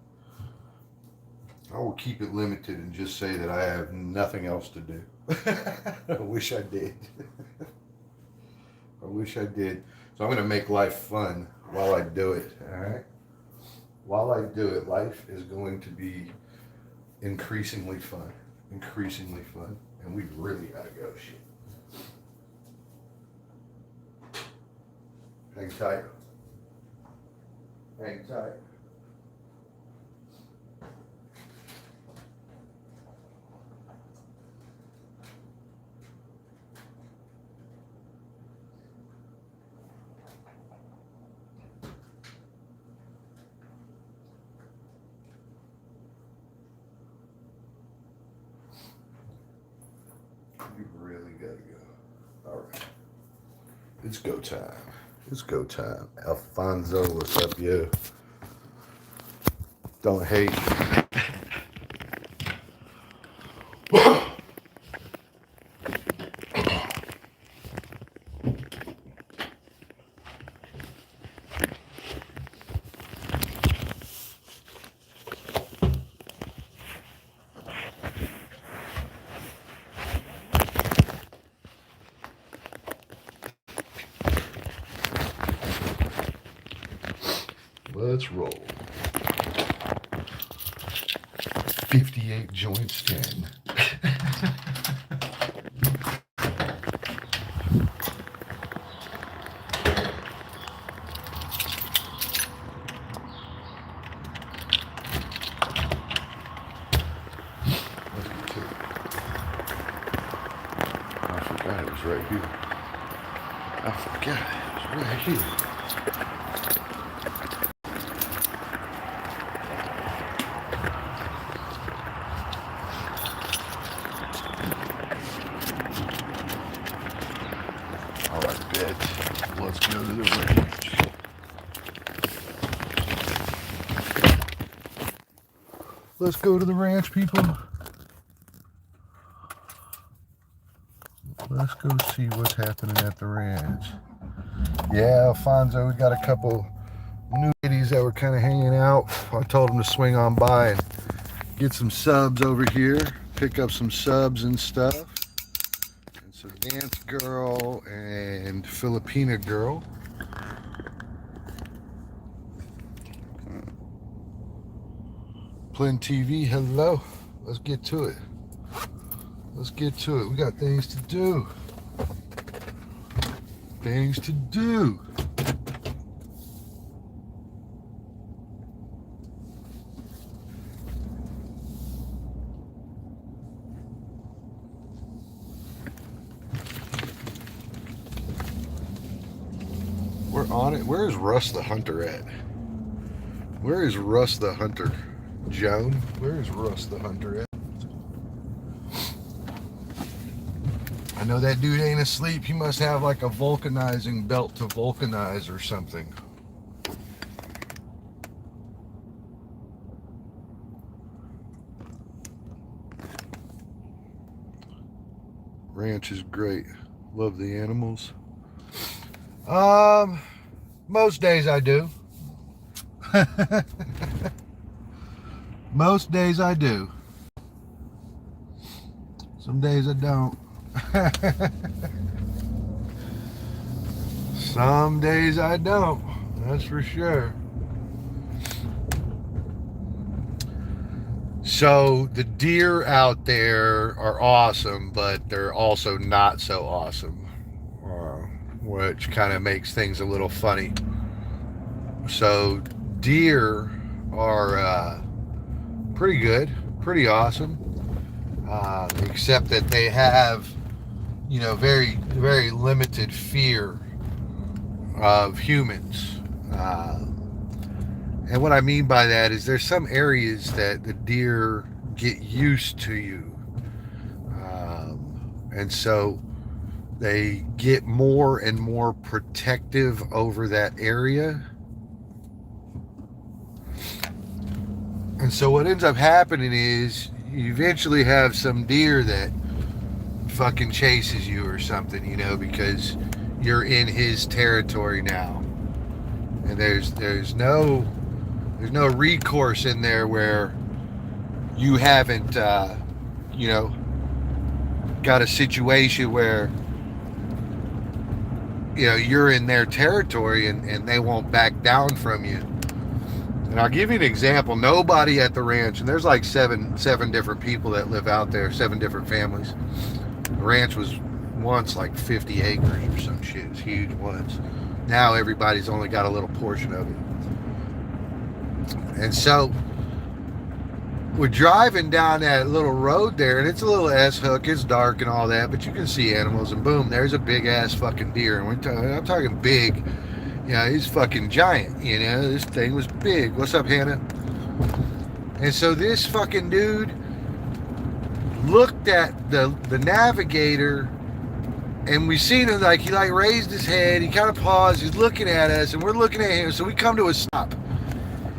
I will keep it limited and just say that I have nothing else to do. I wish I did. I wish I did. So I'm gonna make life fun while I do it. All right. While I do it, life is going to be increasingly fun. Increasingly fun. And we really gotta go. Shit. Hang tight. Hang tight. You really gotta go. All right. It's go time. It's go time. Alfonso, what's up, you? Don't hate. Let's roll. 58 joints 10. I forgot it was right here. I forgot it was right here. Let's go to the ranch. Let's go to the ranch, people. Let's go see what's happening at the ranch. Yeah, Alfonso, we got a couple new ladies that were kind of hanging out. I told them to swing on by and get some subs over here, pick up some subs and stuff. So Dance Girl and Filipina Girl. Plin TV, hello. Let's get to it. Let's get to it. We got things to do. Things to do. We're on it. Where is Russ the Hunter at? Where is Russ the Hunter? Joan? Where is Russ the Hunter at? I know that dude ain't asleep. He must have like a vulcanizing belt to vulcanize or something. Ranch is great. Love the animals. Most days I do. Most days I do. Some days I don't. Some days I don't. That's for sure. So the deer out there are awesome, but they're also not so awesome. Which kind of makes things a little funny. So deer are pretty good, pretty awesome, except that they have, you know, very, very limited fear of humans. And what I mean by that is there's some areas that the deer get used to you. And so they get more and more protective over that area. And so what ends up happening is you eventually have some deer that fucking chases you or something, you know, because you're in his territory now. And there's no recourse in there where you haven't you know, got a situation where you're in their territory and they won't back down from you. And I'll give you an example. Nobody at the ranch, and there's like seven different people that live out there, 7 different families. The ranch was once like 50 acres or some shit. It was huge once. Now everybody's only got a little portion of it. And so we're driving down that little road there, and it's a little S-hook. It's dark and all that, but you can see animals, and boom, there's a big-ass fucking deer. And I'm talking big. He's fucking giant, this thing was big. What's up, Hannah? And so this fucking dude looked at the navigator, and we seen him, he raised his head, he kind of paused, he's looking at us, and we're looking at him, so we come to a stop.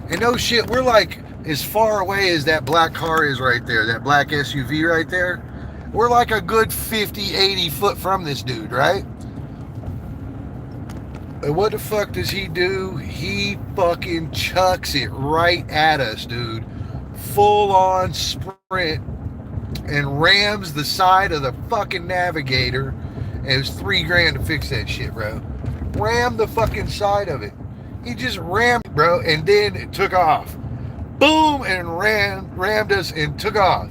And no shit, we're like as far away as that black car is right there, that black SUV right there. We're like a good 50, 80 foot from this dude, right? And what the fuck does he do? He fucking chucks it right at us, dude. Full on sprint, and rams the side of the fucking navigator. And it was $3,000 to fix that shit, bro. Rammed the fucking side of it. He just rammed it, bro, and then it took off. Boom, and rammed us and took off.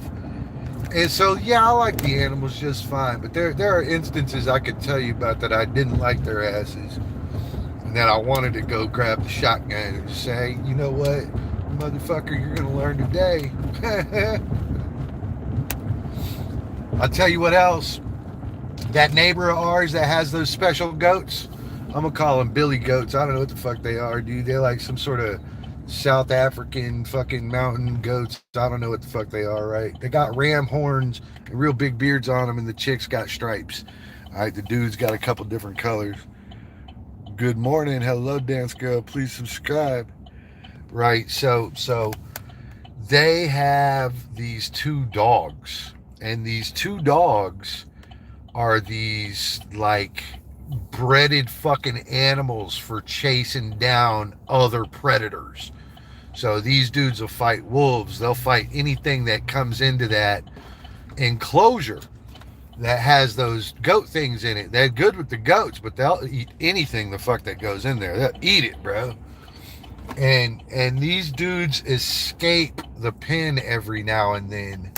And so, yeah, I like the animals just fine. But there are instances I could tell you about that I didn't like their asses. That I wanted to go grab the shotgun and just say, you know what, motherfucker, you're gonna learn today. I'll tell you what else. That neighbor of ours that has those special goats, I'm gonna call them Billy goats. I don't know what the fuck they are, dude. They're like some sort of South African fucking mountain goats. I don't know what the fuck they are, right? They got ram horns and real big beards on them, and the chicks got stripes. All right, the dude's got a couple different colors. Good morning. Hello, Dance Girl. Please subscribe. Right. So they have these 2 dogs, and these 2 dogs are these like bred fucking animals for chasing down other predators. So these dudes will fight wolves. They'll fight anything that comes into that enclosure that has those goat things in it. They're good with the goats, but they'll eat anything the fuck that goes in there. They'll eat it, bro. And these dudes escape the pen every now and then.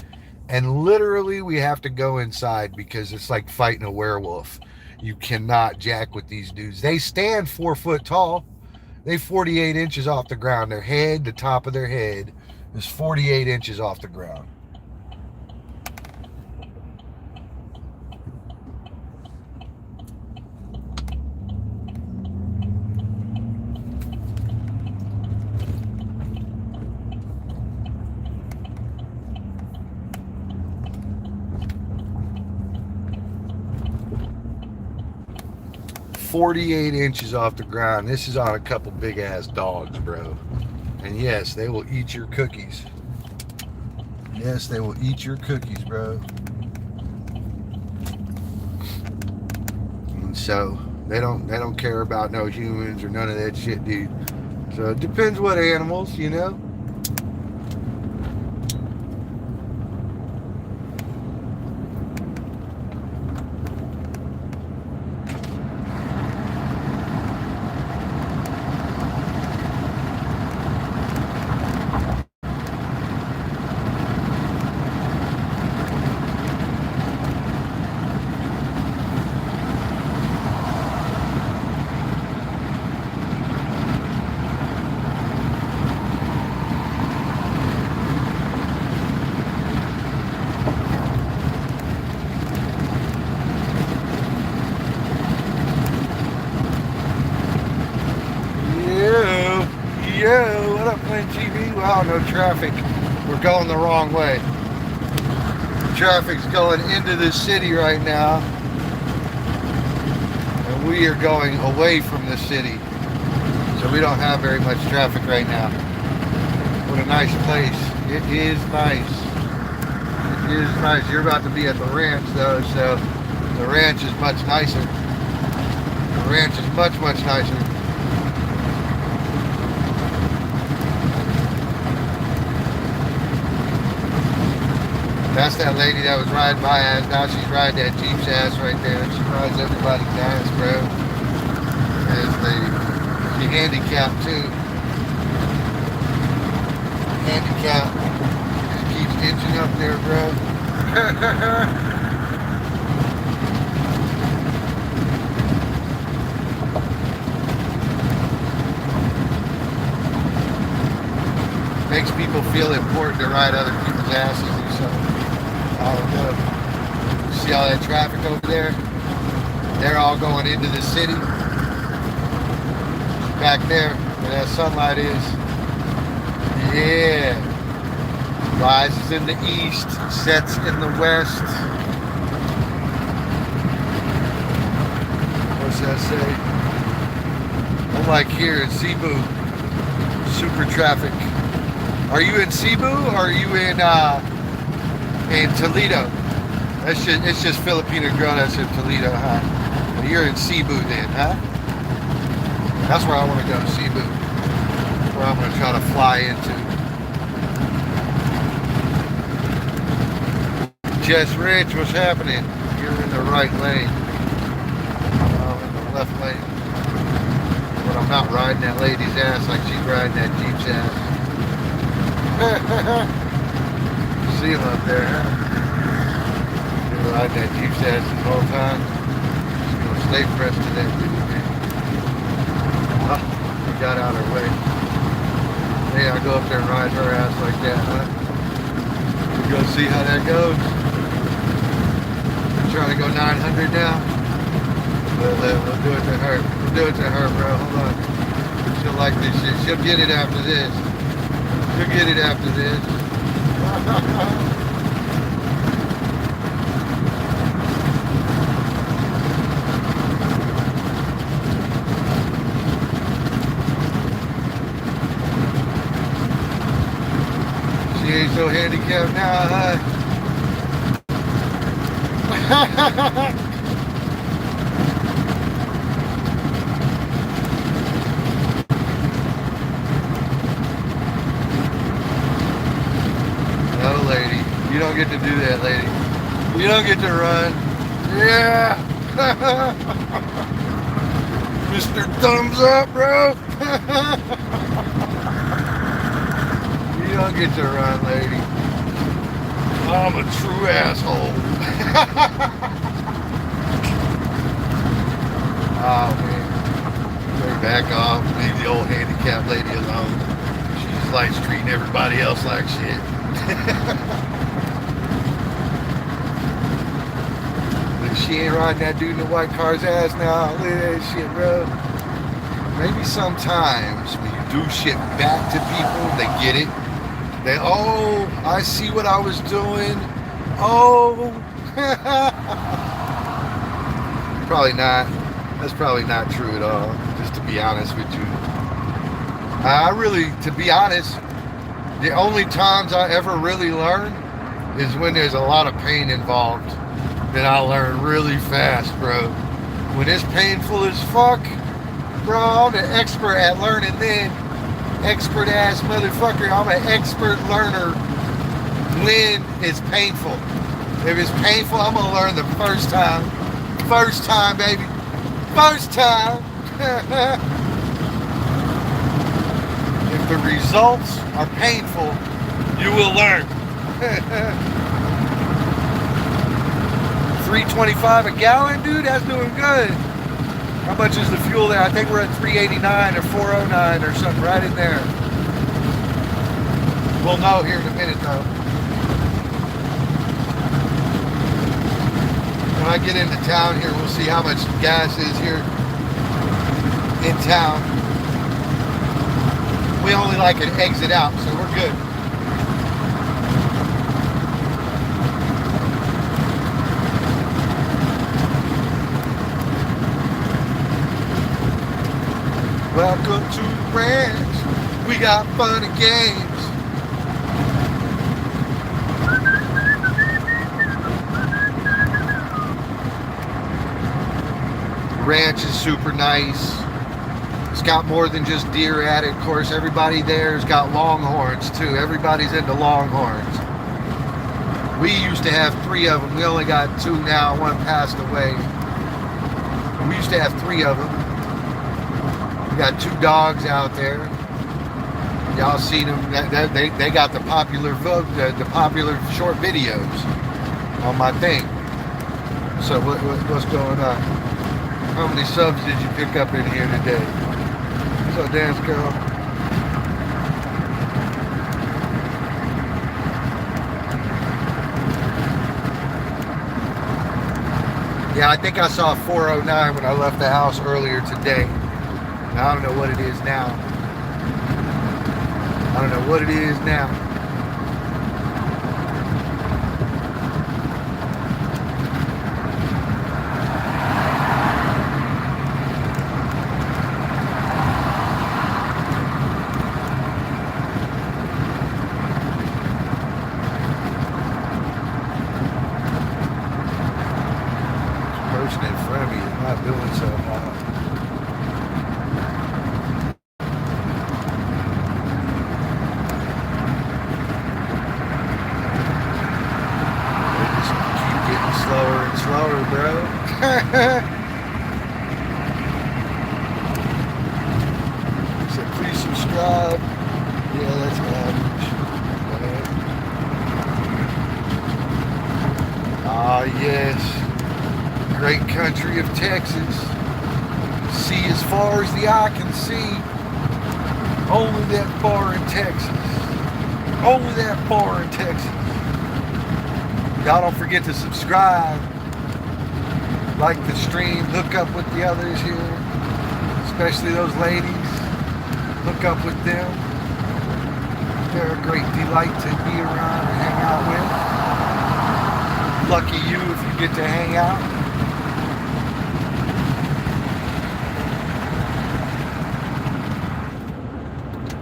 And literally we have to go inside because it's like fighting a werewolf. You cannot jack with these dudes. They stand 4 foot tall. They 48 inches off the ground. Their head, the top of their head, is 48 inches off the ground. "48 inches off the ground." This is on a couple big ass dogs, bro. And yes, they will eat your cookies. Yes, they will eat your cookies, bro. And so they don't care about no humans or none of that shit, dude. So it depends what animals, What up, Flint TV? Wow, no traffic. We're going the wrong way. Traffic's going into the city right now. And we are going away from the city. So we don't have very much traffic right now. What a nice place. It is nice. It is nice. You're about to be at the ranch though, so the ranch is much nicer. The ranch is much, much nicer. That's that lady that was riding by us. Now she's riding that Jeep's ass right there. She rides everybody's ass, bro. as the handicap too. Handicap just keeps inching up there, bro. Makes people feel important to ride other people's asses or something. I don't know. See all that traffic over there? They're all going into the city. Back there where that sunlight is. Yeah. Rises in the east, sets in the west. What's that say? Unlike here in Cebu, super traffic. Are you in Cebu or are you in Toledo? It's just Filipino girl that's in Toledo, huh? Well, you're in Cebu then, huh? That's where I want to go, Cebu. Where I'm going to try to fly into. Jess Rich, what's happening? You're in the right lane. I'm in the left lane. But I'm not riding that lady's ass like she's riding that Jeep's ass. See him up there, huh? You're riding that Jeep's ass the whole time. She's going to stay pressed to that dude, man. Oh, we got out of her way. Hey, I go up there and ride her ass like that, huh? We're going to see how that goes. I'm trying to go 900 now. We'll do it to her. We'll do it to her, bro. Hold on. She'll like this shit. She'll get it after this. You'll get it after this. She ain't so handicapped now, huh? No, lady. You don't get to do that, lady. You don't get to run. Yeah. Mr. Thumbs Up, bro. You don't get to run, lady. I'm a true asshole. Oh, man. Better back off. Leave the old handicapped lady alone. She's like treating everybody else like shit. But she ain't riding that dude in the white car's ass now. Look at that shit, bro. Maybe sometimes when you do shit back to people, they get it. They, oh, I see what I was doing. Oh. Probably not. That's probably not true at all, just to be honest with you. I really, to be honest, the only times I ever really learn is when there's a lot of pain involved. Then I learn really fast, bro. When it's painful as fuck, bro, I'm an expert at learning then. Expert ass motherfucker. I'm an expert learner when it's painful. If it's painful, I'm gonna learn the first time. First time, baby. First time. If the results are painful, you will learn. $3.25 a gallon, dude. That's doing good. How much is the fuel there? I think we're at $3.89 or $4.09 or something right in there. We'll know here in a minute, though. When I get into town here, we'll see how much gas is here in town. We only like an exit out, so we're good. Welcome to the ranch. We got fun and games. The ranch is super nice. It's got more than just deer at it. Of course, everybody there's got longhorns too. Everybody's into longhorns. We used to have 3 of them. We only got 2 now. One passed away. We used to have 3 of them. We got 2 dogs out there. Y'all seen them? They got the popular the popular short videos on my thing. So what's going on? How many subs did you pick up in here today? What's up, dance girl? Yeah, I think I saw 409 when I left the house earlier today. I don't know what it is now. I don't know what it is now. Person in front of me is not doing so hot. They just keep getting slower and slower, bro. So please subscribe. Yeah, that's average. Ah, yes. Great country of Texas. See as far as the eye can see. Only that far in Texas. Only that far in Texas. Y'all don't forget to subscribe. Like the stream. Hook up with the others here. Especially those ladies. Hook up with them. They're a great delight to be around and hang out with. Lucky you if you get to hang out.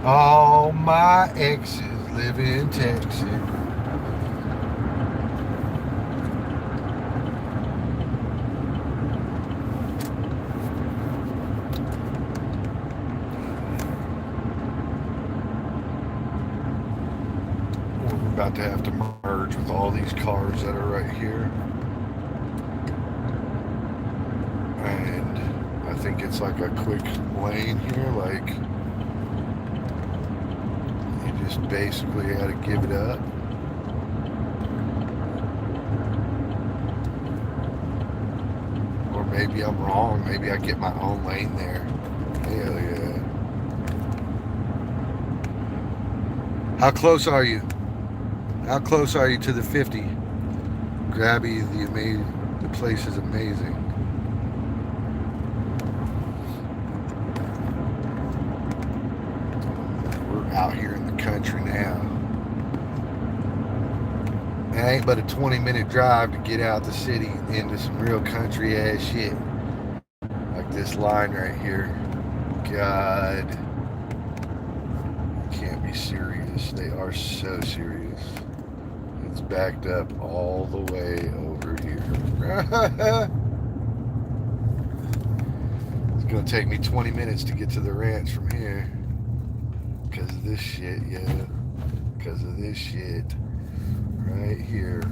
All my exes live in Texas. We're about to have to merge with all these cars that are right here. And I think it's like a quick lane here, like just basically got to give it up. Or maybe I'm wrong. Maybe I get my own lane there. Hell yeah. How close are you? How close are you to the 50? Grabby, the place is amazing. We're out here in the country now. It ain't but a 20-minute drive to get out the city into some real country ass shit. Like this line right here. God. You can't be serious. They are so serious. It's backed up all the way over here. It's gonna take me 20 minutes to get to the ranch from here. Because of this shit, yeah. Because of this shit. Right here.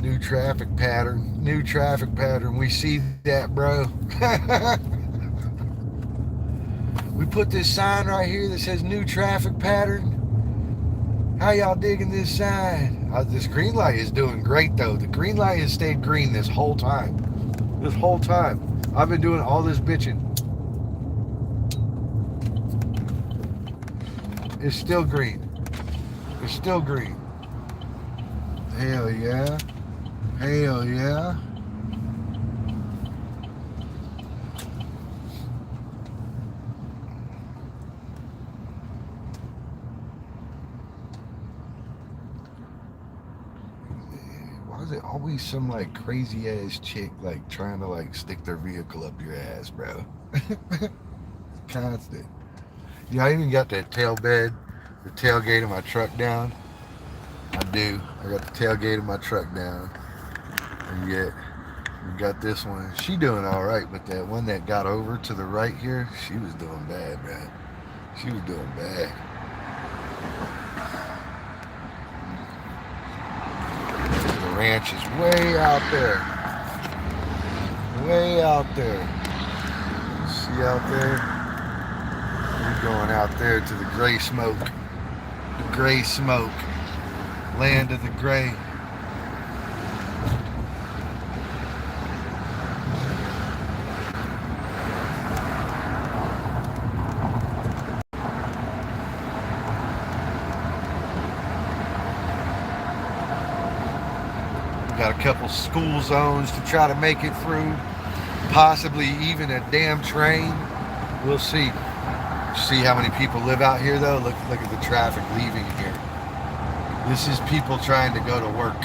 New traffic pattern. New traffic pattern. We see that, bro. We put this sign right here that says new traffic pattern. How y'all digging this sign? This green light is doing great though. The green light has stayed green this whole time. This whole time. I've been doing all this bitching. It's still green. It's still green. Hell yeah. Hell yeah. Why is it always some like crazy ass chick like trying to like stick their vehicle up your ass, bro? Constant. Yeah, I even got that tailbed, the tailgate of my truck down. I do. I got the tailgate of my truck down. And yet, we got this one. She doing all right, but that one that got over to the right here, she was doing bad, man. She was doing bad. The ranch is way out there. Way out there. Let's see. see out there? We're going out there to the gray smoke. The gray smoke. Land of the gray. Got a couple school zones to try to make it through. Possibly even a damn train. We'll see. See how many people live out here though? Look at the traffic leaving here. This is people trying to go to work.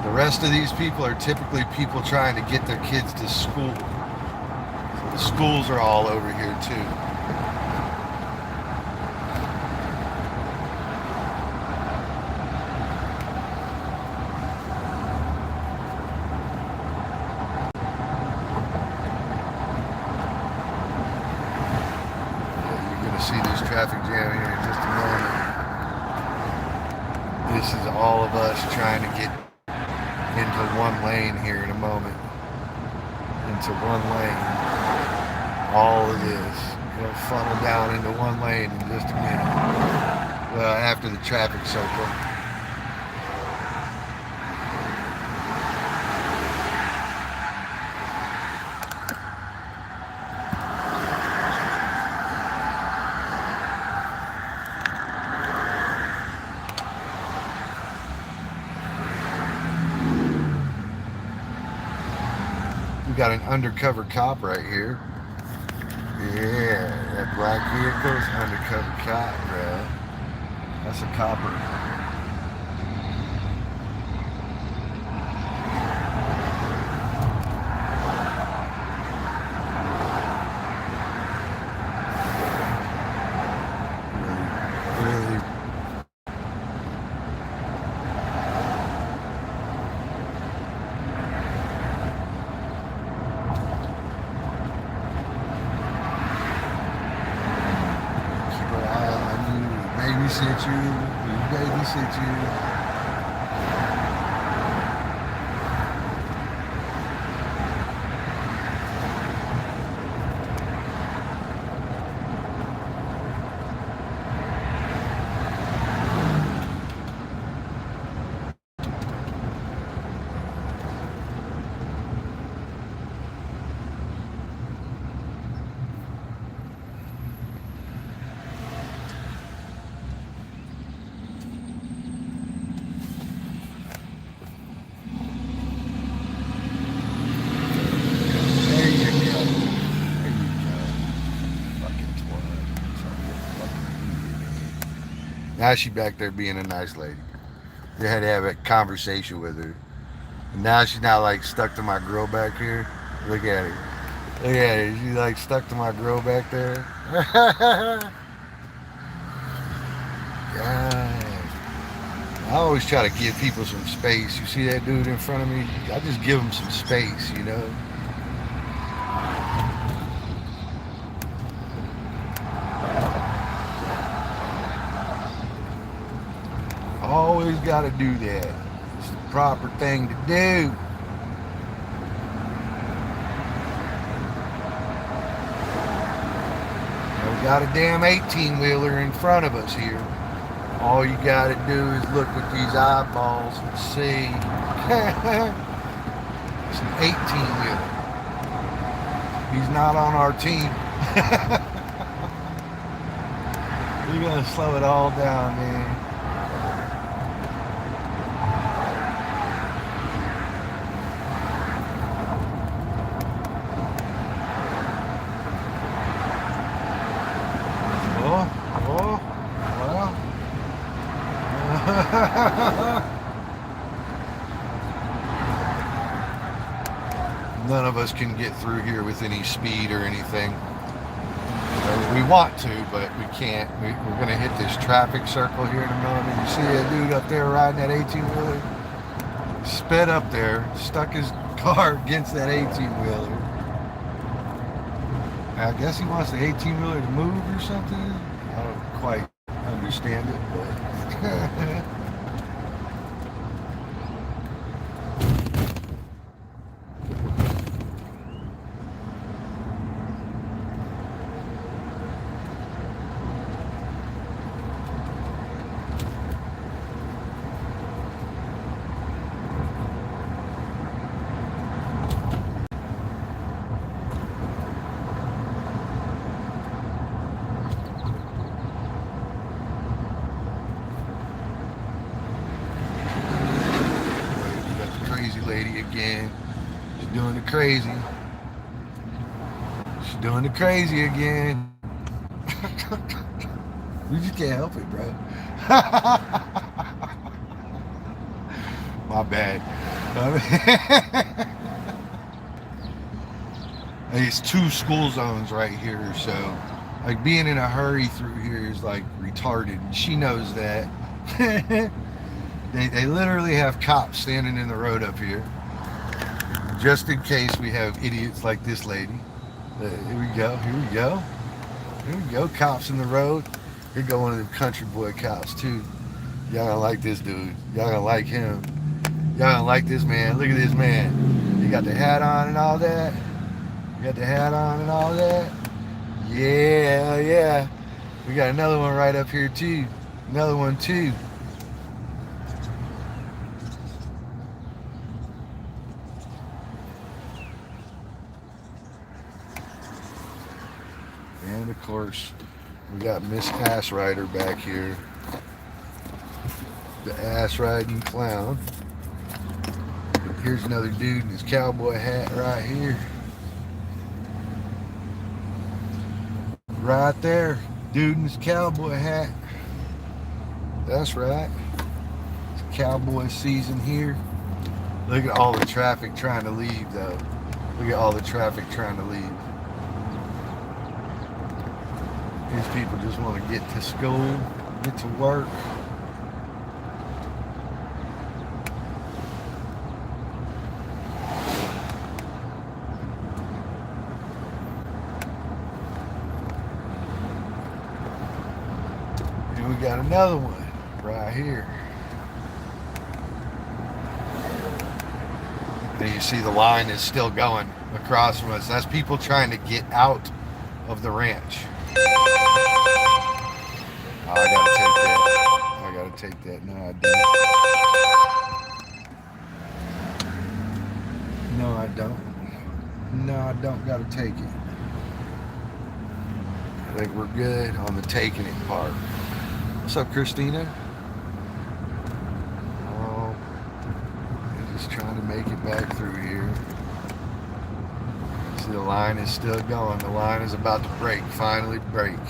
The rest of these people are typically people trying to get their kids to school. So the schools are all over here too. See this traffic jam here in just a moment. This is all of us trying to get into one lane here in a moment. Into one lane. All of this. Gonna funnel down into one lane in just a minute. Well, after the traffic circle. We got an undercover cop right here. Yeah, that black vehicle's undercover cop, bro. That's a copper. Really. Babysit you, babysit you. Now she's back there being a nice lady. You had to have a conversation with her. And now she's not like stuck to my grill back here. Look at her. Look at her. She's like stuck to my grill back there. God. I always try to give people some space. You see that dude in front of me? I just give him some space, you know? Always got to do that. It's the proper thing to do. Now we got a damn 18-wheeler in front of us here. All you got to do is look with these eyeballs and see. It's an 18-wheeler. He's not on our team. You're going to slow it all down, man. None of us can get through here with any speed or anything. We want to, but we can't. We're going to hit this traffic circle here in a moment. You see that dude up there riding that 18-wheeler? Sped up there, stuck his car against that 18-wheeler. I guess he wants the 18-wheeler to move or something. I don't quite understand it, but... lady again. She's doing the crazy. She's doing the crazy again. You just can't help it, bro. My bad. It's 2 school zones right here, so like being in a hurry through here is like retarded. She knows that. They literally have cops standing in the road up here, just in case we have idiots like this lady. Here we go. Here we go. Here we go. Cops in the road. Here go one of them country boy cops too. Y'all gonna like this dude. Y'all gonna like him. Y'all gonna like this man. Look at this man. He got the hat on and all that. You got the hat on and all that. Yeah, yeah. We got another one right up here too. Another one too. And of course, we got Miss Ass Rider back here. The ass riding clown. Here's another dude in his cowboy hat right here. Right there, dude in his cowboy hat. That's right. It's cowboy season here. Look at all the traffic trying to leave though. Look at all the traffic trying to leave. These people just want to get to school, get to work. And we got another one right here. And you see the line is still going across from us. That's people trying to get out of the ranch. Oh, I gotta take that. I gotta take that. No, I don't. No, I don't. No, I don't gotta take it. I think we're good on the taking it part. What's up, Christina? Oh, I'm just trying to make it back through here. See, the line is still going. The line is about to break, finally break.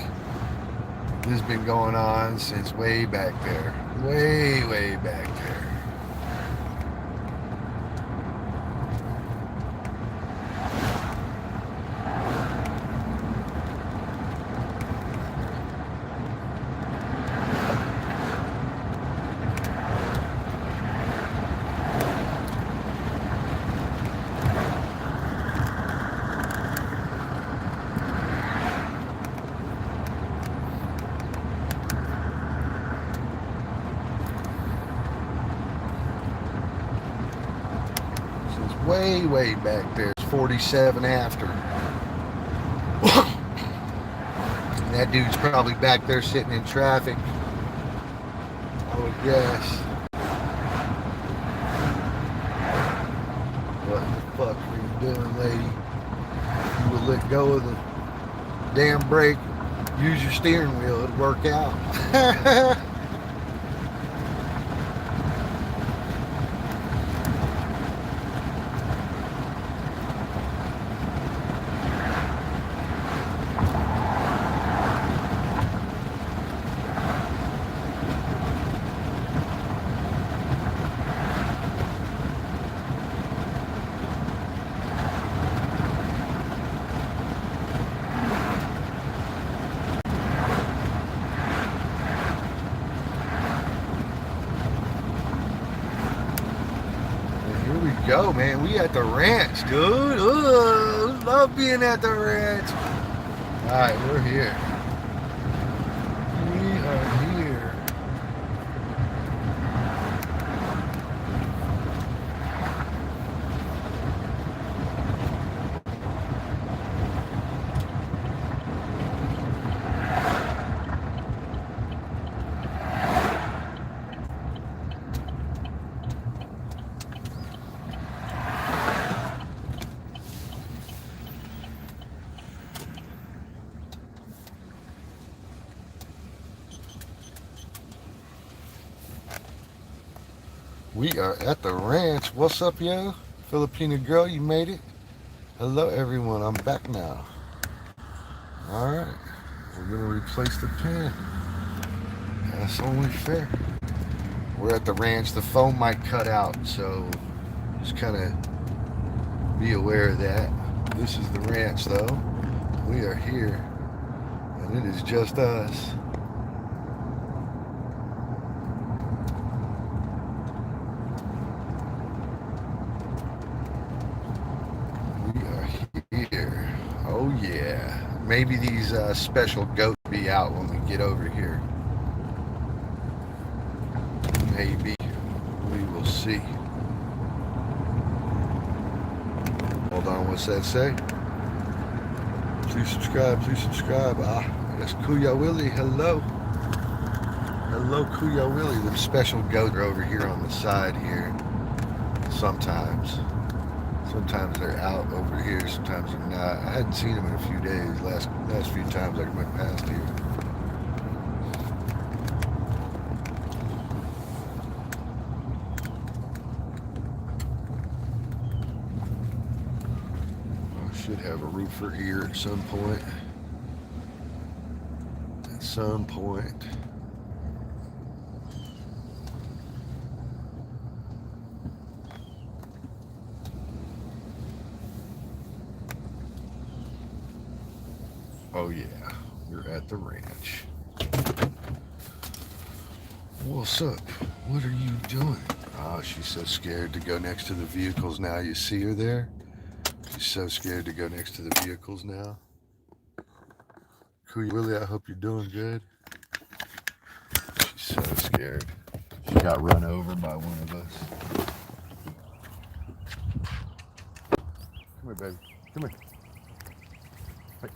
This has been going on since way back there. Way, way back there. Way, way back there. It's 47 after. And that dude's probably back there sitting in traffic, I would guess. What the fuck are you doing, lady? You would let go of the damn brake, use your steering wheel, it'd work out. Go, man. We at the ranch, dude. Ooh, love being at the ranch. All right, we're here. We are here. We are at the ranch. What's up, yo? Filipino girl, you made it. Hello, everyone. I'm back now. All right. We're going to replace the pan. That's only fair. We're at the ranch. The phone might cut out, so just kind of be aware of that. This is the ranch, though. We are here, and it is just us. We are here. Oh, yeah. Maybe these special goats be out when we get over here. Maybe. We will see. Hold on, what's that say? Please subscribe, please subscribe. That's Kuya Willie. Hello. Hello, Kuya Willie. The special goats are over here on the side here. Sometimes. Sometimes they're out over here, sometimes they're not. I hadn't seen them in a few days, last few times I went past here. I should have a roofer here at some point. At some point. Oh yeah, we're at the ranch. What's up? What are you doing? Oh, she's so scared to go next to the vehicles now. You see her there? She's so scared to go next to the vehicles now. Kuya Willie, I hope you're doing good. She's so scared. She got run over by one of us. Come here, baby. Come here. Hey.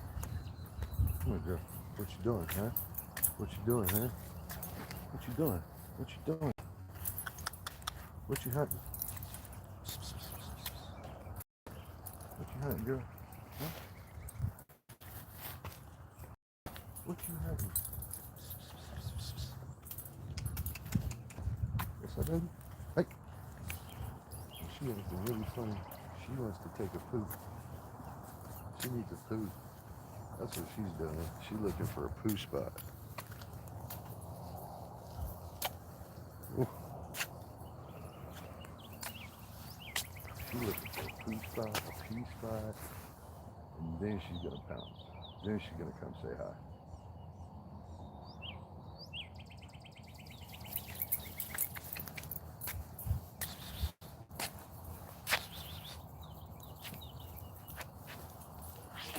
Come here, girl. What you doing, huh? What you doing, huh? What you doing? What you doing? What you hunting? What you hunting, girl? Huh? What you hunting? What's up, baby? Hey! She has been really funny. She wants to take a poop. She needs a poo. That's what she's doing. She's looking for a poo spot. Ooh. She's looking for a poo spot, a pee spot, and then she's gonna pounce. Then she's gonna come say hi.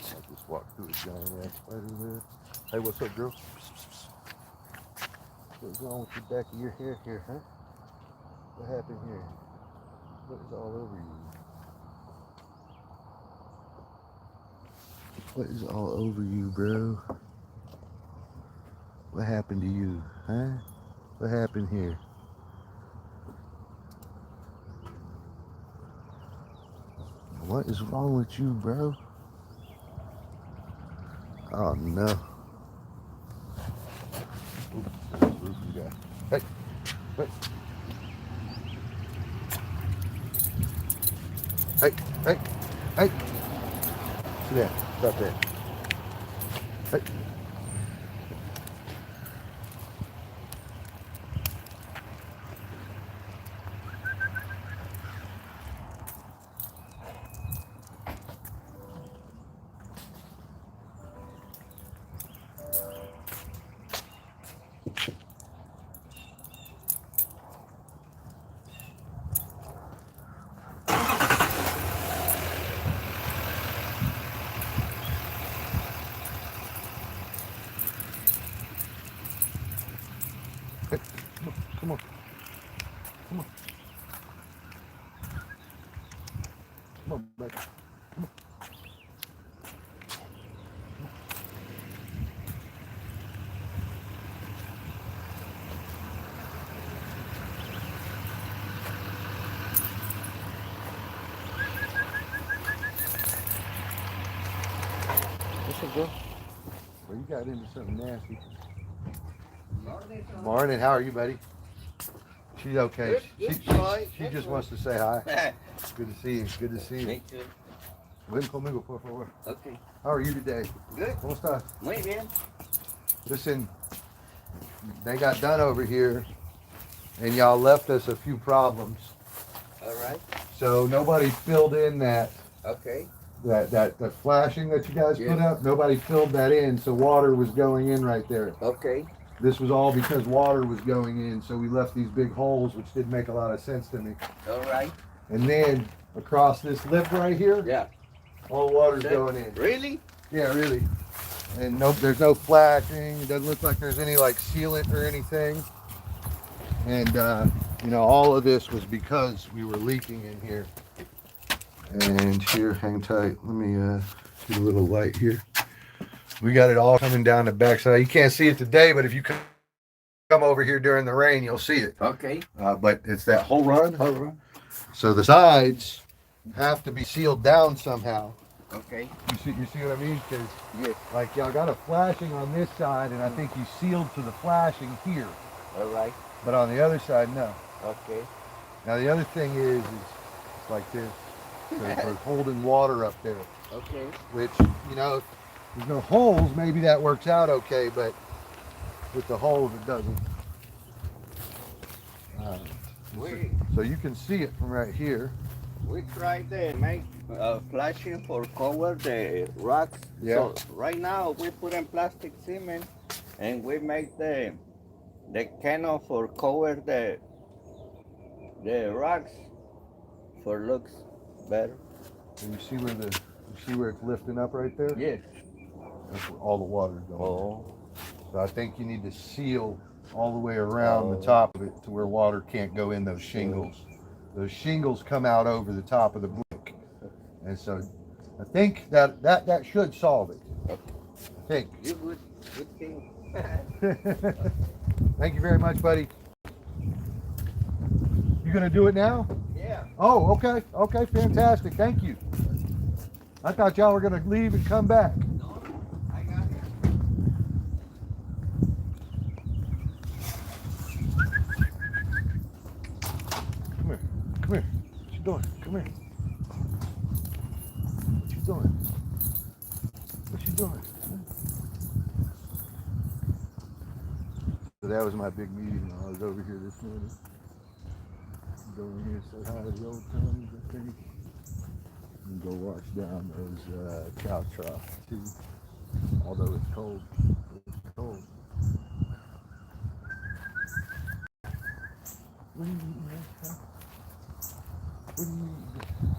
I just walked through a giant ass spider there. Hey, what's up, girl? What's wrong with the back of your hair here, huh? What happened here? What is all over you? What is all over you, bro? What happened to you, huh? What happened here? What is wrong with you, bro? Oh no. Ooh, hey, hey. Hey, hey, hey. Sit down. Stop there. Hey. Hey, come on, come on, come on, baby, come on. What's up, girl? Well, you got into something nasty. Morning, how are you, buddy? She's okay. Good boy, She good just boy. wants to say hi. Good to see you. Good to see you. Me too. Ven conmigo, por favor. Okay. How are you today? Good. ¿Cómo estás? Muy bien. Listen, they got done over here, and y'all left us a few problems. All right. So nobody filled in Okay. that flashing that you guys put Yeah. up. Nobody filled that in, so water was going in right there. Okay. This was all because water was going in, so we left these big holes, which didn't make a lot of sense to me. All right. And then across this lip right here, Yeah. all the water's going in. Really? Yeah, really. And no, there's no flashing. It doesn't look like there's any like sealant or anything. And you know, all of this was because we were leaking in here. And here, hang tight. Let me get a little light here. We got it all coming down the backside. You can't see it today, but if you come over here during the rain, you'll see it. Okay. But it's that whole run. All right. So the sides have to be sealed down somehow. Okay. You see what I mean? Because Yes. like y'all got a flashing on this side, and I think you sealed to the flashing here, All right. but on the other side, no. Okay. Now the other thing is it's like this. So we're holding water up there, Okay. which, you know, if there's no holes, maybe that works out okay, but with the holes, it doesn't. We So you can see it from right here. we tried to make flashing for cover the rocks. Yeah. So right now we put in plastic cement and we make the canal for cover the rocks for looks better. And you see where it's lifting up right there? Yes. That's where all the water's going. Oh. So I think you need to seal all the way around the Oh. top of it to where water can't go in those shingles. Those shingles come out over the top of the brick. And so I think that should solve it. I think. You good king. Thank you very much, buddy. You gonna do it now? Yeah. Oh, okay. Okay, fantastic. Thank you. I thought y'all were gonna leave and come back. No, I got it. Come here. Come here. What you doing? Come here. What you doing? What you doing? So that was my big meeting while I was over here this morning. Go in here, say hi to the old times, I think. And go wash down those cow troughs too. Although it's cold. It's cold. What do you eating, man? What do you eating?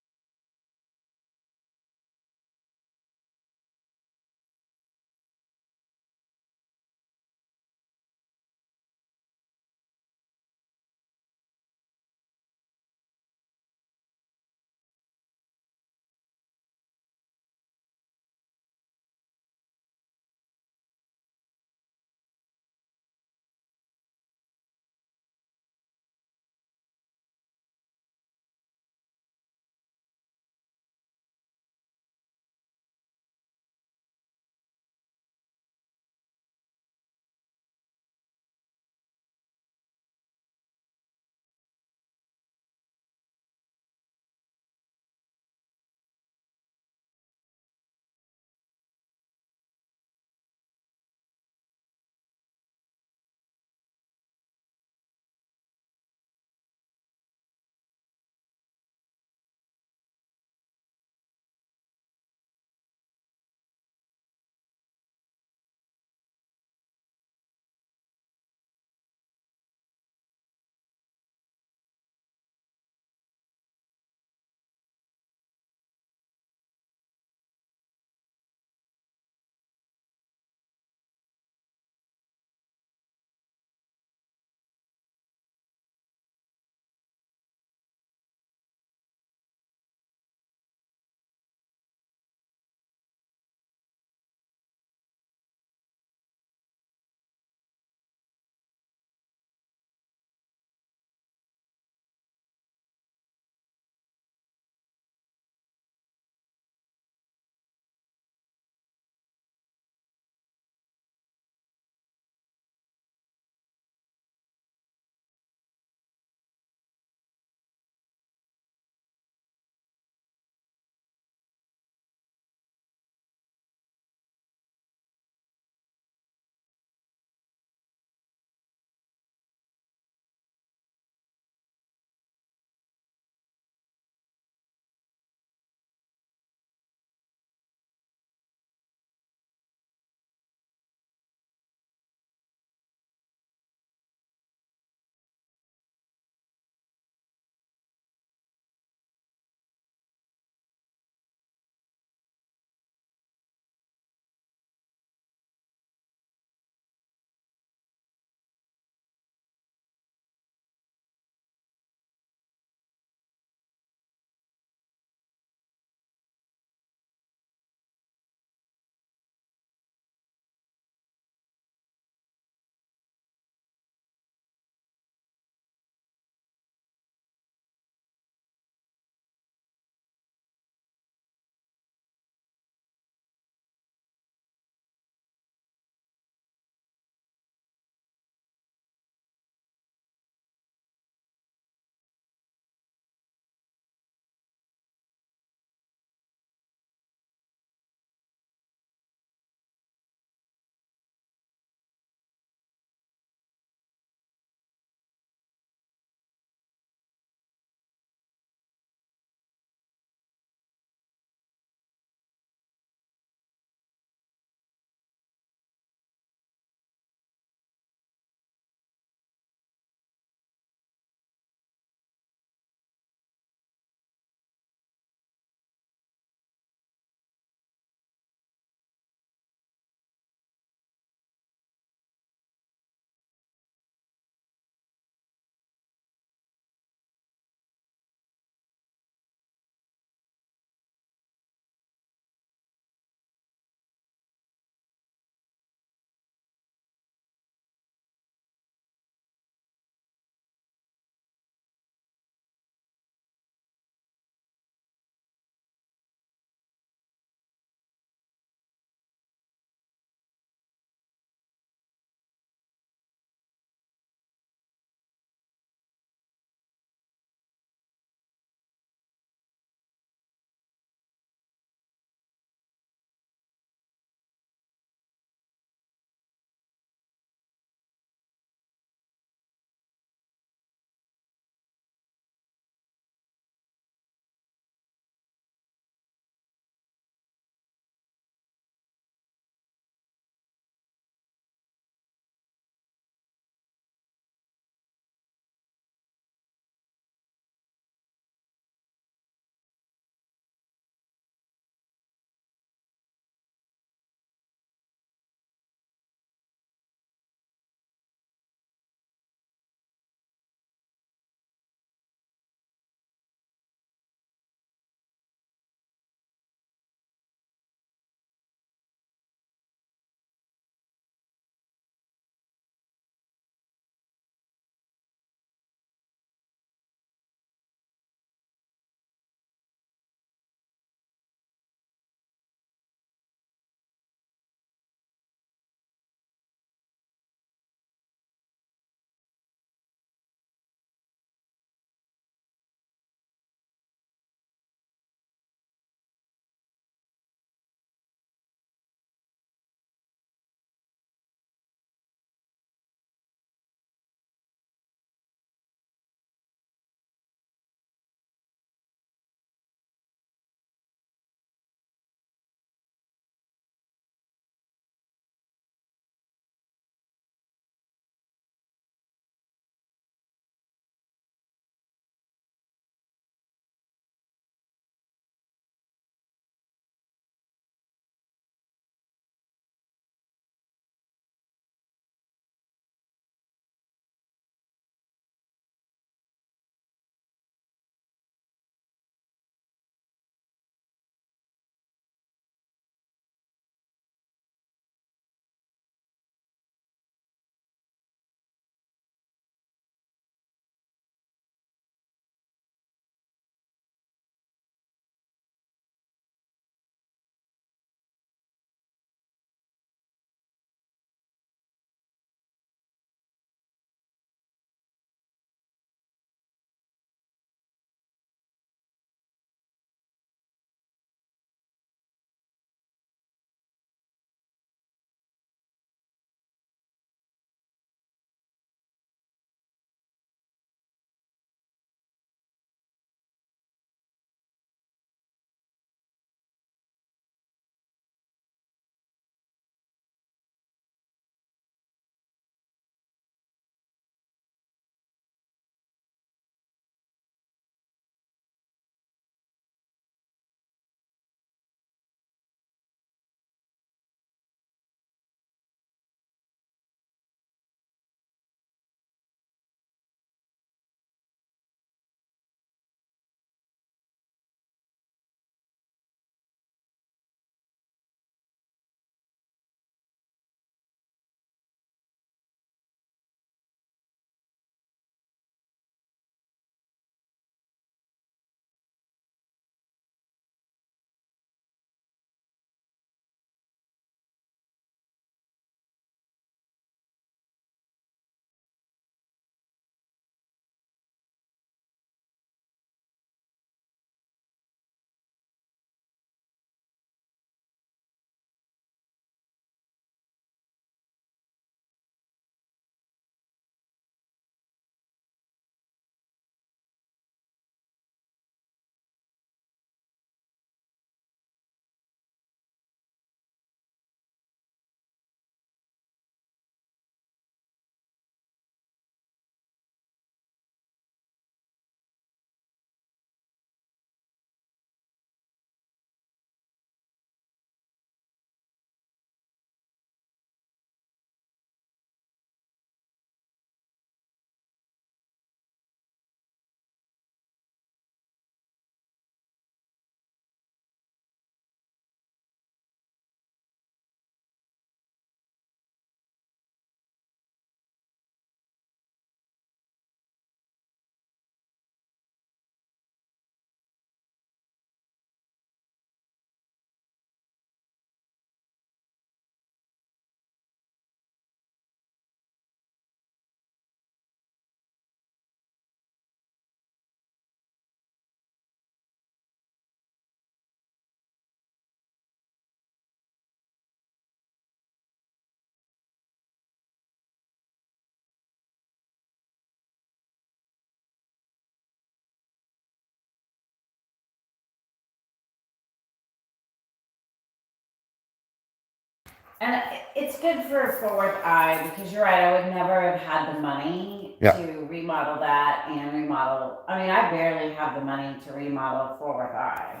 And it's good for a forward eye because you're right, I would never have had the money Yeah. to remodel that and remodel. I mean, I barely have the money to remodel forward eye.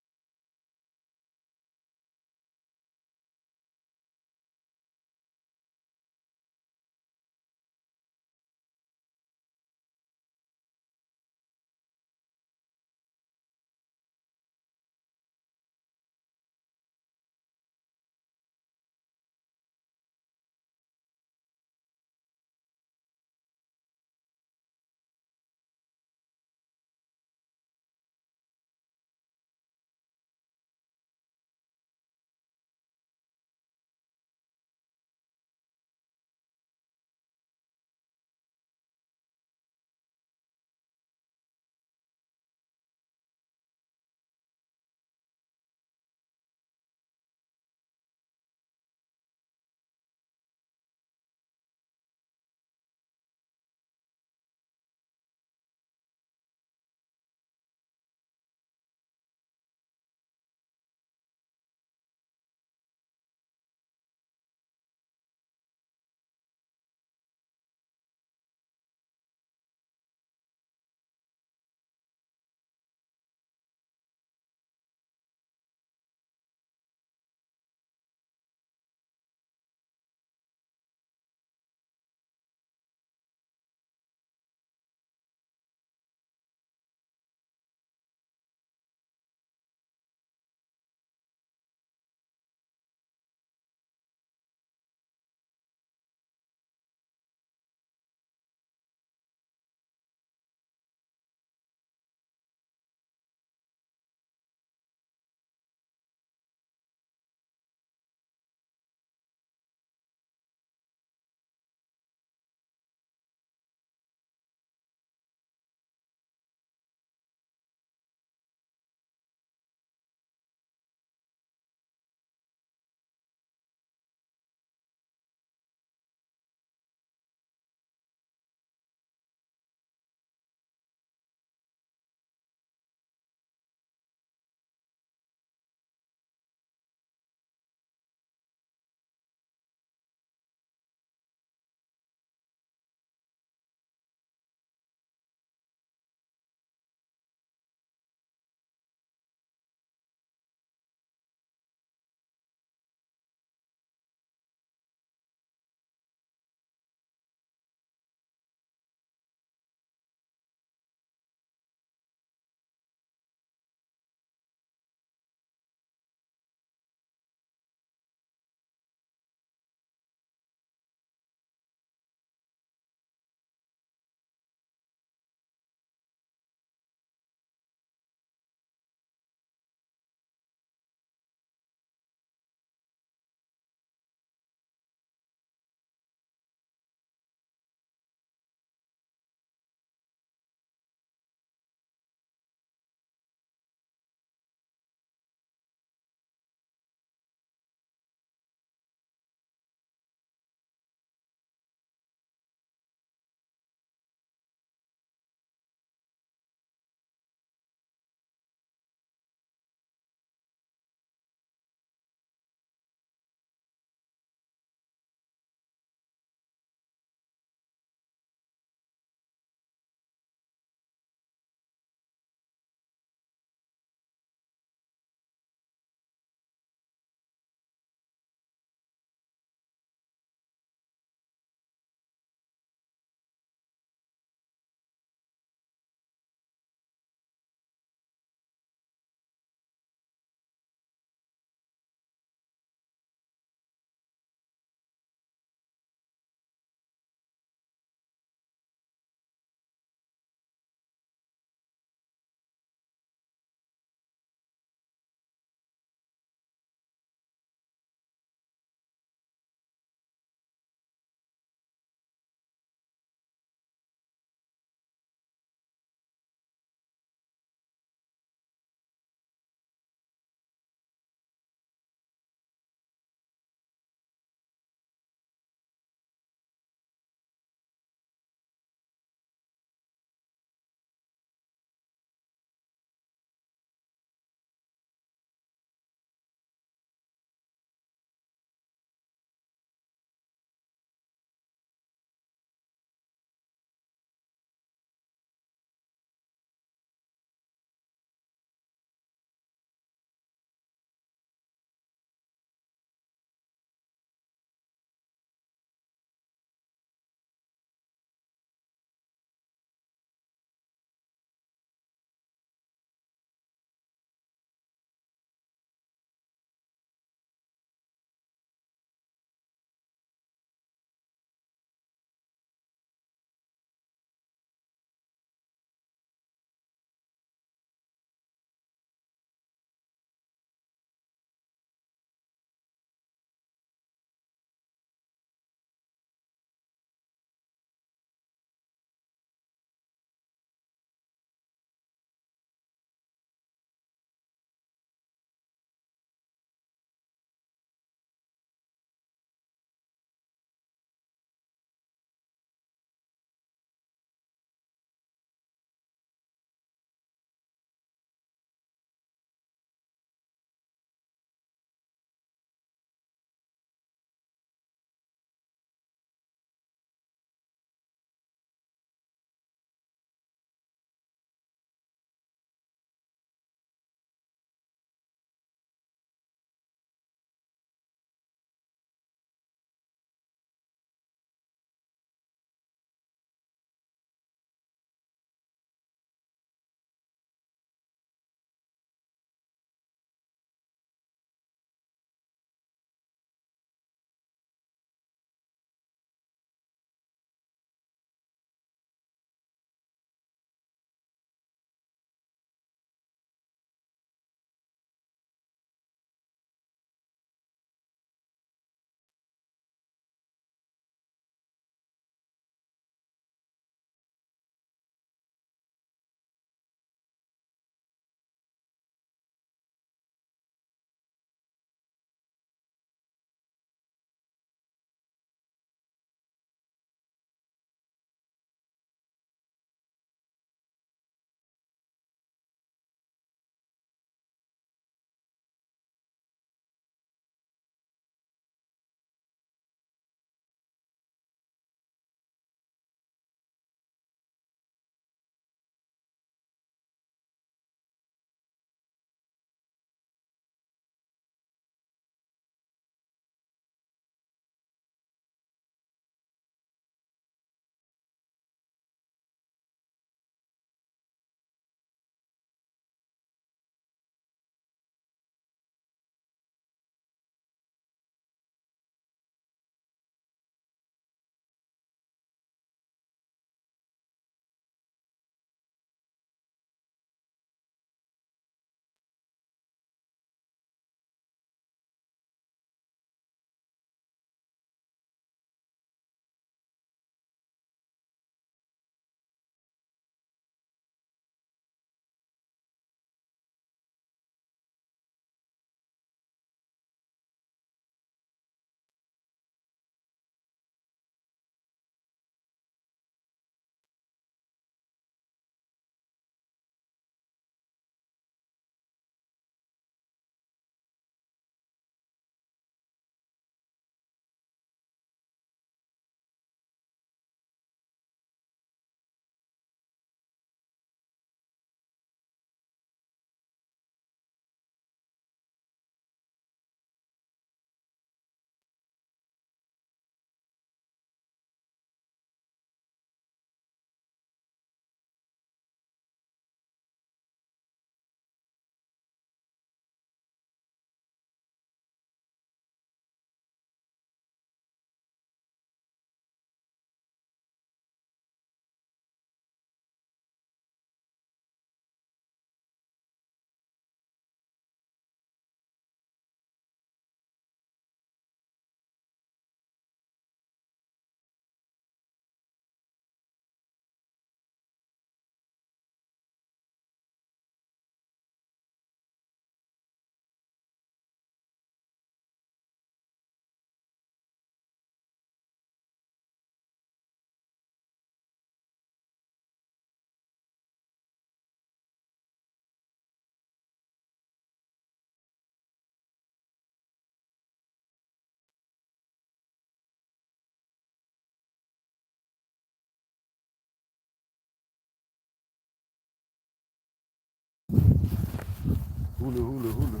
Hula, hula, hula.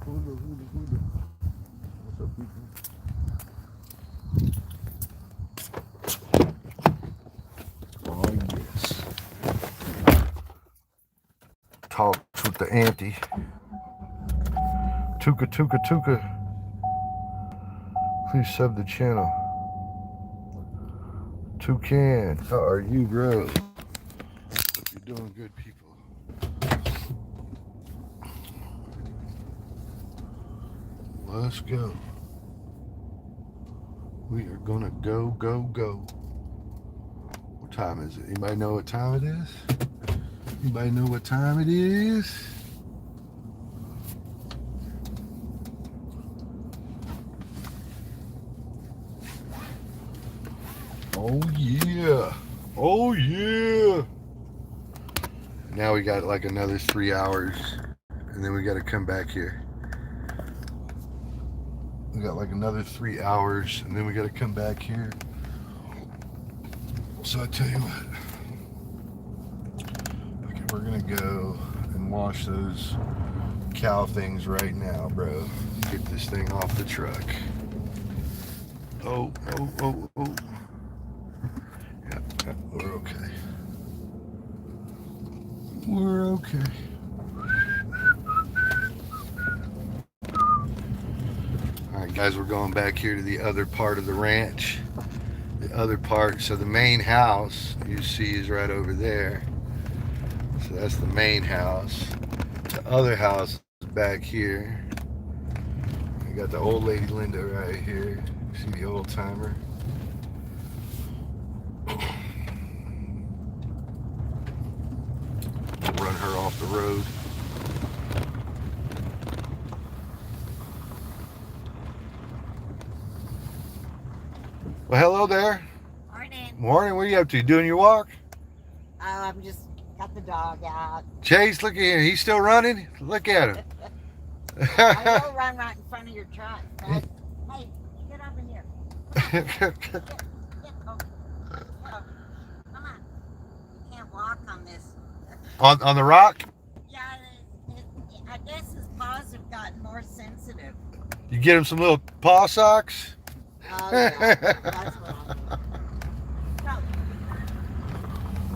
Hula, hula, hula. What's up, people? Oh, yes. Talks with the auntie. Tuka, tuka, tuka. Please sub the channel. Toucan, how are you, bro? Hope you're doing good, people. Let's go. We are gonna go, go, go. What time is it? Anybody know what time it is? Anybody know what time it is? Oh yeah. Oh yeah. Now we got like another 3 hours and then we got to come back here. We got like another 3 hours and then we got to come back here. So I tell you what, okay, we're gonna go and wash those cow things right now, bro. Get this thing off the truck. Oh, oh, oh, oh. Yeah, we're okay. We're okay. All right, guys, we're going back here to the other part of the ranch. The other part, so the main house you see is right over there. So that's the main house. The other house is back here. We got the old lady Linda right here. See the old timer. Run her off the road. Well, hello there. Morning. Morning. What are you up to? Doing your walk? I'm just got the dog out. Chase, look at him. He's still running. Look at him. I will run right in front of your truck. But, hey, get over here. Get over. Come on. You can't walk on this. on the rock? Yeah, I guess his paws have gotten more sensitive. You get him some little paw socks? Oh, yeah. That's what I'll do.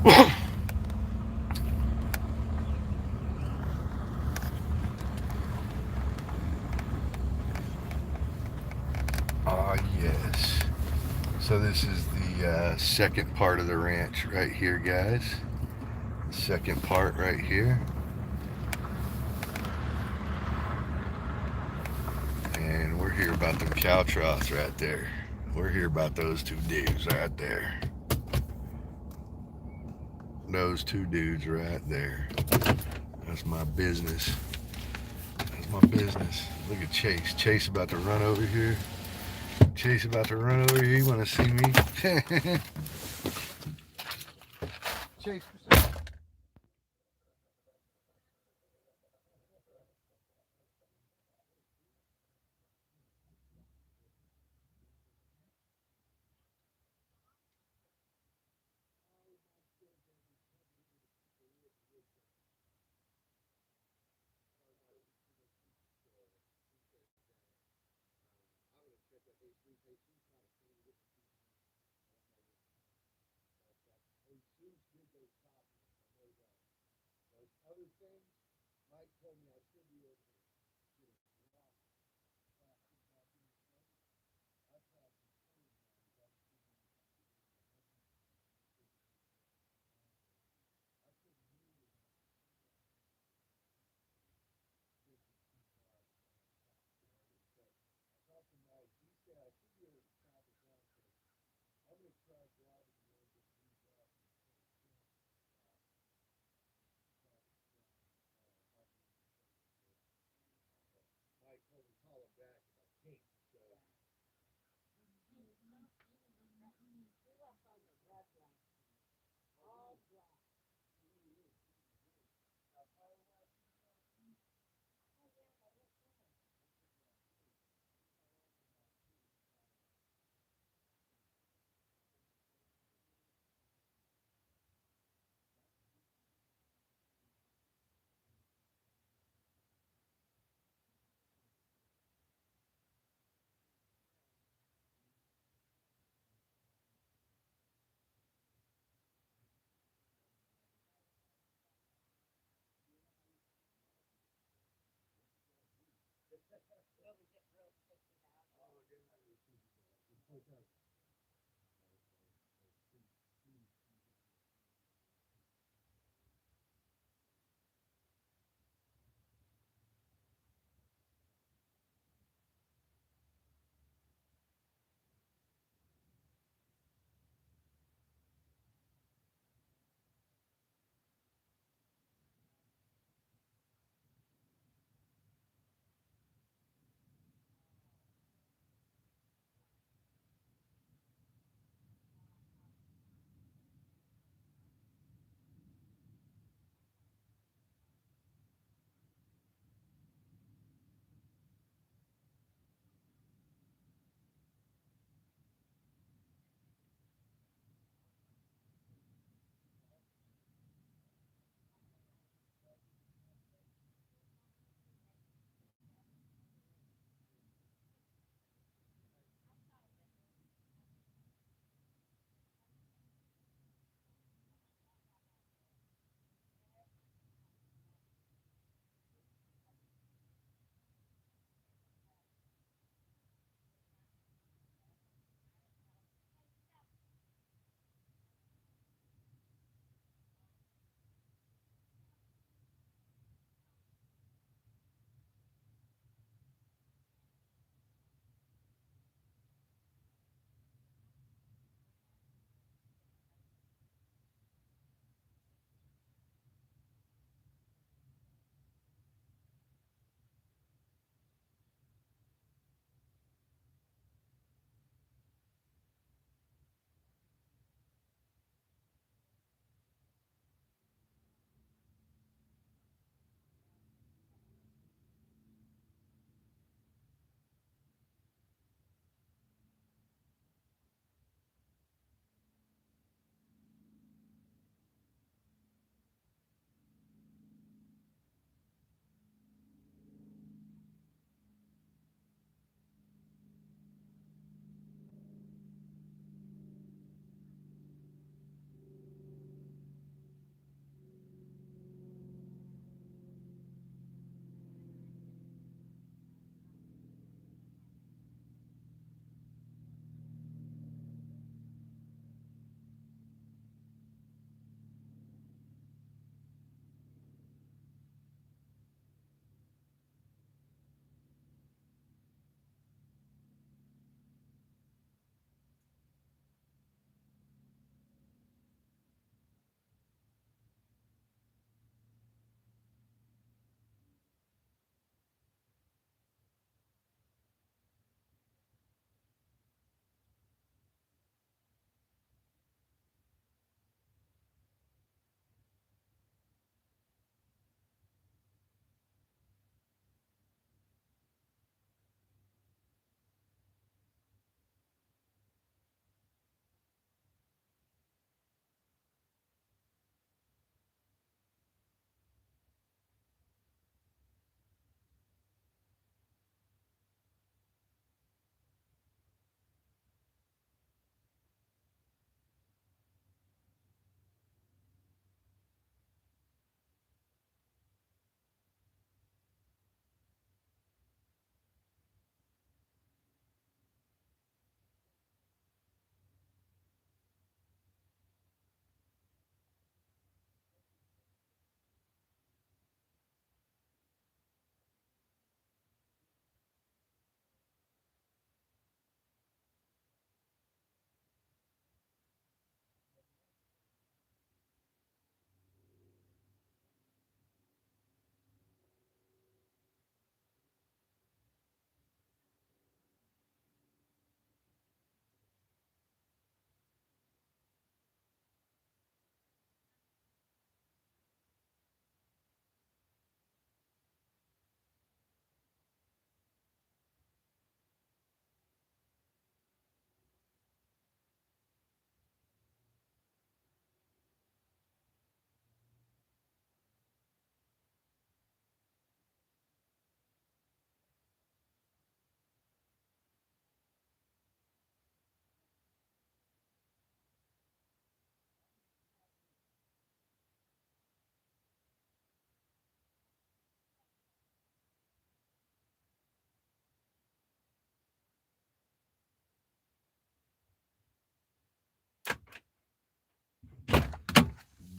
Go. Ah, yes. So this is the second part of the ranch right here, guys. Second part right here. And we're here about them cow troughs right there. We're here about those two dudes right there. Those two dudes right there. That's my business. That's my business. Look at Chase. Chase about to run over here. Chase about to run over here. You want to see me? Chase, what's up?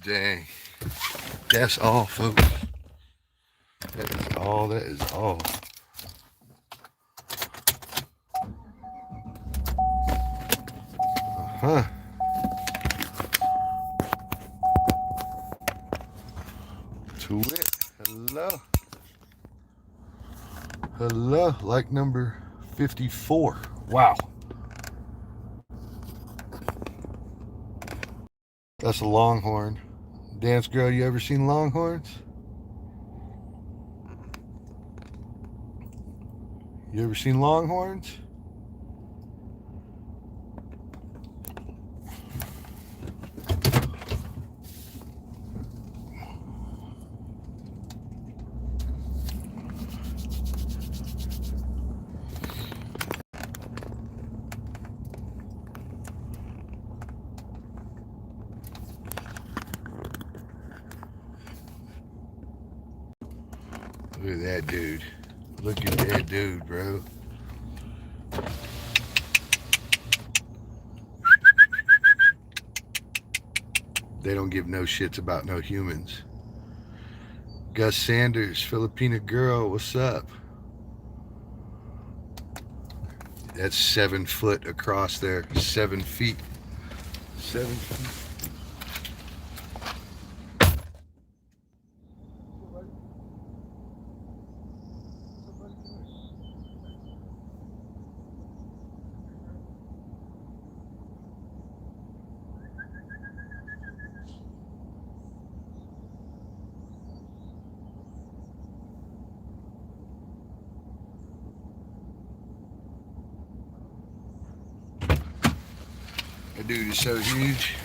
Dang. That's all, folks. That is all. That is all. Uh-huh. To it. Hello. Hello. Like number 54. Wow. That's a longhorn. Dance girl, you ever seen longhorns? You ever seen longhorns? Look at that dude. Look at that dude, bro. They don't give no shits about no humans. Gus Sanders, Filipina girl, what's up? That's 7 foot across there. 7 feet. 7 feet. That dude is so huge.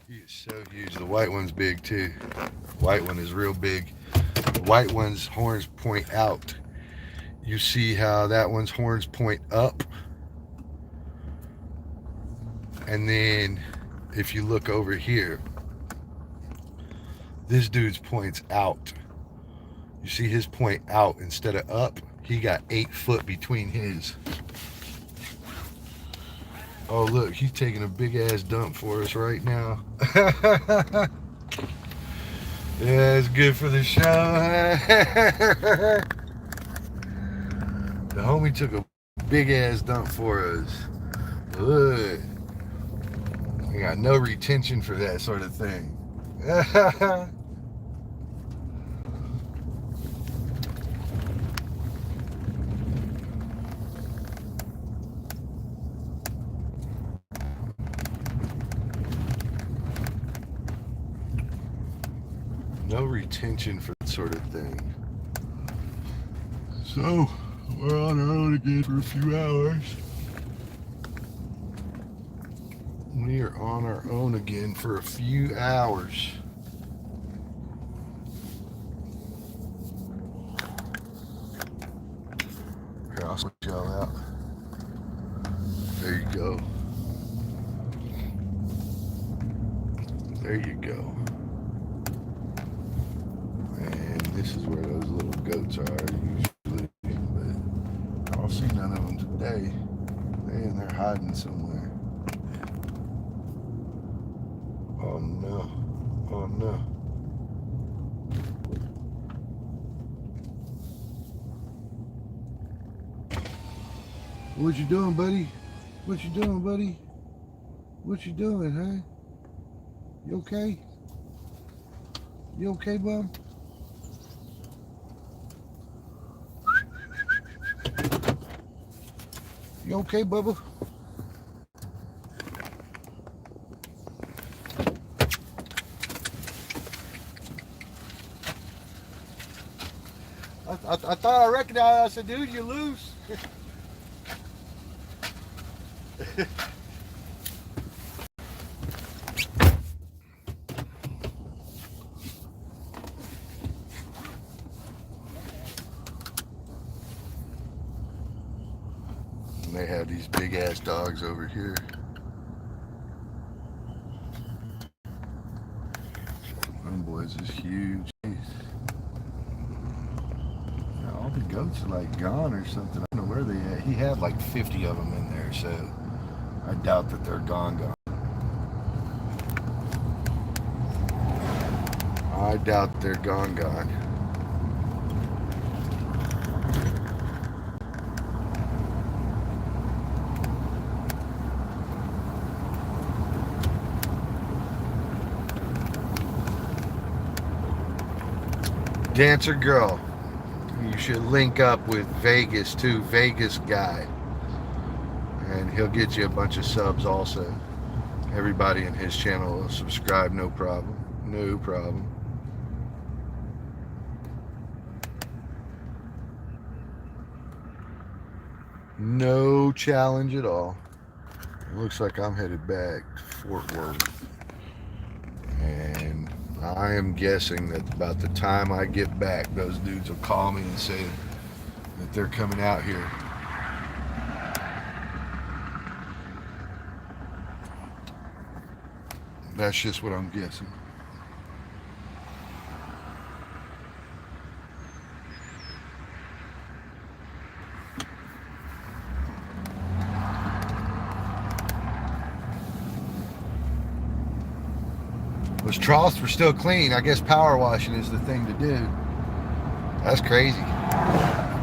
He is so huge. The white one's big too. The white one is real big. The white one's horns point out. You see how that one's horns point up? And then if you look over here, this dude's points out. You see his point out instead of up? He got 8 foot between his. Oh, look, he's taking a big ass dump for us right now. Yeah, it's good for the show. The homie took a big ass dump for us. Good. I got no retention for that sort of thing. No retention for that sort of thing. So, we're on our own again for a few hours. We are on our own again for a few hours. Here, I'll switch y'all out. There you go. There you go. And this is where those little goats are usually, but I don't see none of them today. They're hiding somewhere. Oh no. Oh no. What you doing, buddy? What you doing, buddy? What you doing, huh? You okay? You okay, bub? You okay, Bubba? I thought I recognized. I said, dude, you're loose. And they have these big ass dogs over here. Them boys is huge. All the goats are like gone or something. I don't know where they at. He had like 50 of them in there, so I doubt that they're gone. I doubt they're gone. Dancer girl, you should link up with Vegas too. Vegas guy, and he'll get you a bunch of subs also. Everybody in his channel will subscribe, no problem. No problem. No challenge at all. It looks like I'm headed back to Fort Worth. And I am guessing that about the time I get back, those dudes will call me and say that they're coming out here. That's just what I'm guessing. Those troughs were still clean. I guess power washing is the thing to do. That's crazy.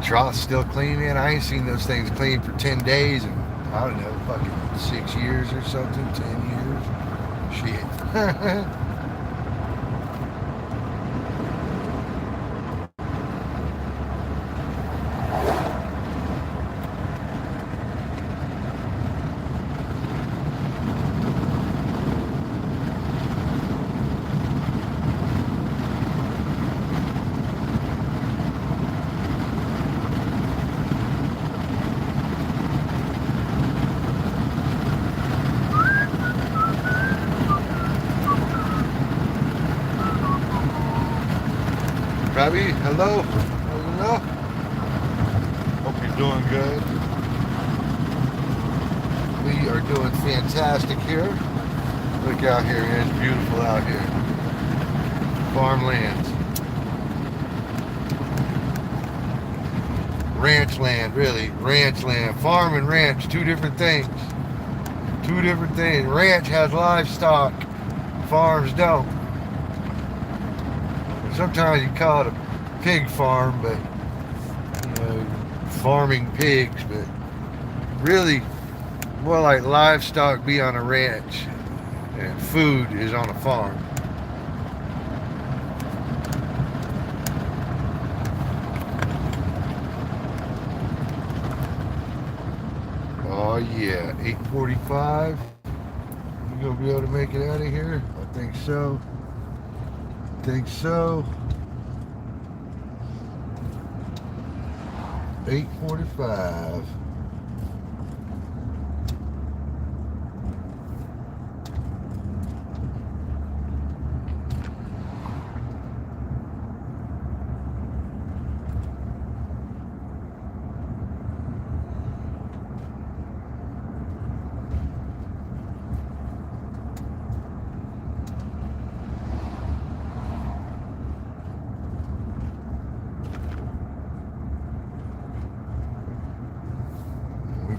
Troughs still clean, man. I ain't seen those things clean for 10 days and I don't know, fucking 6 years or something, 10 years. Shit. Robbie, hello. Hello. Hope you're doing good. We are doing fantastic here. Look out here, man. It's beautiful out here. Farmlands. Ranch land, really. Ranch land. Farm and ranch, two different things. Two different things. Ranch has livestock. Farms don't. Sometimes you call it a pig farm, but you know, farming pigs, but really more like livestock be on a ranch and food is on a farm. Oh yeah, 8:45. You gonna be able to make it out of here? I think so. Think so. 8:45.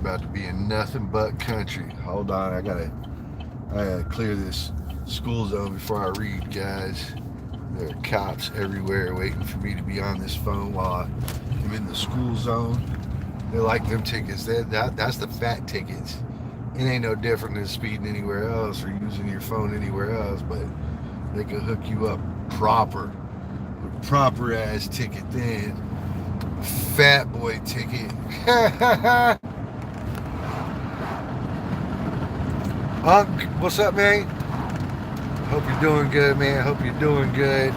About to be in nothing but country. Hold on, I gotta clear this school zone before I read, guys. There are cops everywhere waiting for me to be on this phone while I'm in the school zone. They like them tickets. That's the fat tickets. It ain't no different than speeding anywhere else or using your phone anywhere else, but they can hook you up proper ass ticket then. Fat boy ticket. Unc, what's up, man? Hope you're doing good, man. Hope you're doing good.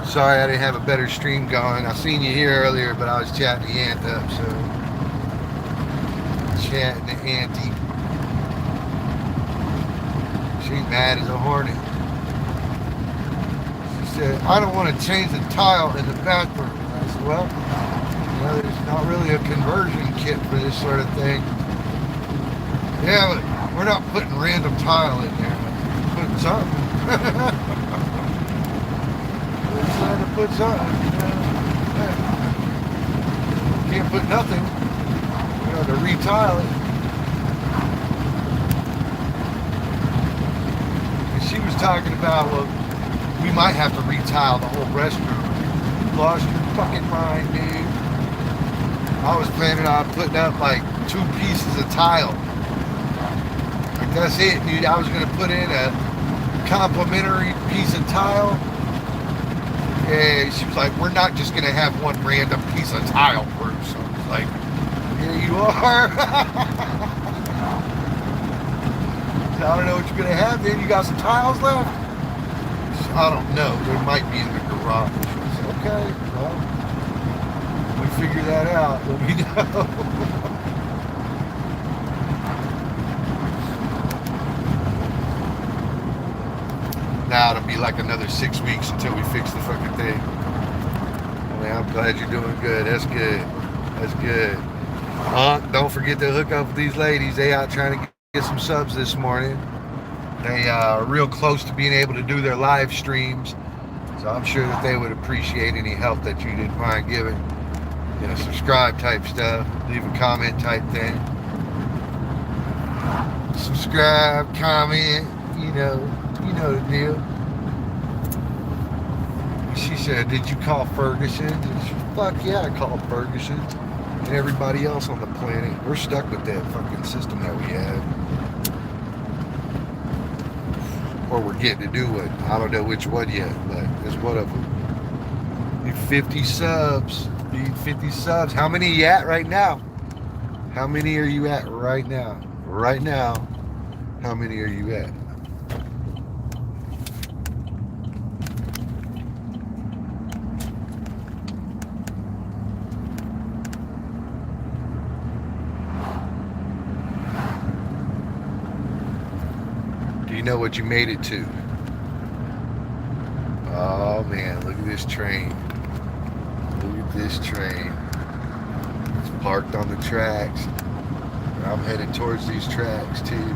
Sorry I didn't have a better stream going. I seen you here earlier, but I was chatting the aunt up, so. Chatting the auntie. She's mad as a hornet. She said, I don't want to change the tile in the bathroom. And I said, well, you know, there's not really a conversion kit for this sort of thing. Yeah, but we're not putting random tile in there. We're putting something. We're trying to put something. Can't put nothing. We have to retile it. And she was talking about, well, We might have to retile the whole restroom. You lost your fucking mind, dude. I was planning on putting up like 2 pieces of tile. Like that's it, dude. I was gonna put in a complimentary piece of tile. Yeah, she was like, we're not just gonna have one random piece of tile, Bruce. I was like, here you are. So I don't know what you're gonna have then. You got some tiles left? I don't know. There might be in the garage. I said, okay, well, we figure that out. Let me know. Now it'll be like another 6 weeks until we fix the fucking thing. I mean, I'm glad you're doing good. That's good. That's good. Don't forget to hook up with these ladies. They out trying to get some subs this morning. They are real close to being able to do their live streams. So I'm sure that they would appreciate any help that you didn't mind giving. You know, subscribe type stuff. Leave a comment type thing. Subscribe, comment, you know the deal. She said, did you call Ferguson? And she, fuck yeah, I called Ferguson. And everybody else on the planet. We're stuck with that fucking system that we have. Or we're getting to do it. I don't know which one yet, but it's one of them. Need 50 subs. Need 50 subs. How many are you at right now? How many are you at right now? Right now, how many are you at? You know what you made it to. Oh man, look at this train. Look at this train. It's parked on the tracks. I'm headed towards these tracks too.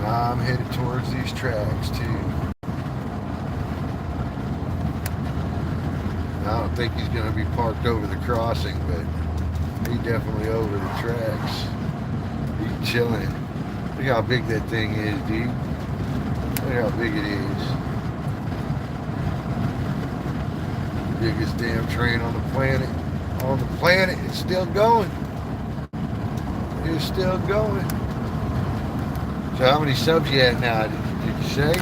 I'm headed towards these tracks too. I don't think he's going to be parked over the crossing, but he definitely over the tracks. He's chilling. Look how big that thing is, dude. Look how big it is. Biggest damn train on the planet. On the planet, it's still going. It's still going. So how many subs you at now? Did you say?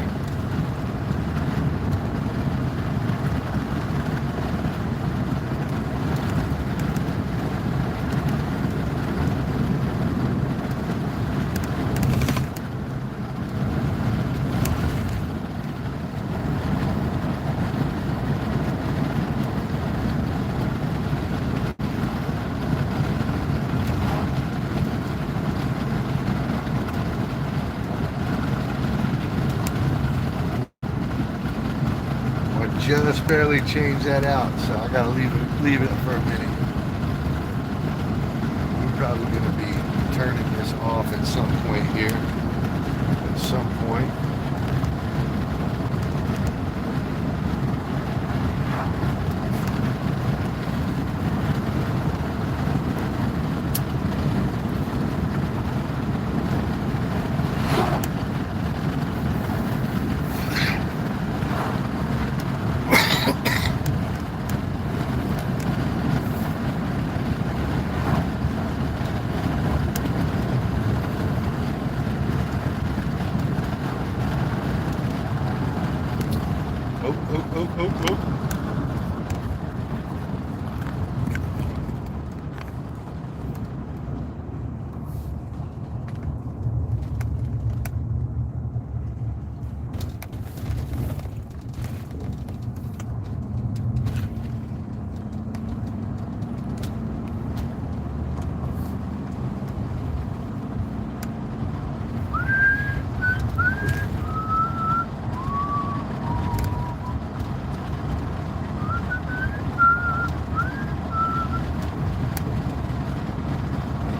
Just barely changed that out, so I gotta leave it for a minute. We're probably gonna be turning this off at some point here. At some point. Oh.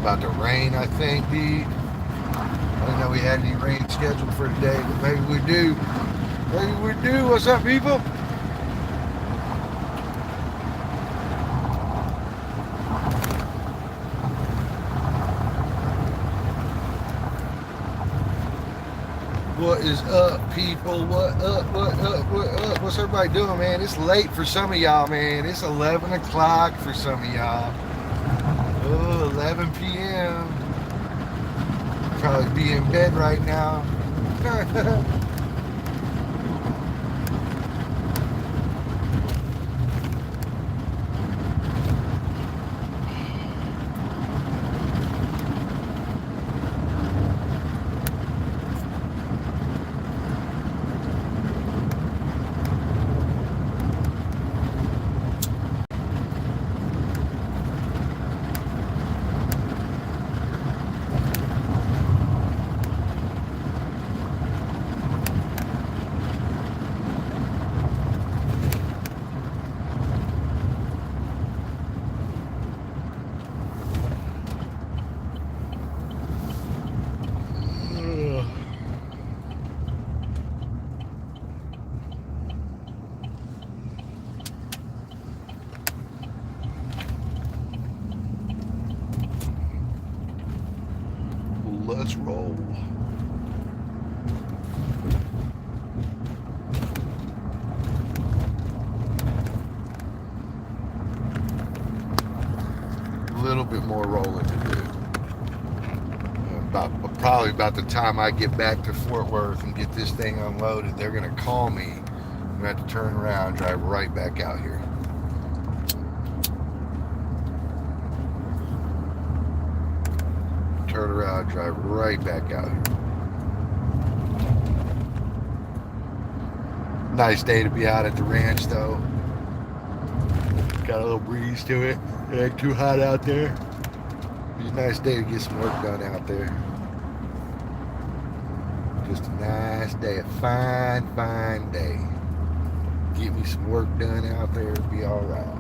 About to rain, I think, dude. I didn't know we had any rain scheduled for today, but maybe we do. Maybe we do. What's up, people? What is up, people? What up? What up? What up? What's everybody doing, man? It's late for some of y'all, man. It's 11 o'clock for some of y'all. Oh, 11 p.m. Probably be in bed right now. Let's roll. A little bit more rolling to do. Probably about the time I get back to Fort Worth and get this thing unloaded, they're gonna call me. I'm gonna have to turn around and drive right back out here. Turn around, drive right back out here. Nice day to be out at the ranch, though. Got a little breeze to it. It ain't too hot out there. It's a nice day to get some work done out there. Just a nice day, a fine, fine day. Get me some work done out there, it'll be all right.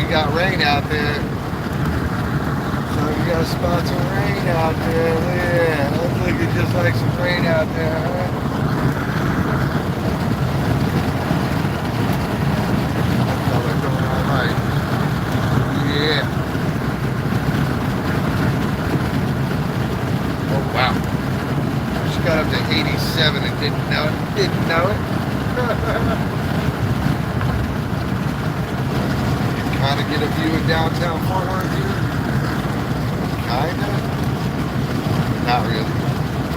Got rain out there. So we got spots of rain out there. Yeah, that's looking just like some rain out there, huh? Oh, they're going all right. Yeah. Oh wow. She got up to 87 and didn't know it. Didn't know it. Kind of get a view of downtown Fort Worth here. Kinda. Not really.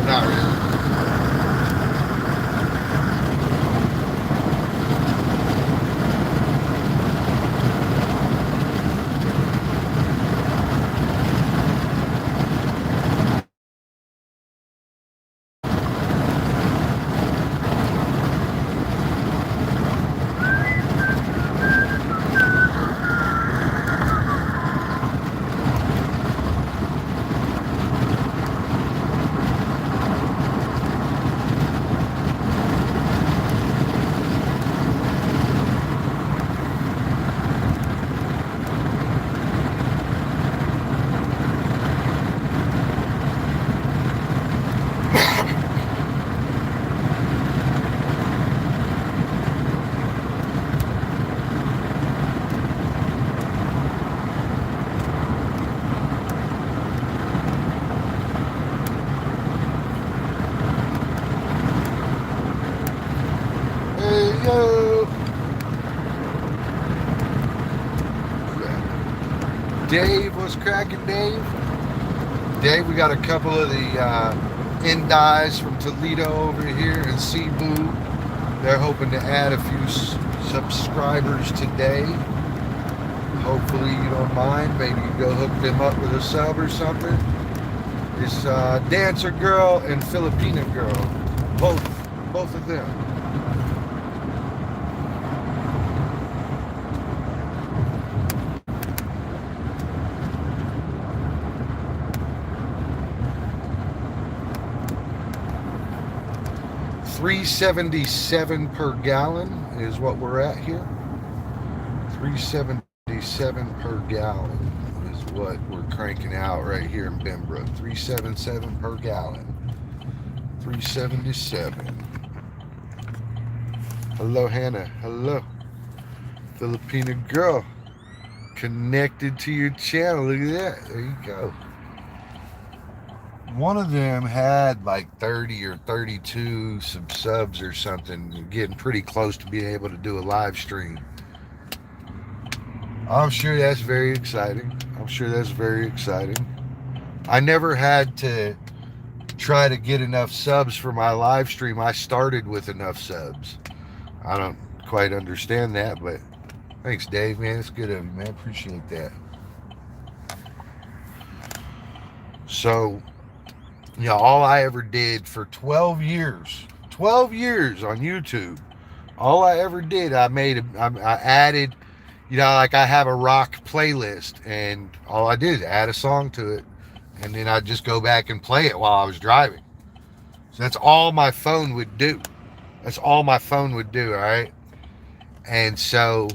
Not really. Dave. What's cracking, Dave? Dave, we got a couple of the Indies from Toledo over here in Cebu. They're hoping to add a few subscribers today. Hopefully you don't mind. Maybe you go hook them up with a sub or something. It's Dancer Girl and Filipina Girl. Both of them. $3.77 per gallon is what we're at here. $3.77 per gallon is what we're cranking out right here in Bembra. $3.77 per gallon. $3.77. Hello, Hannah. Hello. Filipina girl. Connected to your channel. Look at that. There you go. One of them had like 30 or 32 subs or something, getting pretty close to being able to do a live stream. I'm sure that's very exciting. I never had to try to get enough subs for my live stream. I started with enough subs. I don't quite understand that, but thanks, Dave, man. It's good of you, man. Appreciate that. So, you know, all I ever did for 12 years on YouTube, all I ever did, I added, you know, like I have a rock playlist, and all I did is add a song to it, and then I'd just go back and play it while I was driving. So that's all my phone would do. All right? And so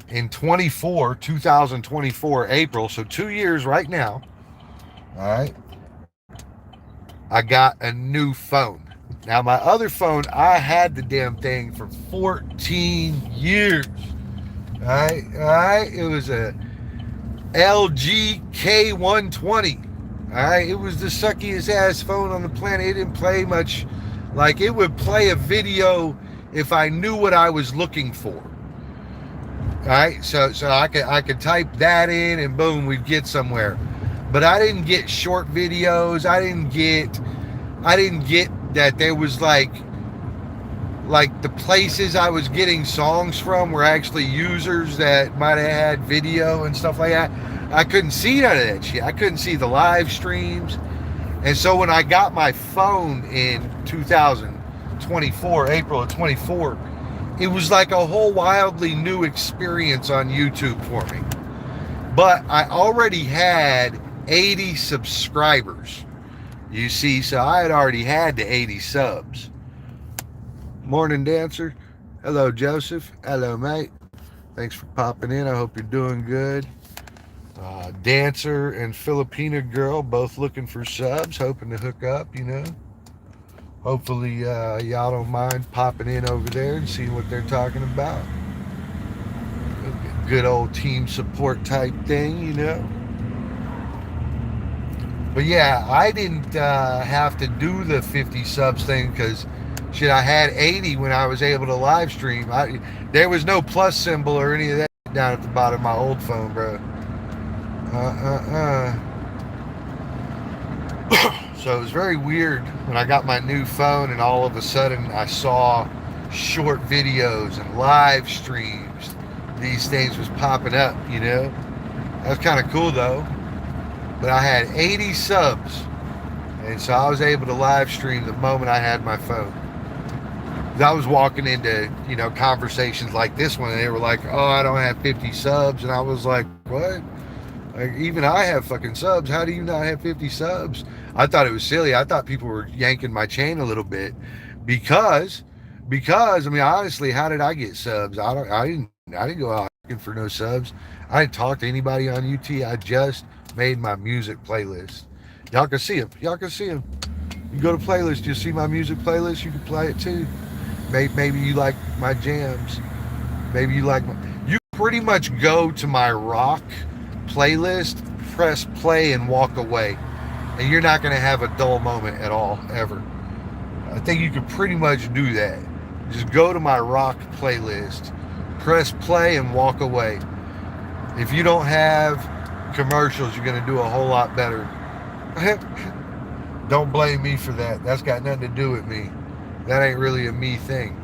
in 2024, April, so 2 years right now, all right, I got a new phone. Now, my other phone, I had the damn thing for 14 years. All right. It was a LG K120. All right. It was the suckiest ass phone on the planet. It didn't play much. Like, it would play a video if I knew what I was looking for. All right. So I could type that in, and boom, we'd get somewhere. But I didn't get short videos. I didn't get that there was like the places I was getting songs from were actually users that might have had video and stuff like that. I couldn't see none of that shit. I couldn't see the live streams. And so when I got my phone in 2024, April of 24, it was like a whole wildly new experience on YouTube for me. But I already had 80 subscribers, you see, so I had already had the 80 subs. Morning, Dancer. Hello, Joseph. Hello, mate. Thanks for popping in. I hope you're doing good. Dancer and Filipina girl both looking for subs, hoping to hook up, you know. Hopefully y'all don't mind popping in over there and seeing what they're talking about. Good old team support type thing, you know. But yeah, I didn't have to do the 50 subs thing because shit, I had 80 when I was able to live stream. There was no plus symbol or any of that down at the bottom of my old phone, bro. So it was very weird when I got my new phone and all of a sudden I saw short videos and live streams. These things was popping up, you know. That was kind of cool though. But I had 80 subs, and so I was able to live stream the moment I had my phone. I was walking into, you know, conversations like this one, and they were like, oh, I don't have 50 subs. And I was like, what? Like, even I have fucking subs. How do you not have 50 subs? I thought it was silly. I thought people were yanking my chain a little bit because, I mean, honestly, how did I get subs? I didn't go out looking for no subs. I didn't talk to anybody on UT. I just made my music playlist. Y'all can see them. You go to playlist, you see my music playlist, you can play it too. Maybe you like my jams. You pretty much go to my rock playlist, press play, and walk away. And you're not going to have a dull moment at all, ever. I think you could pretty much do that. Just go to my rock playlist, press play, and walk away. If you don't have commercials, you're going to do a whole lot better. Don't blame me for that. That's got nothing to do with me. That ain't really a me thing.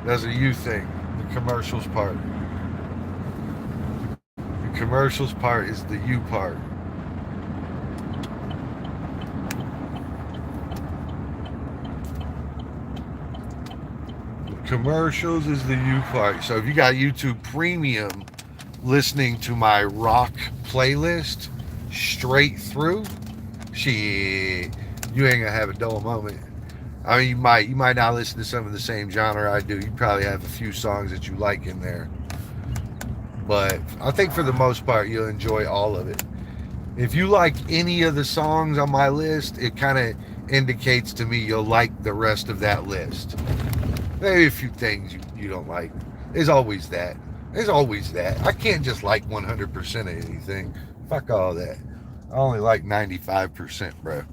That's a you thing. The commercials part. The commercials part is the you part. The commercials is the you part. So if you got YouTube Premium listening to my rock playlist straight through, shit, you ain't gonna have a dull moment. I mean, you might not listen to some of the same genre I do. You probably have a few songs that you like in there, but I think for the most part you'll enjoy all of it. If you like any of the songs on my list, it kind of indicates to me you'll like the rest of that list. Maybe a few things you don't like. There's always that. There's always that. I can't just like 100% of anything. Fuck all that. I only like 95%, bro.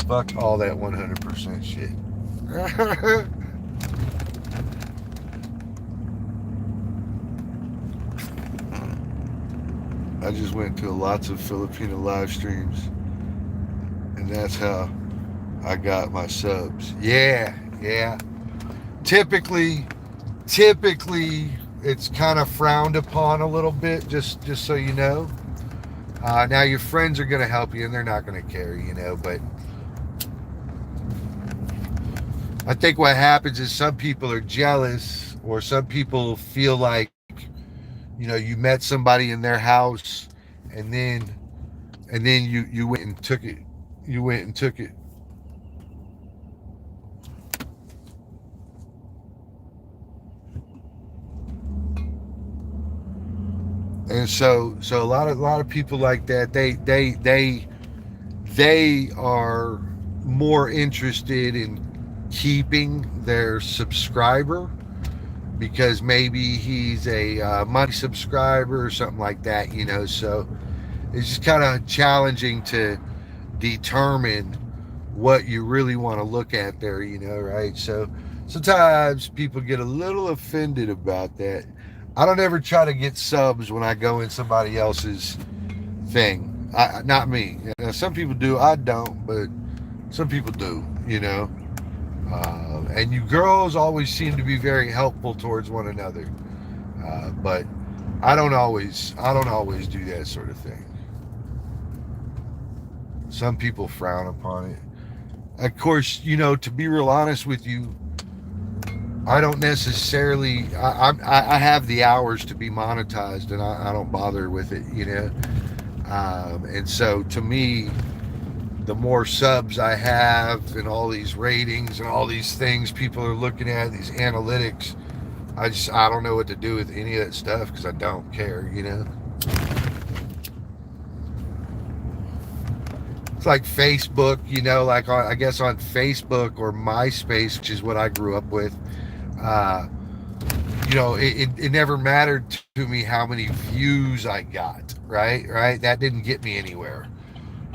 Fuck all that 100% shit. I just went to lots of Filipino live streams, and that's how I got my subs. Yeah. Typically, it's kind of frowned upon a little bit, just so you know. Now your friends are going to help you, and they're not going to care, you know, but I think what happens is some people are jealous, or some people feel like, you know, you met somebody in their house, and then you went and took it. You went and took it. And so a lot of people like that, they are more interested in keeping their subscriber, because maybe he's a monthly subscriber or something like that, you know. So it's just kind of challenging to determine what you really want to look at there, you know, right? So sometimes people get a little offended about that. I don't ever try to get subs when I go in somebody else's thing. Not me. You know, some people do. I don't, but some people do, you know. And you girls always seem to be very helpful towards one another. But I don't always do that sort of thing. Some people frown upon it. Of course, you know, to be real honest with you, I don't necessarily, I have the hours to be monetized, and I don't bother with it, you know. And so to me, the more subs I have and all these ratings and all these things people are looking at, these analytics, I don't know what to do with any of that stuff, because I don't care, you know. It's like Facebook, you know, like I guess on Facebook or MySpace, which is what I grew up with, you know, it never mattered to me how many views I got, right? That didn't get me anywhere.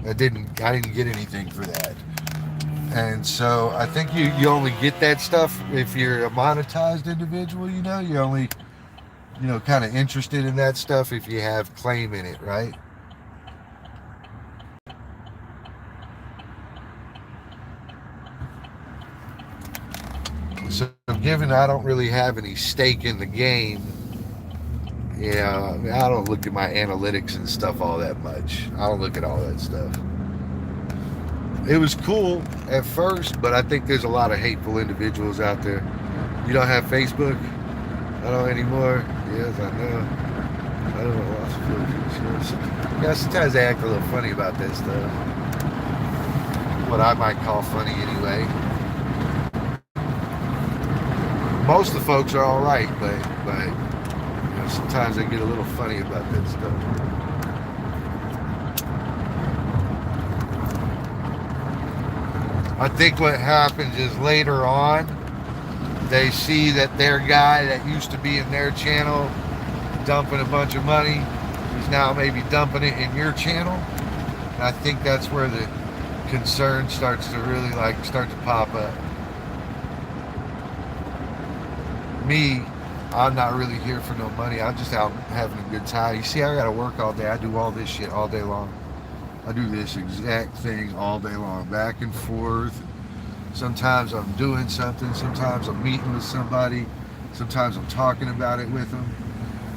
I didn't get anything for that. And so I think you only get that stuff if you're a monetized individual, you know. You're only, you know, kind of interested in that stuff if you have claim in it, right? So given I don't really have any stake in the game, you know, I don't look at my analytics and stuff all that much. I don't look at all that stuff. It was cool at first, but I think there's a lot of hateful individuals out there. You don't have Facebook? I don't anymore. Yes, I know. I don't know lots of Filipinos. Yeah, sometimes they act a little funny about that stuff. What I might call funny anyway. Most of the folks are all right, but you know, sometimes they get a little funny about that stuff. I think what happens is later on, they see that their guy that used to be in their channel dumping a bunch of money is now maybe dumping it in your channel. And I think that's where the concern starts to really start to pop up. Me, I'm not really here for no money. I'm just out having a good time. You see, I gotta work all day. I do all this shit all day long. I do this exact thing all day long, back and forth. Sometimes I'm doing something. Sometimes I'm meeting with somebody. Sometimes I'm talking about it with them.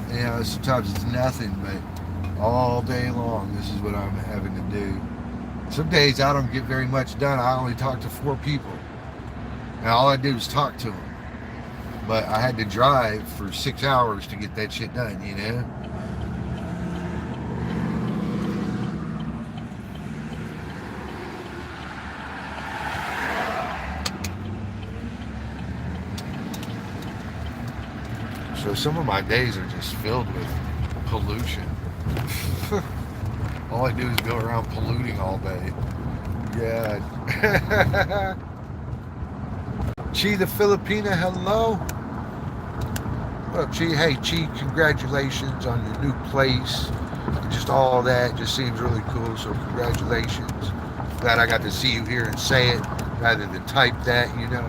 You know, sometimes it's nothing, but all day long, this is what I'm having to do. Some days I don't get very much done. I only talk to 4 people. And all I do is talk to them. But I had to drive for 6 hours to get that shit done, you know? So some of my days are just filled with pollution. All I do is go around polluting all day. Yeah. Chi the Filipina, hello. What up, Chi? Hey, Chi, congratulations on your new place. Just all that just seems really cool, so congratulations. Glad I got to see you here and say it rather than type that, you know.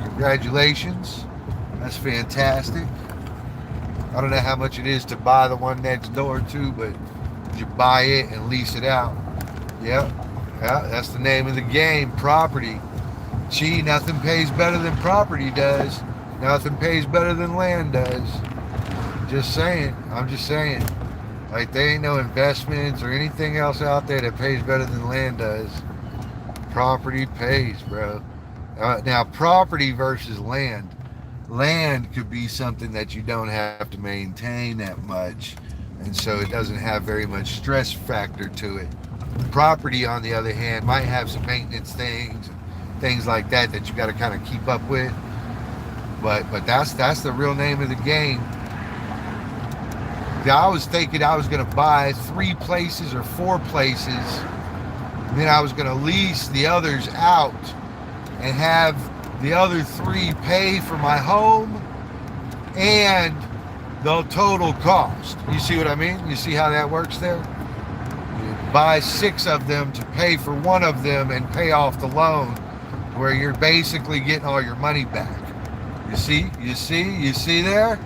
Congratulations. That's fantastic. I don't know how much it is to buy the one next door too, but you buy it and lease it out. Yep. Yeah, that's the name of the game, property. Gee, nothing pays better than property does. Nothing pays better than land does. Just saying. I'm just saying. Like, there ain't no investments or anything else out there that pays better than land does. Property pays, bro. Now, property versus land. Land could be something that you don't have to maintain that much, and so it doesn't have very much stress factor to it. Property, on the other hand, might have some maintenance things like that you got to kind of keep up with. But that's the real name of the game. I was thinking I was going to buy 3 places or 4 places, and then I was going to lease the others out and have the other 3 pay for my home and the total cost. You see what I mean? You see how that works there? You buy 6 of them to pay for one of them and pay off the loan, where you're basically getting all your money back. You see there?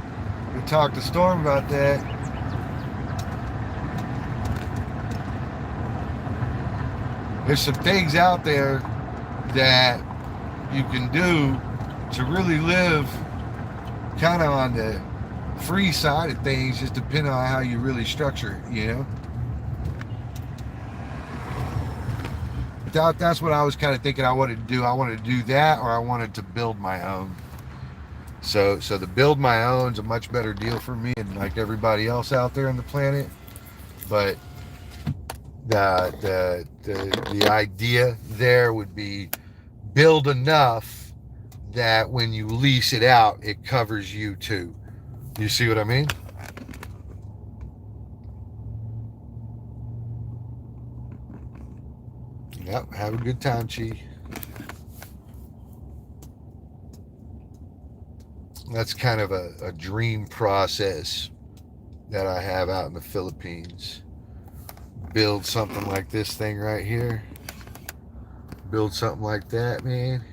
We talked to Storm about that. There's some things out there that you can do to really live kind of on the free side of things, just depending on how you really structure it, you know? That's what I was kind of thinking I wanted to do. I wanted to do that, or I wanted to build my own. So the build my own's a much better deal for me and like everybody else out there on the planet. But the idea there would be build enough that when you lease it out, it covers you too. You see what I mean? Yep, have a good time, Chi. That's kind of a dream process that I have out in the Philippines. Build something like this thing right here. Build something like that, man.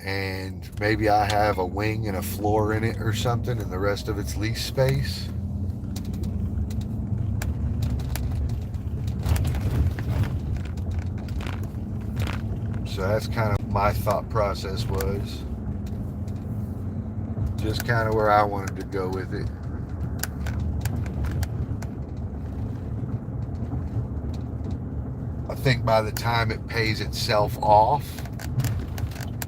And maybe I have a wing and a floor in it or something, and the rest of it's lease space. So that's kind of my thought process was. Just kind of where I wanted to go with it. I think by the time it pays itself off,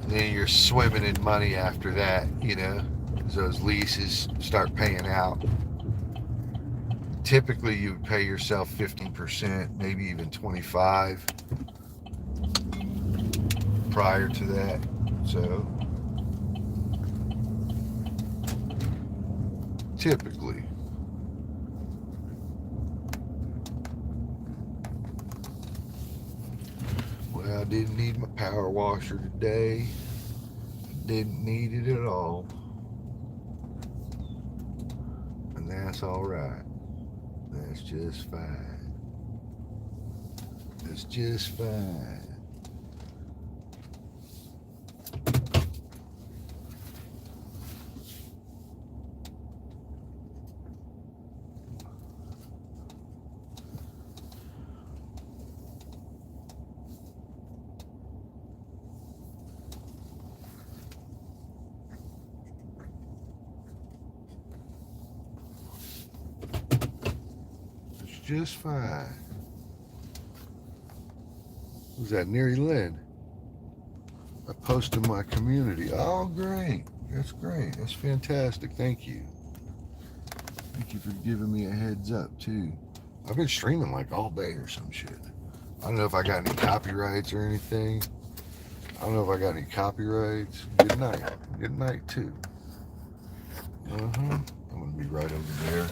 then you're swimming in money after that, you know, as those leases start paying out. Typically you would pay yourself 15%, maybe even 25% prior to that. So typically. Well, I didn't need my power washer today. Didn't need it at all. And that's all right. That's just fine. It's just fine. just fine. Who's that? Neri Lynn. I posted my community. Oh, great. That's great. That's fantastic. Thank you. Thank you for giving me a heads up, too. I've been streaming like all day or some shit. I don't know if I got any copyrights or anything. I don't know if I got any copyrights. Good night. Good night, too. I'm going to be right over there.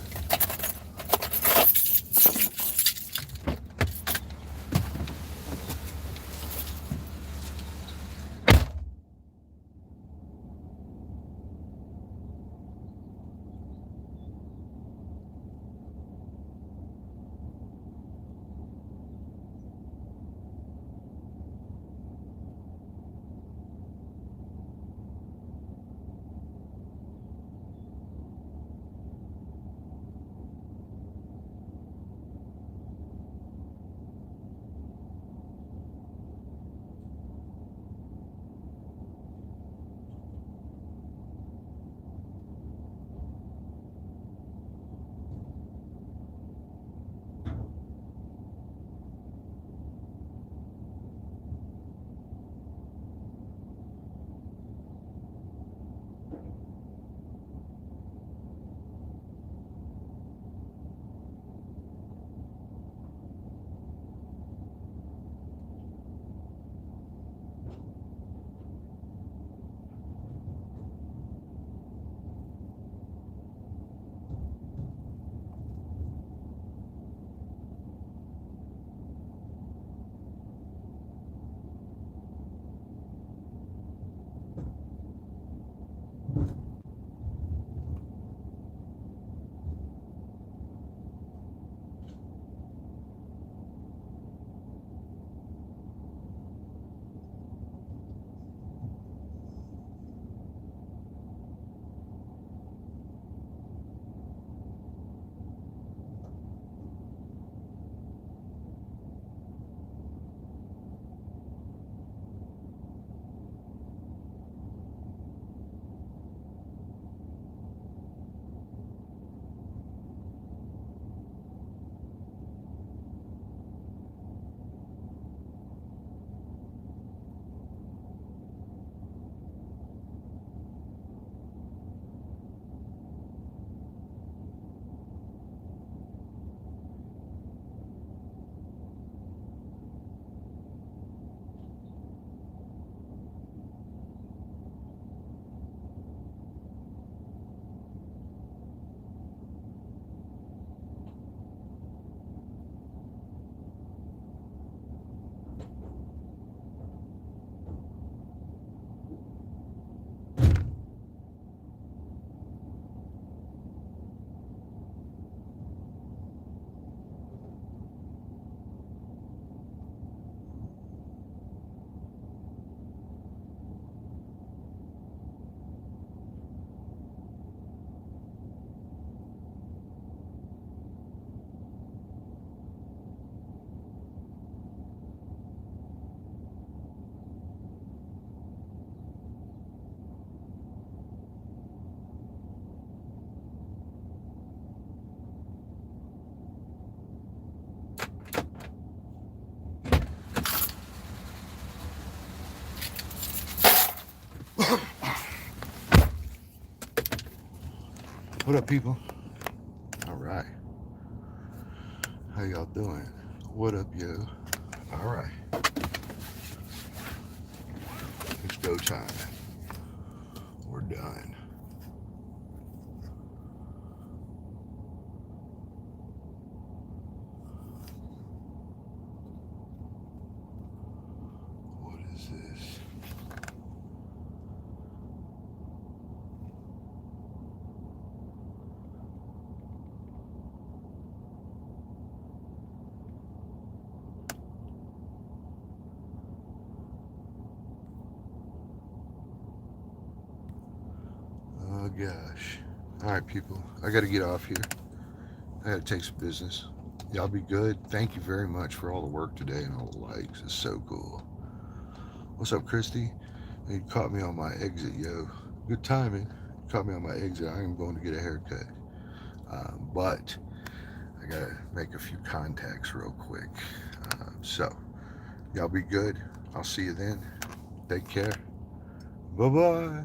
What up, people? All right. How y'all doing? What up, yo? All right. It's go time. We're done. What is this? Oh gosh. All right, people. I got to get off here. I got to take some business. Y'all be good. Thank you very much for all the work today and all the likes. It's so cool. What's up, Christy? You caught me on my exit, yo. Good timing. You caught me on my exit. I am going to get a haircut. But I gotta make a few contacts real quick. So, y'all be good. I'll see you then. Take care. Bye-bye.